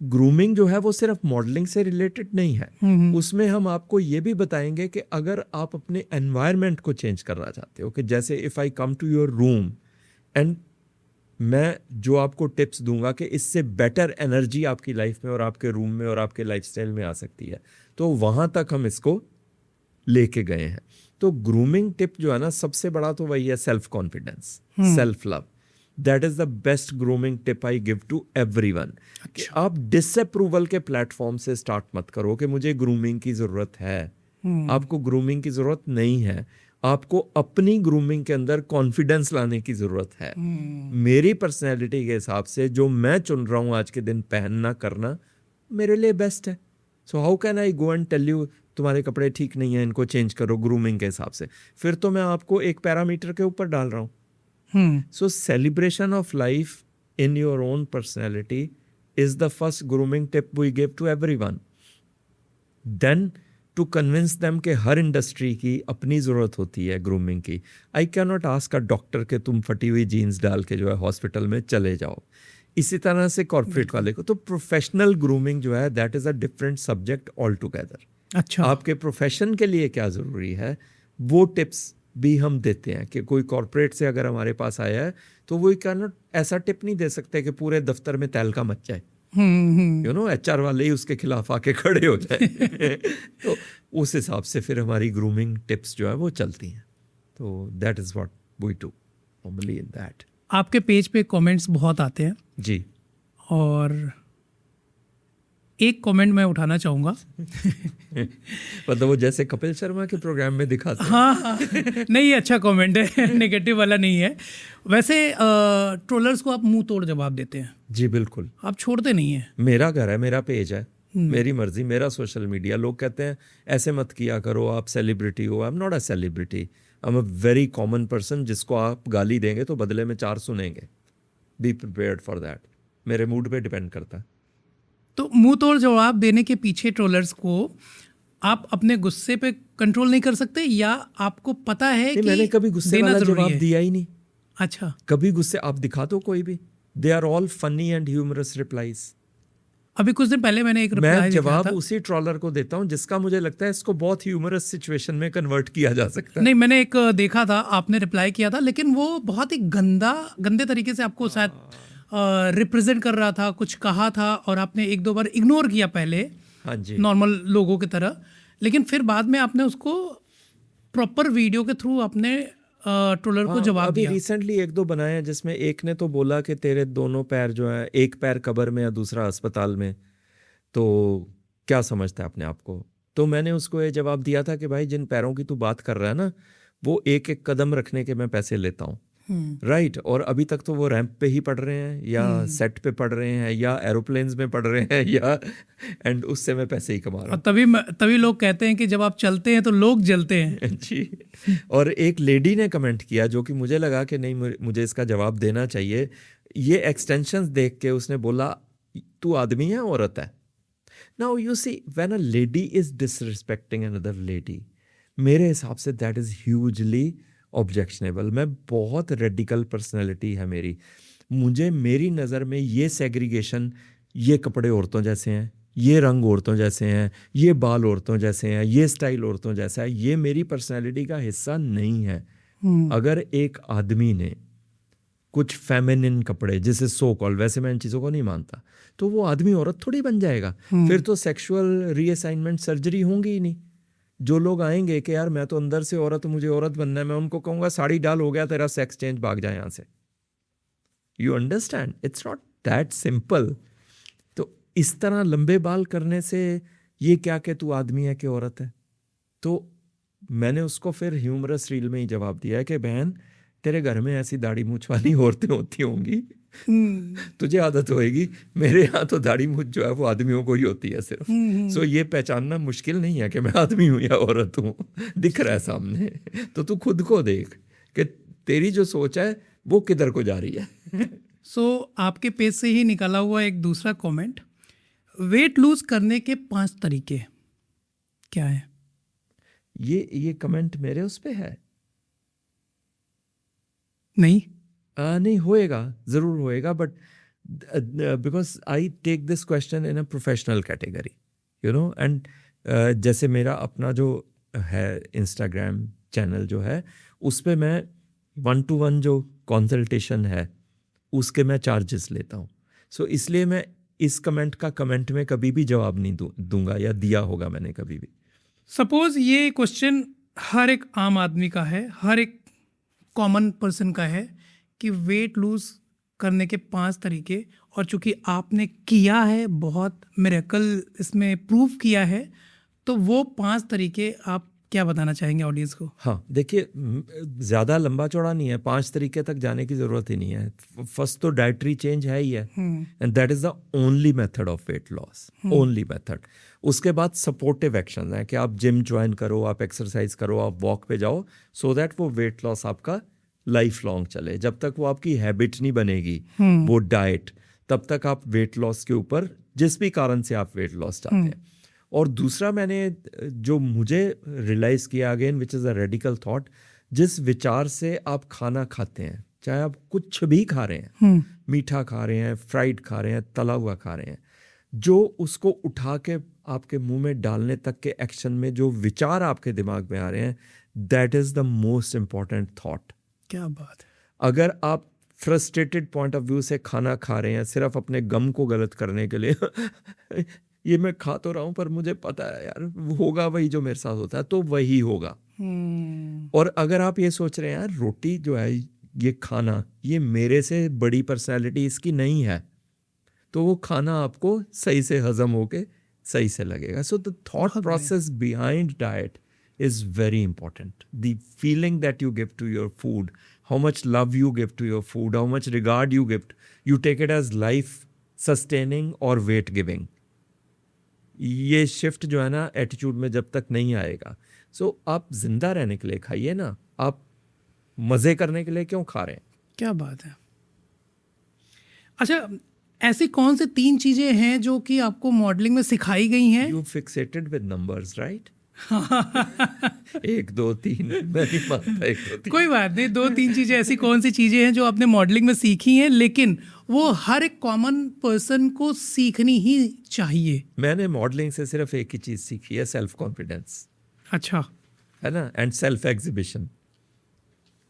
grooming जो है वो सिर्फ मॉडलिंग से रिलेटेड नहीं है। उसमें हम आपको ये भी बताएंगे कि अगर आप अपने एनवायरनमेंट को चेंज करना चाहते हो, कि जैसे if I come to your room and मैं जो आपको टिप्स दूंगा कि इससे बेटर एनर्जी आपकी लाइफ में और आपके रूम में और आपके लाइफस्टाइल में आ सकती है, तो वहाँ तक हम इसको लेके गए हैं। तो ग्रूमिंग टिप जो है ना, सबसे बड़ा तो वही है self confidence, self love. That is the best grooming tip I give to everyone. आप डिसअप्रूवल के प्लेटफॉर्म से स्टार्ट मत करो कि मुझे ग्रूमिंग की जरूरत है। आपको ग्रूमिंग की जरूरत नहीं है, आपको अपनी ग्रूमिंग के अंदर कॉन्फिडेंस लाने की जरूरत है। मेरी पर्सनैलिटी के हिसाब से जो मैं चुन रहा हूँ आज के दिन पहनना करना मेरे लिए बेस्ट है। So how can I go and tell you तुम्हारे कपड़े ठीक नहीं है, इनको चेंज करो ग्रूमिंग के हिसाब से। फिर तो मैं आपको एक पैरामीटर के ऊपर डाल रहा हूँ। So celebration of life in your own personality is the first grooming tip we give to everyone. Then to convince them कि हर इंडस्ट्री की अपनी ज़रूरत होती है ग्रूमिंग की। I can not ask a doctor के तुम फटी हुई जीन्स डाल के जो है हॉस्पिटल में चले जाओ। इसी तरह से कॉर्पोरेट वाले को तो प्रोफेशनल ग्रूमिंग जो है that is a different subject all together. अच्छा, आपके प्रोफेशन के लिए क्या ज़रूरी है वो टिप्स भी हम देते हैं कि कोई कॉर्पोरेट से अगर हमारे पास आया है तो वो कैन नॉट ऐसा टिप नहीं दे सकते कि पूरे दफ्तर में तहलका मच जाए। यू नो HR वाले ही उसके खिलाफ आके खड़े हो जाए। तो उस हिसाब से फिर हमारी ग्रूमिंग टिप्स जो है वो चलती हैं। तो that is what we do normally in that. आपके पेज पे कमेंट्स बहुत आते हैं जी, और एक कमेंट मैं उठाना चाहूँगा। मतलब वो जैसे कपिल शर्मा के प्रोग्राम में दिखाते हैं। हाँ, नहीं, अच्छा कमेंट है, नेगेटिव वाला नहीं है। वैसे ट्रोलर्स को आप मुंह तोड़ जवाब देते हैं, जी बिल्कुल। आप छोड़ते नहीं हैं। मेरा घर है, मेरा पेज है, मेरी मर्जी, मेरा सोशल मीडिया। लोग कहते हैं ऐसे मत किया करो, आप सेलिब्रिटी हो। I am not a celebrity, I am a very common person जिसको आप गाली देंगे तो बदले में 4 सुनेंगे। Be prepared for that. मेरे मूड पे डिपेंड करता है। तो मुंह तोड़ जवाब देने के पीछे ट्रोलर्स को आप अपने गुस्से पे कंट्रोल नहीं कर सकते, या आपको पता है कि मैंने कभी गुस्से देना वाला जरूरी जवाब है? दिया ही नहीं। अच्छा, कभी गुस्से आप दिखा दो कोई भी, they are all funny and humorous replies. अभी कुछ दिन पहले मैंने एक मैं रिप्लाई देखा जवाब था। उसी ट्रॉलर को देता हूँ जिसका मुझे लगता है इसको बहुत ह्यूमरस सिचुएशन में कन्वर्ट किया जा सकता है। नहीं, मैंने एक देखा था, आपने रिप्लाई किया था, लेकिन वो बहुत ही गंदे तरीके से आपको शायद रिप्रेजेंट कर रहा था, कुछ कहा था, और आपने 1-2 बार इग्नोर किया पहले, हाँ जी, नॉर्मल लोगों की तरह, लेकिन फिर बाद में आपने उसको प्रॉपर वीडियो के थ्रू अपने ट्रोलर को जवाब अभी दिया। रिसेंटली 1-2 बनाए हैं जिसमें एक ने तो बोला कि तेरे दोनों पैर जो है, एक पैर कब्र में या दूसरा अस्पताल में, तो क्या समझता है अपने आप को। तो मैंने उसको ये जवाब दिया था कि भाई जिन पैरों की तू बात कर रहा है ना, वो एक एक कदम रखने के मैं पैसे लेता हूँ, राइट। और अभी तक तो वो रैंप पे ही पढ़ रहे हैं, या सेट पे पढ़ रहे हैं, या एरोप्लेन्स में पढ़ रहे हैं, या एंड उससे मैं पैसे ही कमा रहा और तभी लोग कहते हैं कि जब आप चलते हैं तो लोग जलते हैं। हूँ। जी। और एक लेडी ने कमेंट किया जो कि मुझे लगा कि नहीं, मुझे इसका जवाब देना चाहिए। ये एक्सटेंशंस देख के उसने बोला तू आदमी है औरत है। Now you see when a lady is disrespecting another lady, मेरे हिसाब say that is hugely objectionable. मैं बहुत रेडिकल पर्सनैलिटी है मेरी। मुझे मेरी नज़र में ये सेग्रीगेशन, ये कपड़े औरतों जैसे हैं, ये रंग औरतों जैसे हैं, ये बाल औरतों जैसे हैं, ये स्टाइल औरतों जैसा है, ये मेरी पर्सनैलिटी का हिस्सा नहीं है। अगर एक आदमी ने कुछ फेमिनिन कपड़े, जैसे सो कॉल, वैसे मैं इन चीज़ों को नहीं मानता, तो वो आदमी औरत थोड़ी बन जाएगा। फिर तो सेक्सुअल रीअसाइनमेंट सर्जरी होंगी ही नहीं। जो लोग आएंगे कि यार मैं तो अंदर से औरत हूँ, मुझे औरत बनना है, मैं उनको कहूँगा साड़ी डाल, हो गया तेरा सेक्स चेंज, भाग जाए यहाँ से। You understand, it's not that simple. तो इस तरह लंबे बाल करने से ये क्या कि तू आदमी है कि औरत है। तो मैंने उसको फिर ह्यूमरस रील में ही जवाब दिया है कि बहन, तेरे घर में ऐसी दाढ़ी मूछ वाली औरतें होती होंगी, तुझे आदत होएगी। मेरे यहाँ तो दाढ़ी मूछ जो है वो आदमियों को ही होती है सिर्फ। सो ये पहचानना मुश्किल नहीं है कि मैं आदमी हूँ या औरत हूँ, दिख रहा है सामने। तो तू खुद को देख कि तेरी जो सोच है वो किधर को जा रही है। सो आपके पेज से ही निकाला हुआ एक दूसरा कमेंट, वेट लूज करने के 5 तरीके क्या है? ये कमेंट मेरे उस पे है? नहीं, नहीं, होएगा, ज़रूर होएगा, but because I take this question in a professional category, you know. And जैसे मेरा अपना जो है इंस्टाग्राम चैनल जो है, उस पे मैं 1-to-1 जो कंसल्टेशन है उसके मैं चार्जेस लेता हूँ। सो इसलिए मैं इस कमेंट का कमेंट में कभी भी जवाब नहीं दूंगा, या दिया होगा मैंने कभी भी। सपोज ये क्वेश्चन हर एक आम आदमी का है, हर एक कॉमन पर्सन का है कि वेट लूज करने के 5 तरीके, और चूंकि आपने किया है, बहुत मिरेकल इसमें प्रूव किया है, तो वो 5 तरीके आप क्या बताना चाहेंगे ऑडियंस को? हाँ, देखिए ज़्यादा लंबा चौड़ा नहीं है, 5 तरीके तक जाने की ज़रूरत ही नहीं है। फर्स्ट तो डाइटरी चेंज है ही है, and that is the only method of weight loss, only method. उसके बाद सपोर्टिव एक्शन है कि आप जिम ज्वाइन करो, आप एक्सरसाइज करो, आप वॉक पे जाओ, सो दैट वो वेट लॉस आपका लाइफ लॉन्ग चले। जब तक वो आपकी हैबिट नहीं बनेगी वो डाइट, तब तक आप वेट लॉस के ऊपर, जिस भी कारण से आप वेट लॉस चाहते हैं। और दूसरा मैंने जो मुझे रियलाइज़ किया, again which is a radical thought, जिस विचार से आप खाना खाते हैं, चाहे आप कुछ भी खा रहे हैं, मीठा खा रहे हैं, फ्राइड खा रहे हैं, तला हुआ खा रहे हैं, जो उसको उठा के आपके मुंह में डालने तक के एक्शन में जो विचार आपके दिमाग में आ रहे हैं, that is the most important thought. क्या बात है। अगर आप फ्रस्ट्रेटेड पॉइंट ऑफ व्यू से खाना खा रहे हैं सिर्फ अपने गम को गलत करने के लिए ये मैं खा तो रहा हूँ पर मुझे पता है यार होगा वही जो मेरे साथ होता है, तो वही होगा। और अगर आप ये सोच रहे हैं यार रोटी जो है, ये खाना, ये मेरे से बड़ी पर्सनैलिटी इसकी नहीं है, तो वो खाना आपको सही से हजम होके सही से लगेगा। So the thought process behind diet is very important. The feeling that you give to your food, how much love you give to your food, how much regard you take it as life sustaining or weight giving. ये shift जो है ना attitude में जब तक नहीं आएगा, सो आप जिंदा रहने के लिए खाइए ना, आप मजे करने के लिए क्यों खा रहे हैं? क्या बात है। अच्छा, ऐसी कौन से 3 चीजें हैं जो कि आपको मॉडलिंग में सिखाई गई हैं? You fixated with numbers, right? 1 2 3 मैं नहीं मानता 1 2 3। कोई बात नहीं, 2-3 चीजें ऐसी कौन सी चीजें हैं जो आपने मॉडलिंग में सीखी हैं, लेकिन वो हर एक कॉमन पर्सन को सीखनी ही चाहिए? मैंने मॉडलिंग से सिर्फ एक ही चीज सीखी है, सेल्फ कॉन्फिडेंस, अच्छा, है ना, एंड सेल्फ एग्जिबिशन।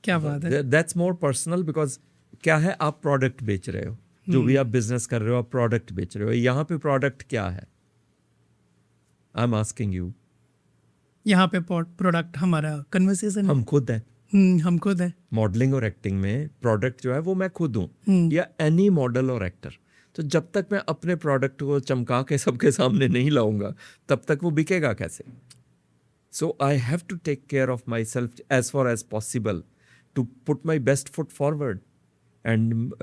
क्या बात है। दैट्स मोर पर्सनल, बिकॉज क्या है, आप प्रोडक्ट बेच रहे हो, जो भी आप बिजनेस कर रहे हो आप प्रोडक्ट बेच रहे हो। यहाँ पे प्रोडक्ट क्या है? I am asking you. यहाँ पे प्रोडक्ट हमारा कन्वर्सेशन हम खुद हैं। हम खुद हैं। मॉडलिंग और एक्टिंग में प्रोडक्ट जो है वो मैं खुद हूँ, या एनी मॉडल और एक्टर। तो जब तक मैं अपने प्रोडक्ट को चमका के सबके सामने नहीं लाऊंगा तब तक वो बिकेगा कैसे? So I have to take care of myself as for as possible to put my best foot forward. And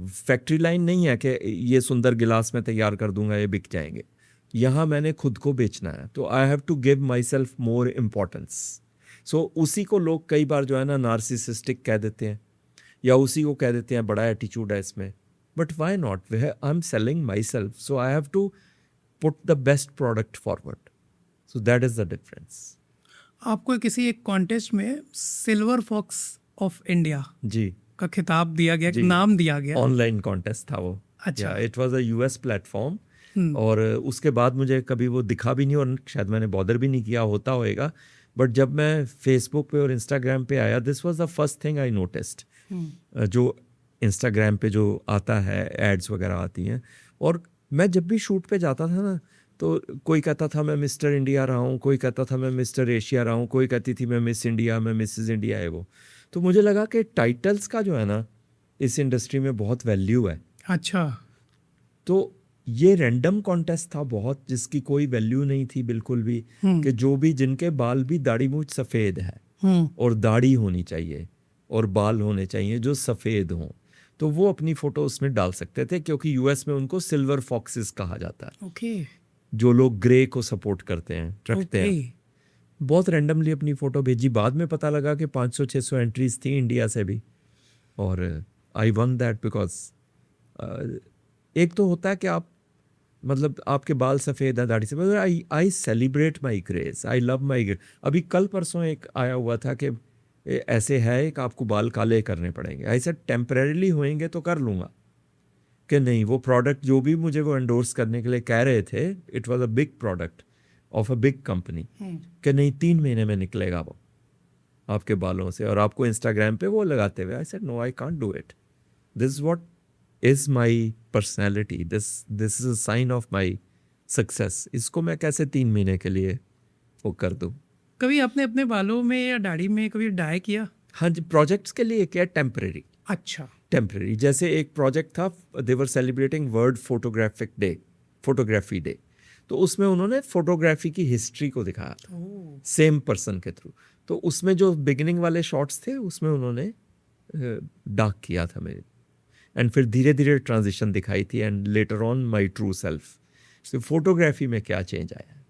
factory line नहीं है कि ये सुंदर गिलास में तैयार कर दूंगा ये बिक जाएंगे। यहाँ मैंने खुद को बेचना है, तो I have to give myself more importance. सो उसी को लोग कई बार जो है ना नार्सिसिस्टिक कह देते हैं, या उसी को कह देते हैं बड़ा एटीट्यूड है इसमें, but why not? I am selling my self, so I have to put the best product forward. So that is the difference. आपको किसी एक कॉन्टेस्ट में सिल्वर फॉक्स ऑफ इंडिया जी का खिताब दिया गया, जी। नाम दिया गया। ऑनलाइन कॉन्टेस्ट था वो। अच्छा। It was a US platform, और उसके बाद मुझे कभी वो दिखा भी नहीं, और शायद मैंने बॉदर भी नहीं किया, होता होएगा। बट जब मैं फेसबुक पे और इंस्टाग्राम पे आया, this was the first thing I noticed. जो इंस्टाग्राम पे जो आता है, एड्स वगैरह आती हैं, और मैं जब भी शूट पे जाता था ना, तो कोई कहता था मैं मिस्टर इंडिया रहा हूँ, कोई कहता था मैं मिस्टर एशिया रहा हूँ, कोई कहती थी मैं मिस इंडिया, मैं मिसेस इंडिया है वो। तो मुझे लगा कि टाइटल्स का जो है ना इस इंडस्ट्री में बहुत वैल्यू है। अच्छा। तो ये रैंडम कॉन्टेस्ट था बहुत, जिसकी कोई वैल्यू नहीं थी बिल्कुल भी, कि जो भी, जिनके बाल भी दाढ़ी मूंछ सफ़ेद है और दाढ़ी होनी चाहिए और बाल होने चाहिए जो सफ़ेद हों, तो वो अपनी फ़ोटो उसमें डाल सकते थे, क्योंकि यूएस में उनको सिल्वर फॉक्सेस कहा जाता है। ओके। जो लोग ग्रे को सपोर्ट करते हैं, रखते हैं। बहुत रैंडमली अपनी फ़ोटो भेजी। बाद में पता लगा कि 500-600 एंट्रीज थी इंडिया से भी, और आई वन दैट बिकॉज एक तो होता है कि आप, मतलब आपके बाल सफ़ेद है दाढ़ी से, I celebrate my grace, I love my grace. अभी कल परसों एक आया हुआ था कि ऐसे है कि आपको बाल काले करने पड़ेंगे। ऐसे टेम्परेरीली होएंगे तो कर लूँगा, कि नहीं, वो प्रोडक्ट जो भी मुझे वो एंडोर्स करने के लिए कह रहे थे, it was a big product of a big company, कि नहीं 3 महीने में निकलेगा वो आपके बालों से, और आपको इंस्टाग्राम पे वो लगाते हुए। I said no, I can't do it, this is what is my personality, this is a sign of my success. इसको मैं कैसे 3 महीने के लिए वो कर दूँ? कभी आपने अपने बालों में या दाढ़ी में कभी डाई किया? हाँ जी, प्रोजेक्ट्स के लिए क्या, टेम्परेरी। अच्छा। टेम्परेरी। जैसे एक प्रोजेक्ट था, they were celebrating world photography day, तो उसमें उन्होंने फोटोग्राफी की हिस्ट्री को दिखाया था सेम पर्सन के थ्रू। तो उसमें जो बिगिनिंग वाले शॉट्स थे उसमें उन्होंने डार्क किया था मेरे, एंड फिर धीरे धीरे ट्रांजिशन दिखाई थी, and later on my true self. तो फोटोग्राफी में क्या चेंज आया?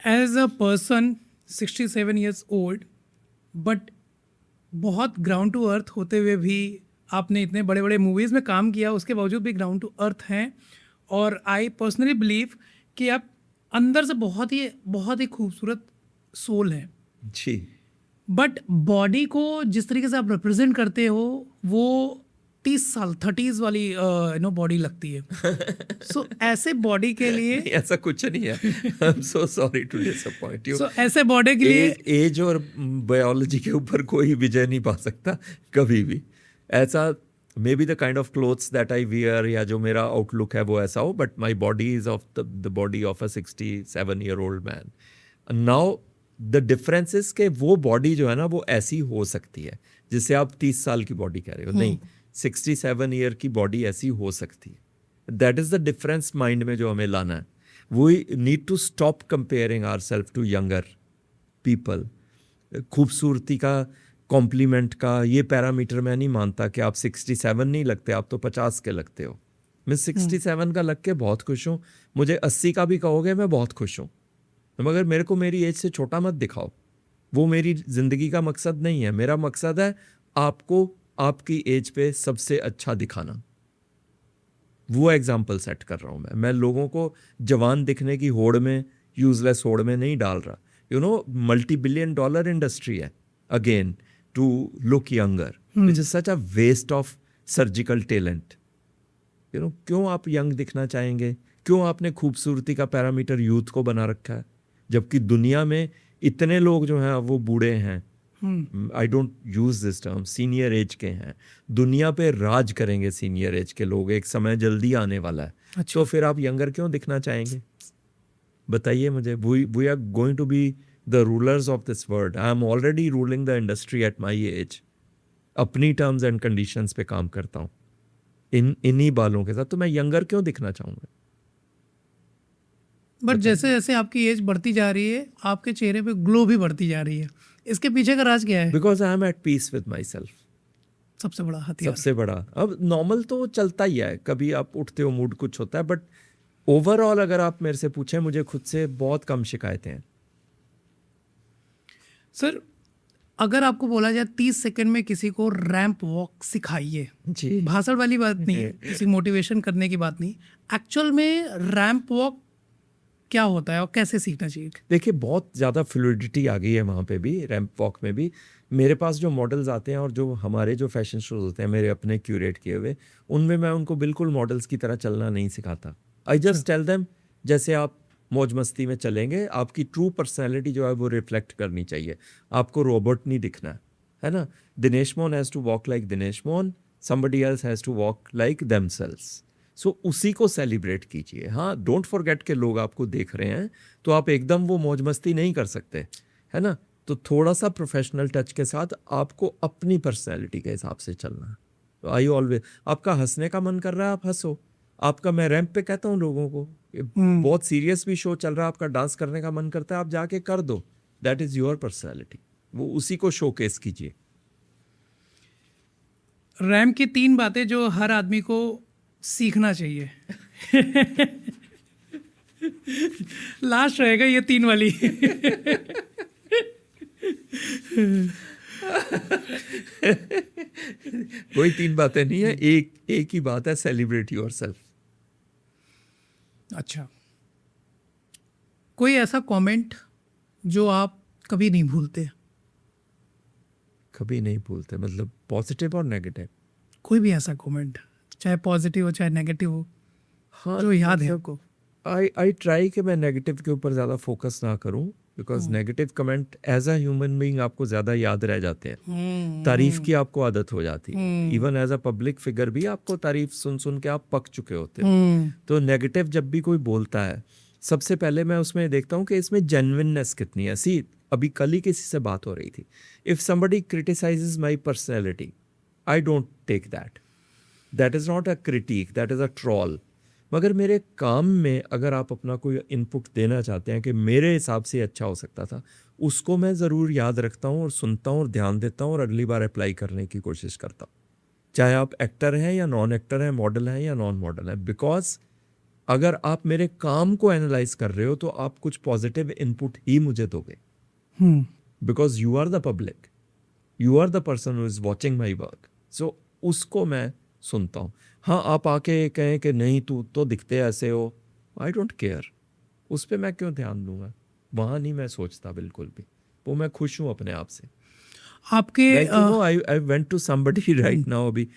As a person 67 years old, but बहुत ग्राउंड टू अर्थ होते हुए भी आपने इतने बड़े बड़े मूवीज़ में काम किया, उसके बावजूद भी ग्राउंड टू अर्थ हैं। और आई पर्सनली बिलीव कि आप अंदर से बहुत ही खूबसूरत सोल है, जी। बट बॉडी को जिस तरीके से आप रिप्रेजेंट करते हो वो 30 साल 30s वाली बॉडी लगती है। सो ऐसे बॉडी के लिए ऐसा कुछ नहीं है। I am so sorry to disappoint you. ऐसे बॉडी के लिए एज और बायोलॉजी के ऊपर कोई विजय नहीं पा सकता कभी भी। ऐसा may be the kind of clothes that I wear या जो मेरा आउटलुक है वो ऐसा हो, but my body is of the body of a 67-year-old man. Now the difference is के वो बॉडी जो है ना वो ऐसी हो सकती है, जिससे आप 30 साल की बॉडी कह रहे हो, नहीं 67 ईयर की बॉडी ऐसी हो सकती है। That is the difference mind में जो हमें लाना है। We need to stop comparing our self to younger people. खूबसूरती का, कॉम्प्लीमेंट का ये पैरामीटर मैं नहीं मानता कि आप 67 नहीं लगते, आप तो 50 के लगते हो। मैं 67 का लग के बहुत खुश हूँ। मुझे 80 का भी कहोगे मैं बहुत खुश हूँ, मगर मेरे को मेरी एज से छोटा मत दिखाओ। वो मेरी ज़िंदगी का मकसद नहीं है। मेरा मकसद है आपको आपकी एज पे सबसे अच्छा दिखाना। वो एग्जाम्पल सेट कर रहा हूँ मैं लोगों को जवान दिखने की होड़ में, यूजलेस होड़ में नहीं डाल रहा। $multi-billion इंडस्ट्री है again to look younger, which is such a waste of surgical talent. क्यों आप यंग दिखना चाहेंगे? क्यों आपने खूबसूरती का पैरामीटर यूथ को बना रखा है, जबकि दुनिया में इतने लोग जो हैं वो बूढ़े हैं। I don't use this term, senior age के हैं। दुनिया पे राज करेंगे सीनियर एज के लोग, एक समय जल्दी आने वाला है। अच्छा। तो फिर आप यंगर क्यों दिखना चाहेंगे? बताइए मुझे। We are going to be the rulers of this world. I am already ruling the industry at my age. अपनी टर्म्स एंड कंडीशंस पे काम करता हूँ इन्हीं बालों के साथ, तो मैं यंगर क्यों दिखना चाहूँगा? बट जैसे जैसे आपकी एज बढ़ती जा रही है, आपके चेहरे पे ग्लो भी बढ़ती जा रही है। इसके पीछे का राज क्या है? Because I am at peace with my self. सबसे बड़ा हथियार। सबसे बड़ा। अब नॉर्मल तो चलता ही है, कभी आप उठते हो मूड कुछ होता है, बट ओवरऑल अगर आप मेरे से पूछें, मुझे खुद से बहुत कम शिकायतें हैं। सर, अगर आपको बोला जाए 30 सेकंड में किसी को रैंप वॉक सिखाइए, जी। भाषण वाली बात नहीं है, किसी मोटिवेशन करने की बात नहीं, एक्चुअल में रैंप वॉक क्या होता है और कैसे सीखना चाहिए? देखिए, बहुत ज़्यादा फ्लूइडिटी आ गई है वहाँ पे भी, रैंप वॉक में भी। मेरे पास जो मॉडल्स आते हैं और जो हमारे जो फैशन शोज होते हैं मेरे अपने क्यूरेट किए हुए, उनमें मैं उनको बिल्कुल मॉडल्स की तरह चलना नहीं सिखाता। आई जस्ट टेल देम, जैसे आप मौज मस्ती में चलेंगे, आपकी ट्रू पर्सनैलिटी जो है वो रिफ्लेक्ट करनी चाहिए। आपको रोबोट नहीं दिखना है ना। Dinesh Mohan has to walk like Dinesh Mohan, somebody else has to walk like themselves. So उसी को सेलिब्रेट कीजिए। हाँ, डोंट फॉरगेट के लोग आपको देख रहे हैं, तो आप एकदम वो मौज मस्ती नहीं कर सकते, है ना। तो थोड़ा सा प्रोफेशनल टच के साथ आपको अपनी पर्सनैलिटी के हिसाब से चलना है। तो आई ऑलवेज, आपका हंसने का मन कर रहा है आप हंसो। आपका, मैं रैंप पे कहता हूँ लोगों को, बहुत सीरियस भी शो चल रहा है, आपका डांस करने का मन करता है, आप जाके कर दो। दैट इज योर पर्सनैलिटी, वो उसी को शोकेस कीजिए। रैंप की 3 बातें जो हर आदमी को सीखना चाहिए। लास्ट रहेगा ये 3 वाली। कोई 3 बातें नहीं है, एक ही बात है, सेलिब्रेट योरसेल्फ। अच्छा, कोई ऐसा कमेंट जो आप कभी नहीं भूलते? कभी नहीं भूलते मतलब पॉजिटिव और नेगेटिव? कोई भी ऐसा कमेंट, चाहे पॉजिटिव हो चाहे नेगेटिव हो, हाँ, जो याद है आपको? आई ट्राई कि मैं नेगेटिव के ऊपर ज़्यादा फोकस ना करूं, because negative comment as a human being आपको ज़्यादा याद रह जाते हैं। तारीफ की आपको आदत हो जाती है। Even as a public figure भी आपको तारीफ सुन सुन के आप पक चुके होते हो। तो नेगेटिव जब भी कोई बोलता है, सबसे पहले मैं उसमें देखता हूँ कि इसमें जेन्युइननेस कितनी है। अभी कल ही किसी से बात हो रही थी, if somebody criticises my personality I don't take that is not a critic, that is a troll. मगर मेरे काम में अगर आप अपना कोई इनपुट देना चाहते हैं कि मेरे हिसाब से अच्छा हो सकता था, उसको मैं ज़रूर याद रखता हूँ और सुनता हूँ और ध्यान देता हूँ और अगली बार अप्लाई करने की कोशिश करता हूँ, चाहे आप एक्टर हैं या नॉन एक्टर हैं, मॉडल हैं या नॉन मॉडल हैं। बिकॉज अगर आप मेरे काम को एनालाइज कर रहे हो तो आप कुछ पॉजिटिव इनपुट ही मुझे दोगे, because you are the public, you are the person who is watching my work. So उसको मैं सुनता हूँ। हाँ, आप आके कहें कि नहीं तू तो दिखते ऐसे हो, आई डोंट केयर, उस पर मैं क्यों ध्यान दूंगा, वहाँ नहीं मैं सोचता बिल्कुल भी। वो मैं खुश हूँ अपने आप से। आपके I went to somebody right now, अभी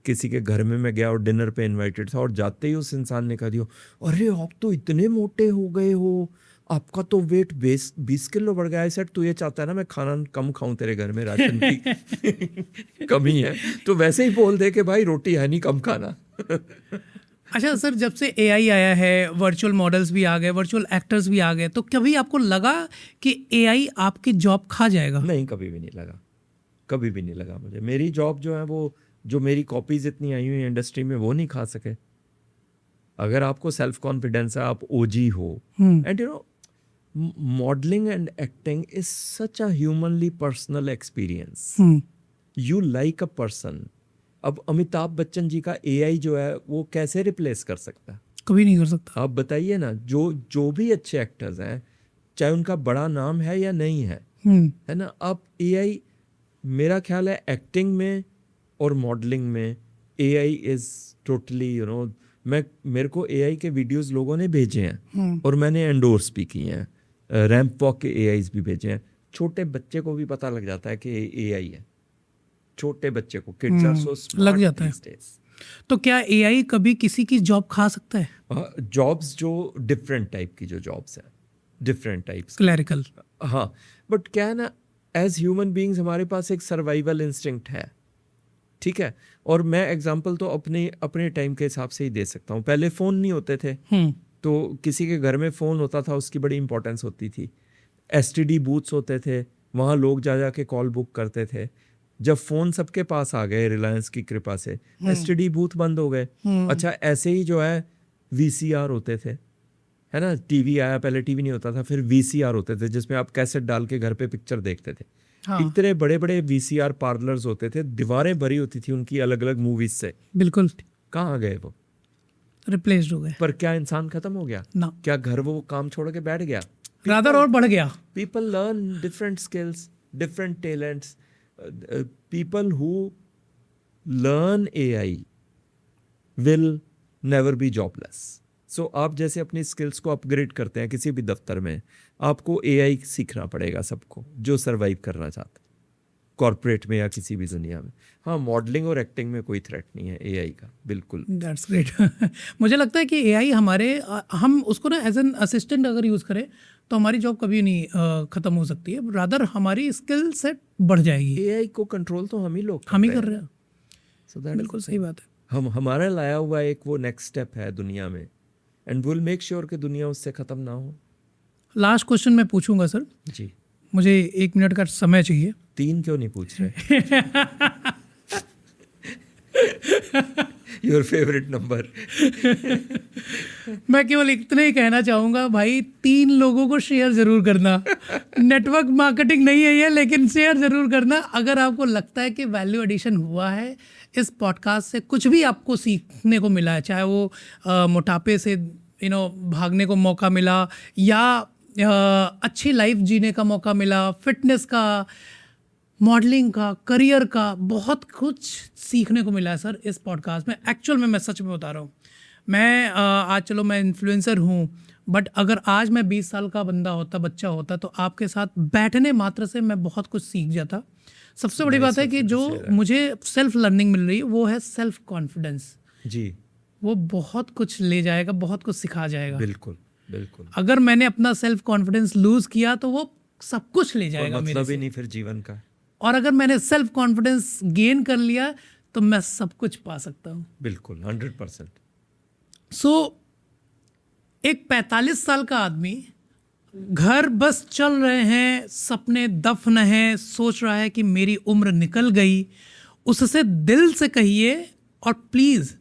किसी के घर में मैं गया और डिनर पे इनवाइटेड था और जाते ही उस इंसान ने कहा दिया, अरे आप तो इतने मोटे हो गए हो, आपका तो वेट 20 किलो बढ़ गया है। सेट तू ये चाहता है ना मैं खाना कम खाऊं तेरे घर में, राशन की कमी है, तो वैसे ही बोल दे कि भाई रोटी है नहीं, कम खाना। अच्छा सर, जब से एआई आया है, वर्चुअल मॉडल्स भी आ गए, वर्चुअल एक्टर्स भी आ गए, तो कभी आपको लगा कि एआई आपकी जॉब खा जाएगा? नहीं, कभी भी नहीं लगा, कभी भी नहीं लगा मुझे। मेरी जॉब जो है वो, जो मेरी कॉपीज इतनी आई हुई इंडस्ट्री में, वो नहीं खा सके। अगर आपको सेल्फ कॉन्फिडेंस है, आप ओजी हो, and you no modelling and acting is such a humanly personal experience, you like a person. अब अमिताभ बच्चन जी का एआई जो है वो कैसे रिप्लेस कर सकता है? कभी नहीं कर सकता। आप बताइए ना, जो भी अच्छे एक्टर्स हैं, चाहे उनका बड़ा नाम है या नहीं है, है ना, आप एआई, मेरा ख्याल है एक्टिंग में और मॉडलिंग में AI is totally, you know, मेरे को एआई के वीडियोस लोगों ने भेजे हैं और मैंने एंडोर्स भी किए हैं, रैंप वॉक के एआईज भी भेजे हैं। छोटे बच्चे को भी पता लग जाता है कि एआई है, छोटे बच्चे को, किड्स आर सो स्मार्ट लग जाता है। तो क्या एआई कभी किसी की जॉब खा सकता है? जॉब्स जो डिफरेंट टाइप की जो जॉब्स हैं, डिफरेंट टाइप्स, क्लैरिकल, हाँ, बट क्या है ना, एज ह्यूमन बीइंग्स हमारे पास एक सर्वाइवल इंस्टिंक्ट है, ठीक है। और मैं एग्जांपल तो अपने टाइम के हिसाब से ही दे सकता हूँ। पहले फ़ोन नहीं होते थे, तो किसी के घर में फ़ोन होता था, उसकी बड़ी इंपॉर्टेंस होती थी। एसटीडी बूथ्स होते थे, वहाँ लोग जा के कॉल बुक करते थे। जब फ़ोन सबके पास आ गए रिलायंस की कृपा से, एसटीडी बूथ बंद हो गए। अच्छा, ऐसे ही जो है वीसीआर होते थे, है ना, टीवी आया, पहले टीवी नहीं होता था, फिर वीसीआर होते थे जिसमें आप कैसेट डाल के घर पे पिक्चर देखते थे। हाँ। इतने बड़े बड़े वीसीआर पार्लर्स होते थे, दीवारें भरी होती थी उनकी अलग अलग मूवीज से। बिल्कुल। कहाँ गए वो? रिप्लेस्ड हो गए। पर क्या इंसान खत्म हो गया? ना। क्या घर वो काम छोड़ के बैठ गया? रादर और बढ़ गया। People learn different skills, different talents. People who learn AI will never be jobless. So आप जैसे अपनी स्किल्स को अपग्रेड करते हैं किसी भी दफ्तर में, आपको एआई सीखना पड़ेगा सबको जो सरवाइव करना चाहता है, कॉर्पोरेट में या किसी भी दुनिया में। हाँ, मॉडलिंग और एक्टिंग में कोई थ्रेट नहीं है एआई का, बिल्कुल। That's great. मुझे लगता है कि एआई हम उसको ना एज एन असिस्टेंट अगर यूज़ करें तो हमारी जॉब कभी नहीं ख़त्म हो सकती है, रादर हमारी स्किल सेट बढ़ जाएगी। एआई को कंट्रोल तो हम ही लोग हम ही कर रहे हैं। So that बिल्कुल सही बात है। हमारा लाया हुआ एक वो नेक्स्ट स्टेप है दुनिया में, एंड विल मेक श्योर कि दुनिया उससे ख़त्म ना हो। लास्ट क्वेश्चन मैं पूछूंगा सर, जी। मुझे 1 मिनट का समय चाहिए। 3 क्यों नहीं पूछ रहे? Your favourite number. मैं केवल इतना ही कहना चाहूँगा भाई, 3 लोगों को शेयर ज़रूर करना। नेटवर्क मार्केटिंग नहीं है ये, लेकिन शेयर ज़रूर करना। अगर आपको लगता है कि वैल्यू एडिशन हुआ है, इस पॉडकास्ट से कुछ भी आपको सीखने को मिला है, चाहे वो मोटापे से भागने को मौका मिला, या अच्छी लाइफ जीने का मौका मिला, फिटनेस का, मॉडलिंग का, करियर का, बहुत कुछ सीखने को मिला है सर इस पॉडकास्ट में। एक्चुअल में मैं सच में बता रहा हूँ, मैं आज चलो मैं इन्फ्लुएंसर हूँ, बट अगर आज मैं 20 साल का बच्चा होता तो आपके साथ बैठने मात्र से मैं बहुत कुछ सीख जाता। सबसे बड़ी बात है कि जो मुझे सेल्फ लर्निंग मिल रही है वो है सेल्फ कॉन्फिडेंस जी, वो बहुत कुछ ले जाएगा, बहुत कुछ सिखा जाएगा। बिल्कुल बिल्कुल। अगर मैंने अपना सेल्फ कॉन्फिडेंस लूज किया तो वो सब कुछ ले जाएगा मेरे मतलब से। ही नहीं फिर जीवन का। और अगर मैंने सेल्फ कॉन्फिडेंस गेन कर लिया तो मैं सब कुछ पा सकता हूँ। बिल्कुल 100%। सो एक 45 साल का आदमी, घर बस चल रहे हैं, सपने दफन हैं, सोच रहा है कि मेरी उम्र निकल गई, उससे दिल से कहिए, और please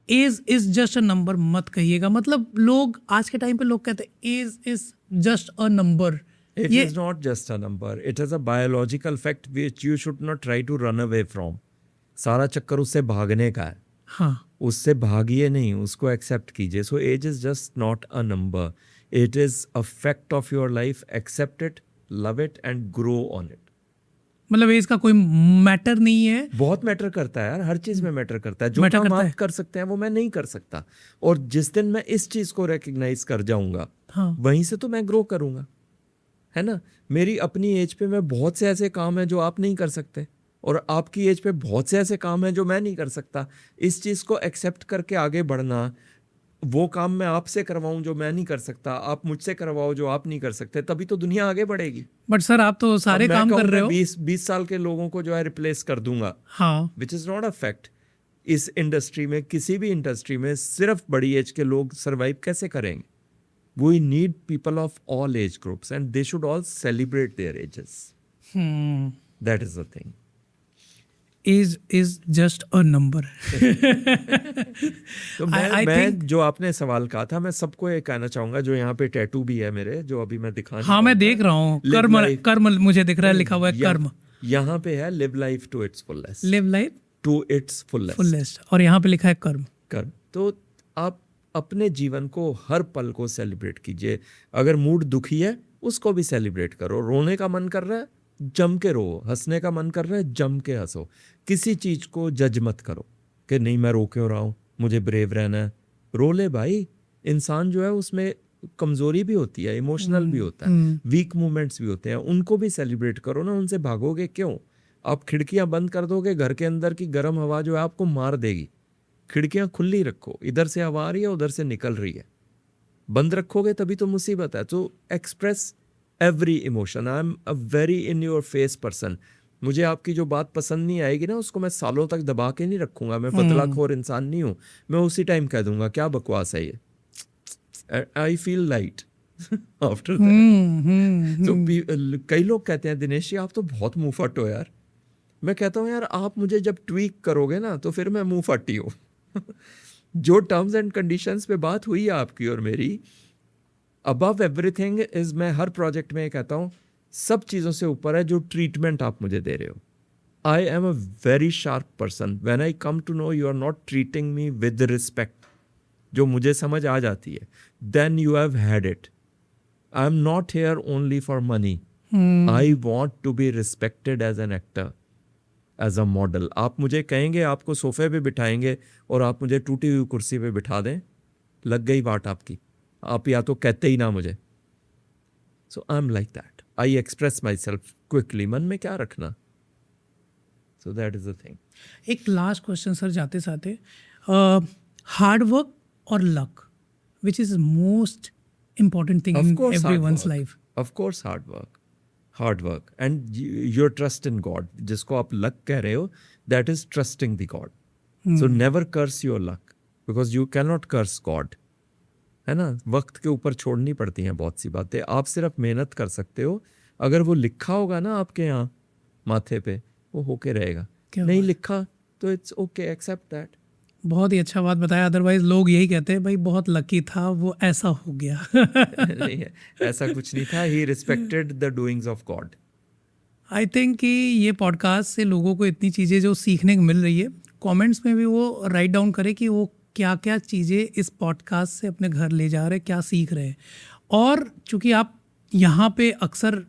age is just a number मत कहिएगा। मतलब लोग आज के टाइम पे लोग कहते हैं age is just a number. It is not just a number. It is a biological fact which you should not try to run away from. सारा चक्कर उससे भागने का है, हाँ, उससे भागिए नहीं, उसको एक्सेप्ट कीजिए. So age is just not a number. It is a fact of your life. Accept it, love it and grow on it. मतलब एज का कोई मैटर नहीं है। बहुत मैटर करता है यार, हर चीज में मैटर करता है. जो Matter काम करता आप है। कर सकते हैं वो मैं नहीं कर सकता, और जिस दिन मैं इस चीज को रिकग्नाइज कर जाऊंगा, हाँ, वहीं से तो मैं ग्रो करूंगा, है ना. मेरी अपनी एज पे मैं बहुत से ऐसे काम हैं जो आप नहीं कर सकते, और आपकी एज पे बहुत से ऐसे काम हैं जो मैं नहीं कर सकता. इस चीज़ को एक्सेप्ट करके आगे बढ़ना, वो काम मैं आपसे करवाऊं जो मैं नहीं कर सकता, आप मुझसे करवाओ जो आप नहीं कर सकते, तभी तो दुनिया आगे बढ़ेगी. बट सर आप तो सारे अब मैं काम कहूं कर रहे मैं हो। 20 साल के लोगों को जो है रिप्लेस कर दूंगा, हाँ, which is not a fact. इस इंडस्ट्री में, किसी भी इंडस्ट्री में सिर्फ बड़ी एज के लोग सर्वाइव कैसे करेंगे? We need people of all age groups and they should all celebrate their ages. That is the thing. Age is just a number. तो मैं जो आपने सवाल कहा था, मैं सबको ये कहना चाहूंगा, जो यहाँ पे टैटू भी है मेरे, जो अभी मैं दिखा नहीं हाँ, मैं पाऊंगा. देख रहा हूँ। Live कर्म, life- कर्म मुझे दिख रहा है, लिखा हुआ है कर्म। यहाँ पे है live life to its fullest. Live life to its fullest. Fullest, और यहाँ पे लिखा है कर्म। कर्म. तो आप अपने जीवन को, हर पल को सेलिब्रेट कीजिए. अगर मूड दुखी है उसको भी सेलिब्रेट करो. रोने का मन कर रहा है, जम के रो. हंसने का मन कर रहा है, जम के हंसो. किसी चीज को जज मत करो कि नहीं मैं रो क्यों रहा हूँ, मुझे ब्रेव रहना है. रो ले भाई. इंसान जो है उसमें कमजोरी भी होती है, इमोशनल भी होता है, वीक मोमेंट्स भी होते हैं, उनको भी सेलिब्रेट करो ना. उनसे भागोगे क्यों? आप खिड़कियां बंद कर दोगे, घर के अंदर की गर्म हवा जो है आपको मार देगी. खिड़कियां खुली रखो. इधर से हवा आ रही है, उधर से निकल रही है. बंद रखोगे तभी तो मुसीबत है. तो express every emotion. I am a very in your face person. मुझे आपकी जो बात पसंद नहीं आएगी ना, उसको मैं सालों तक दबा के नहीं रखूंगा. मैं पतलाखोर इंसान नहीं हूं. मैं उसी टाइम कह दूंगा क्या बकवास है ये. I feel light after that. तो कई लोग कहते हैं दिनेश जी आप तो बहुत मुंह फट हो यार. मैं कहता हूँ यार आप मुझे जब ट्वीक करोगे ना तो फिर मैं मुंह फटी हूँ. जो टर्म्स एंड कंडीशंस पे बात हुई है आपकी और मेरी, अबव एवरीथिंग इज, मैं हर प्रोजेक्ट में कहता हूँ, सब चीज़ों से ऊपर है जो ट्रीटमेंट आप मुझे दे रहे हो. I am a very sharp person. When I come to know you are not treating me with respect, जो मुझे समझ आ जाती है, then you have had it. I am not here only for money. I want to be respected as an actor, as a model. आप मुझे कहेंगे, आपको सोफे पे बिठाएंगे और आप मुझे टूटी हुई कुर्सी पे बिठा दें, लग गई बात आपकी. आप या तो कहते ही ना मुझे. So I am like that. I express myself quickly. मन में क्या रखना. So that is the thing. एक लास्ट क्वेश्चन सर जाते जाते, हार्ड वर्क और luck, which is most important thing in everyone's life? Of course hard work and your trust in God. जिसको आप लक कह रहे हो, that is trusting the God. So never curse your luck, because you can not curse God, है ना. वक्त के ऊपर छोड़नी पड़ती हैं बहुत सी बातें. आप सिर्फ मेहनत कर सकते हो. अगर वो लिखा होगा ना आपके यहाँ माथे पे, वो होके रहेगा. नहीं लिखा तो इट्स ओके, एक्सेप्ट दैट. बहुत ही अच्छा बात बताया. अदरवाइज लोग यही कहते हैं भाई बहुत लकी था, वो ऐसा हो गया. नहीं है, ऐसा कुछ नहीं था. He respected the doings of God. I think कि ये पॉडकास्ट से लोगों को इतनी चीज़ें जो सीखने को मिल रही है, कमेंट्स में भी वो राइट डाउन करे कि वो क्या क्या चीज़ें इस पॉडकास्ट से अपने घर ले जा रहे हैं, क्या सीख रहे हैं. और चूँकि आप यहाँ पे अक्सर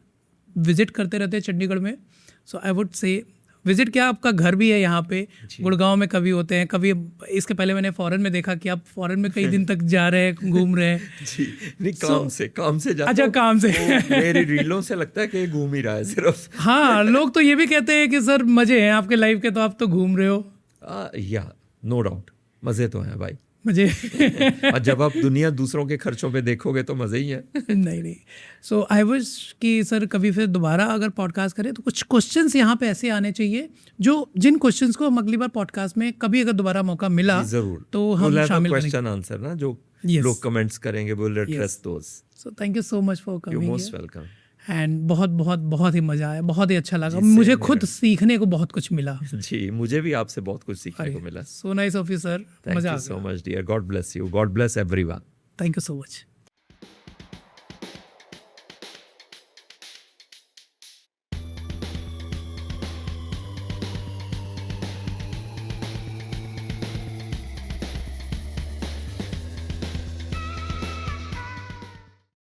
विजिट करते रहते हैं चंडीगढ़ में, सो आई वुड से विजिट, क्या आपका घर भी है यहाँ पे, गुड़गांव में कभी होते हैं, कभी इसके पहले मैंने फॉरेन में देखा कि आप फॉरेन में कई दिन तक जा रहे हैं, घूम रहे हैं. जी नहीं, काम से जाता अच्छा, हूँ. काम से. मेरी रीलों से लगता है कि घूम ही रहा है सिर्फ. हाँ, लोग तो ये भी कहते हैं कि सर मजे हैं आपके लाइफ के, तो आप तो घूम रहे हो. या नो डाउट, मजे तो हैं भाई. मजे. और जब आप दुनिया दूसरों के खर्चों पे देखोगे तो मजे ही है. नहीं. सो आई विश कि सर कभी फिर दोबारा अगर पॉडकास्ट करें तो कुछ क्वेश्चंस यहाँ पे ऐसे आने चाहिए जिन क्वेश्चंस को हम अगली बार पॉडकास्ट में कभी अगर दोबारा मौका मिला जरूर तो हम शामिल करेंगे. क्वेश्चन आंसर ना जो Yes. लोग कमेंट्स करेंगे, वो address those. So thank you so much for you coming. Most welcome. And बहुत बहुत बहुत ही मज़ा आया, बहुत ही अच्छा लगा, मुझे खुद सीखने को बहुत कुछ मिला। जी, मुझे भी आपसे बहुत कुछ सीखने को मिला। So nice of you sir, thank मज़ा यू आ सो गया। Much dear, God bless you, God bless everyone. Thank you so much.